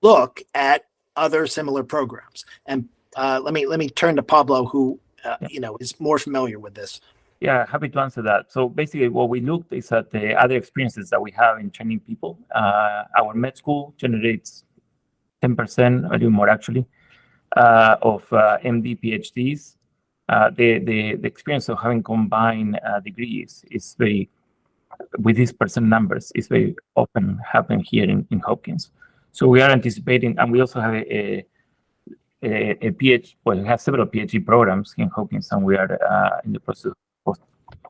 look at other similar programs. And let me turn to Pablo, who is more familiar with this. Yeah, happy to answer that. So basically, what we looked is at the other experiences that we have in training people. Our med school generates 10%, a little more actually, of MD PhDs. The experience of having combined degrees is very, with these percent numbers, is very often happening here in Hopkins. So we are anticipating, and we also have a PhD, well, we have several PhD programs in Hopkins, and we are in the process of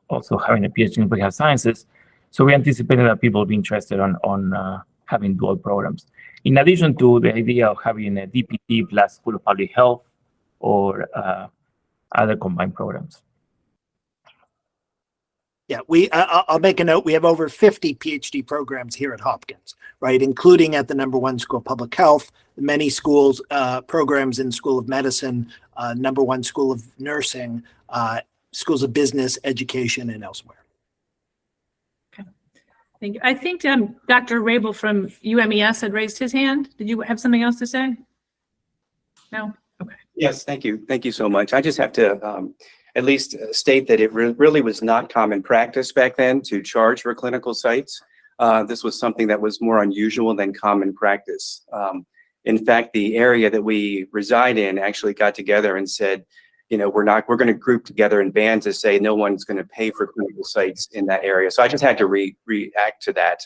also having a PhD in rehab sciences. So we anticipated that people will be interested on having dual programs. In addition to the idea of having a DPT plus School of Public Health or other combined programs. Yeah, I'll make a note. We have over 50 PhD programs here at Hopkins, right? Including at the #1 School of Public Health, many schools, programs in School of Medicine, #1 School of Nursing, schools of business, education, and elsewhere. Okay, thank you. I think Dr. Rabel from UMES had raised his hand. Did you have something else to say? No? Okay. Yes, thank you. Thank you so much. I just have to at least state that it really was not common practice back then to charge for clinical sites. This was something that was more unusual than common practice. In fact, the area that we reside in actually got together and said, we're going to group together in bands to say no one's going to pay for clinical sites in that area. So I just had to react to that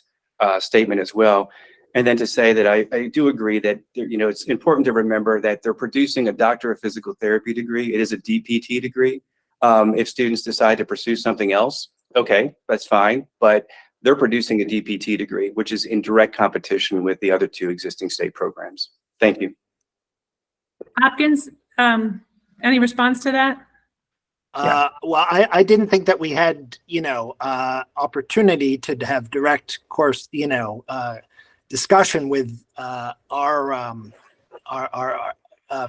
statement as well. And then to say that I do agree that, it's important to remember that they're producing a Doctor of Physical Therapy degree. It is a DPT degree. If students decide to pursue something else, okay, that's fine. But they're producing a DPT degree, which is in direct competition with the other two existing state programs. Thank you. Hopkins, any response to that? Well, I didn't think that we had, opportunity to have direct course, discussion with our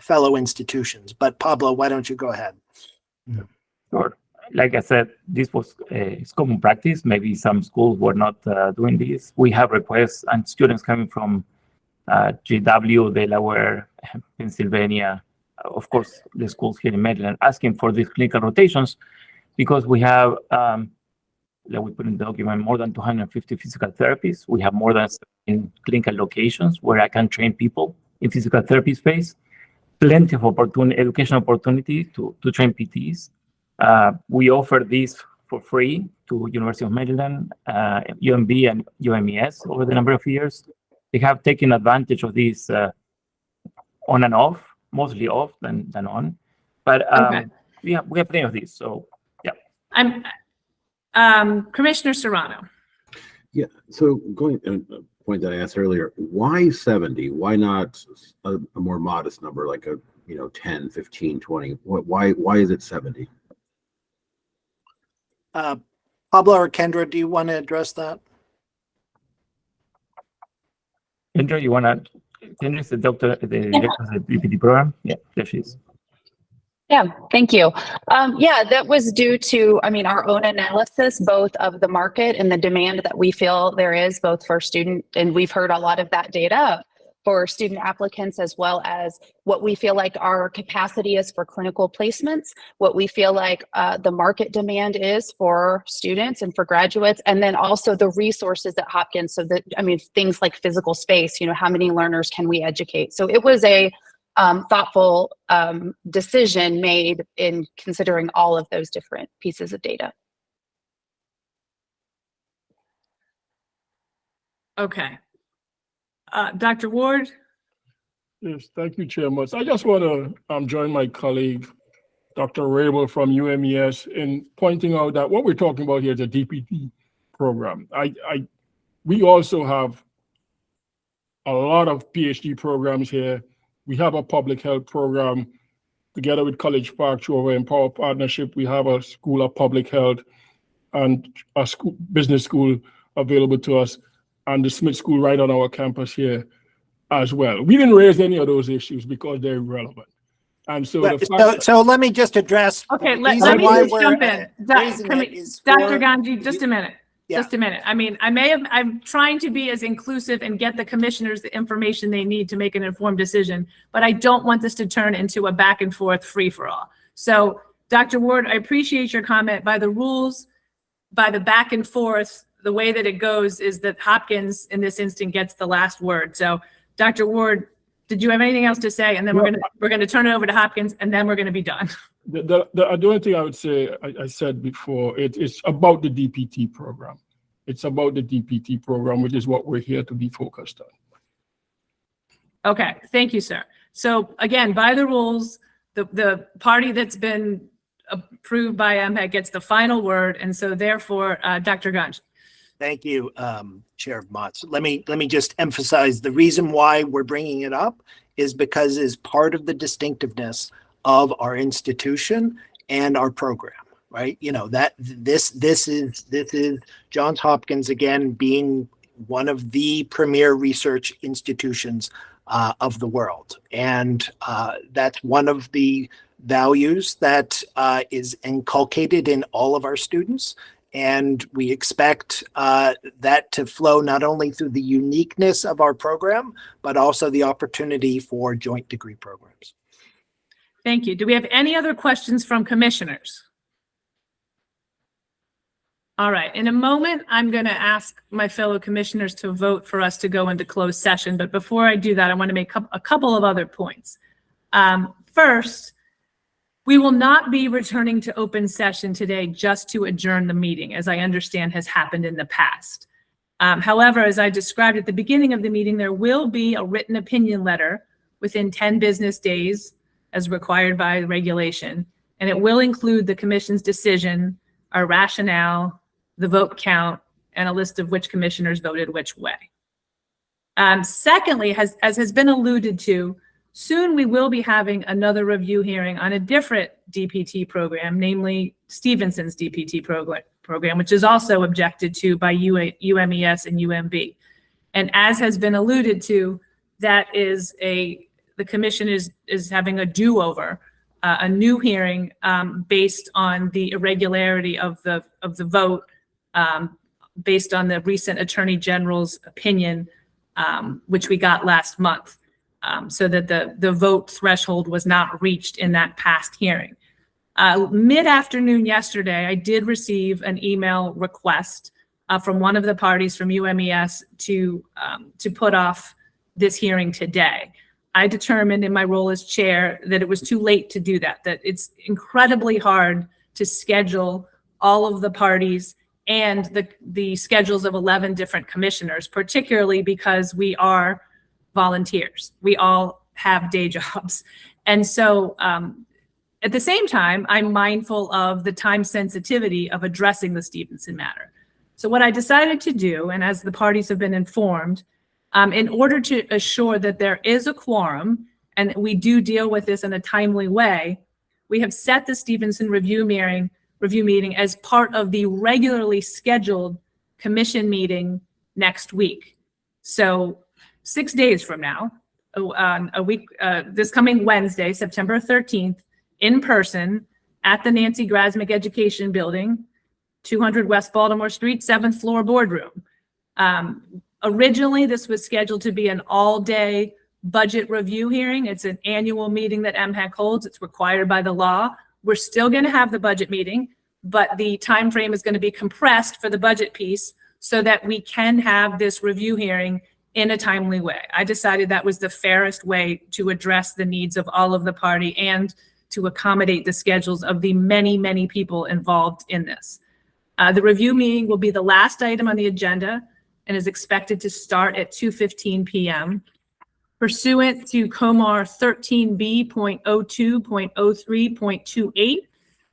fellow institutions. But Pablo, why don't you go ahead? Sure. Like I said, this was it's common practice. Maybe some schools were not doing this. We have requests and students coming from GW, Delaware, Pennsylvania, of course, the schools here in Maryland, asking for these clinical rotations because we have, like we put in the document, more than 250 physical therapists. We have more than 7 clinical locations where I can train people in physical therapy space. Plenty of education opportunity to train PTs. We offer this for free to University of Maryland, UMB, and UMES over the number of years. They have taken advantage of this on and off, mostly off than on. But Okay. we have plenty of these. So yeah. Commissioner Serrano. Yeah. So going to a point that I asked earlier, why 70? Why not a more modest number, like 10, 15, 20? Why is it 70? Pablo or Kendra, do you want to address that? Kendra, Kendra is the director of the DPT program. Yeah, there she is. Yeah, thank you. Yeah, that was due to, our own analysis, both of the market and the demand that we feel there is both for student, and we've heard a lot of that data for student applicants, as well as what we feel like our capacity is for clinical placements, what we feel like the market demand is for students and for graduates, and then also the resources at Hopkins. So that, things like physical space, how many learners can we educate? So it was a thoughtful decision made in considering all of those different pieces of data. Okay. Dr. Ward? Yes, thank you, Chair Mutz. I just want to join my colleague, Dr. Rabel from UMES, in pointing out that what we're talking about here is a DPT program. We also have a lot of PhD programs here. We have a public health program together with College Park through our Empower Partnership. We have a School of Public Health and a business school available to us, and the Smith School right on our campus here as well. We didn't raise any of those issues because they're relevant. And so, so let me just address. Okay, let me just jump in. Dr. Ganji, just a minute. Yeah. Just a minute. I'm trying to be as inclusive and get the commissioners the information they need to make an informed decision, but I don't want this to turn into a back and forth free for all. So Dr. Ward, I appreciate your comment. By the rules, by the back and forth, the way that it goes is that Hopkins in this instant gets the last word. So Dr. Ward, did you have anything else to say? And then we're gonna turn it over to Hopkins, and then we're gonna be done. The only thing I would say, I said before, it's about the DPT program. It's about the DPT program, which is what we're here to be focused on. Okay, thank you, sir. So again, by the rules, the party that's been approved by MHEC gets the final word, and so therefore, Dr. Ganji. Thank you, Chair Motz. Let me just emphasize the reason why we're bringing it up is because it's part of the distinctiveness of our institution and our program, right? That this is Johns Hopkins again being one of the premier research institutions of the world, and that's one of the values that is inculcated in all of our students. And we expect that to flow not only through the uniqueness of our program, but also the opportunity for joint degree programs. Thank you. Do we have any other questions from commissioners? All right, in a moment, I'm going to ask my fellow commissioners to vote for us to go into closed session. But before I do that, I want to make a couple of other points. First, we will not be returning to open session today just to adjourn the meeting, as I understand has happened in the past. However, as I described at the beginning of the meeting, there will be a written opinion letter within 10 business days as required by regulation, and it will include the commission's decision, our rationale, the vote count, and a list of which commissioners voted which way. Secondly, as has been alluded to, soon we will be having another review hearing on a different DPT program, namely Stevenson's DPT program, which is also objected to by UMES and UMB. And as has been alluded to, that is the commission is having a do-over, a new hearing based on the irregularity of the vote, based on the recent Attorney General's opinion, which we got last month, so that the vote threshold was not reached in that past hearing. Mid-afternoon yesterday, I did receive an email request from one of the parties from UMES to put off this hearing today. I determined in my role as chair that it was too late to do that it's incredibly hard to schedule all of the parties and the schedules of 11 different commissioners, particularly because we are volunteers. We all have day jobs. And so at the same time, I'm mindful of the time sensitivity of addressing the Stevenson matter. So what I decided to do, and as the parties have been informed, in order to assure that there is a quorum and we do deal with this in a timely way, we have set the Stevenson review meeting as part of the regularly scheduled commission meeting next week. So 6 days from now, a week, this coming Wednesday, September 13th, in person at the Nancy Grasmick Education Building, 200 West Baltimore Street, 7th floor boardroom. Originally, this was scheduled to be an all-day budget review hearing. It's an annual meeting that MHAC holds. It's required by the law. We're still going to have the budget meeting, but the time frame is going to be compressed for the budget piece so that we can have this review hearing in a timely way. I decided that was the fairest way to address the needs of all of the party and to accommodate the schedules of the many, many people involved in this. The review meeting will be the last item on the agenda and is expected to start at 2:15 p.m. Pursuant to Comar 13B.02.03.28,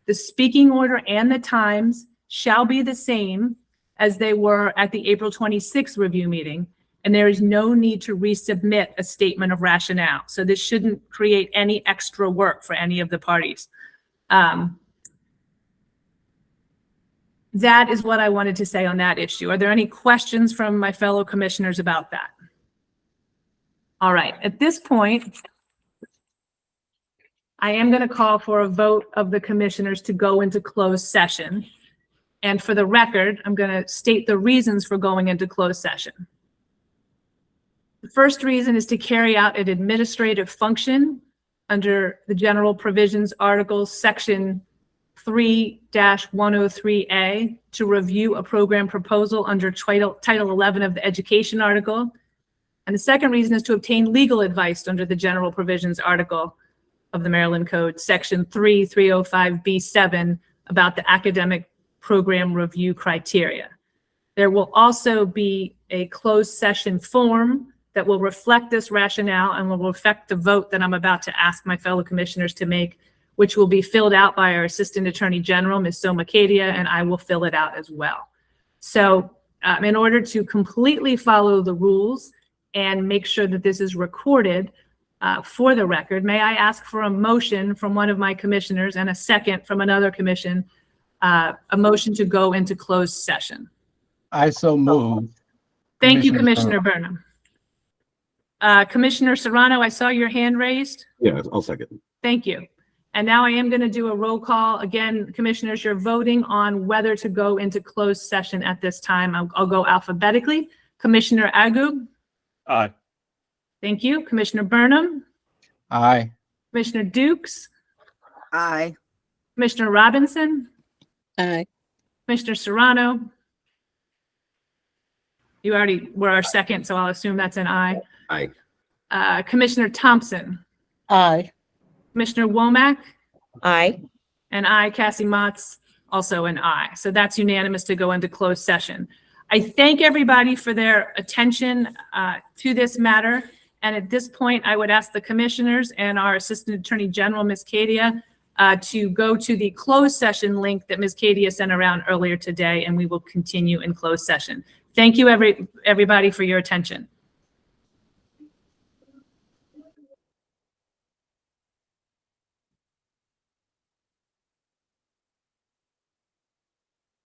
the speaking order and the times shall be the same as they were at the April 26th review meeting, and there is no need to resubmit a statement of rationale. So this shouldn't create any extra work for any of the parties. That is what I wanted to say on that issue. Are there any questions from my fellow commissioners about that? All right, at this point, I am going to call for a vote of the commissioners to go into closed session. And for the record, I'm going to state the reasons for going into closed session. The first reason is to carry out an administrative function under the general provisions articles section 3-103A to review a program proposal under Title 11 of the education article. And the second reason is to obtain legal advice under the general provisions article of the Maryland Code, section 3-305B7, about the academic program review criteria. There will also be a closed session form that will reflect this rationale and will reflect the vote that I'm about to ask my fellow commissioners to make, which will be filled out by our Assistant Attorney General, Ms. Soma Kadia, and I will fill it out as well. So in order to completely follow the rules and make sure that this is recorded for the record, may I ask for a motion from one of my commissioners and a second from another commission, a motion to go into closed session. I so move. Thank you, Commissioner Burnham. Commissioner Serrano, I saw your hand raised. Yeah, I'll second. Thank you. And now I am going to do a roll call. Again, commissioners, you're voting on whether to go into closed session at this time. I'll go alphabetically. Commissioner Agu. Aye. Thank you. Commissioner Burnham. Aye. Commissioner Dukes. Aye. Commissioner Robinson. Aye. Commissioner Serrano. You already were our second, so I'll assume that's an aye. Aye. Commissioner Thompson. Aye. Commissioner Womack. Aye. And I, Cassie Motz, also an aye. So that's unanimous to go into closed session. I thank everybody for their attention to this matter. And at this point, I would ask the commissioners and our Assistant Attorney General, Ms. Kadia, to go to the closed session link that Ms. Kadia sent around earlier today, and we will continue in closed session. Thank you, everybody, for your attention.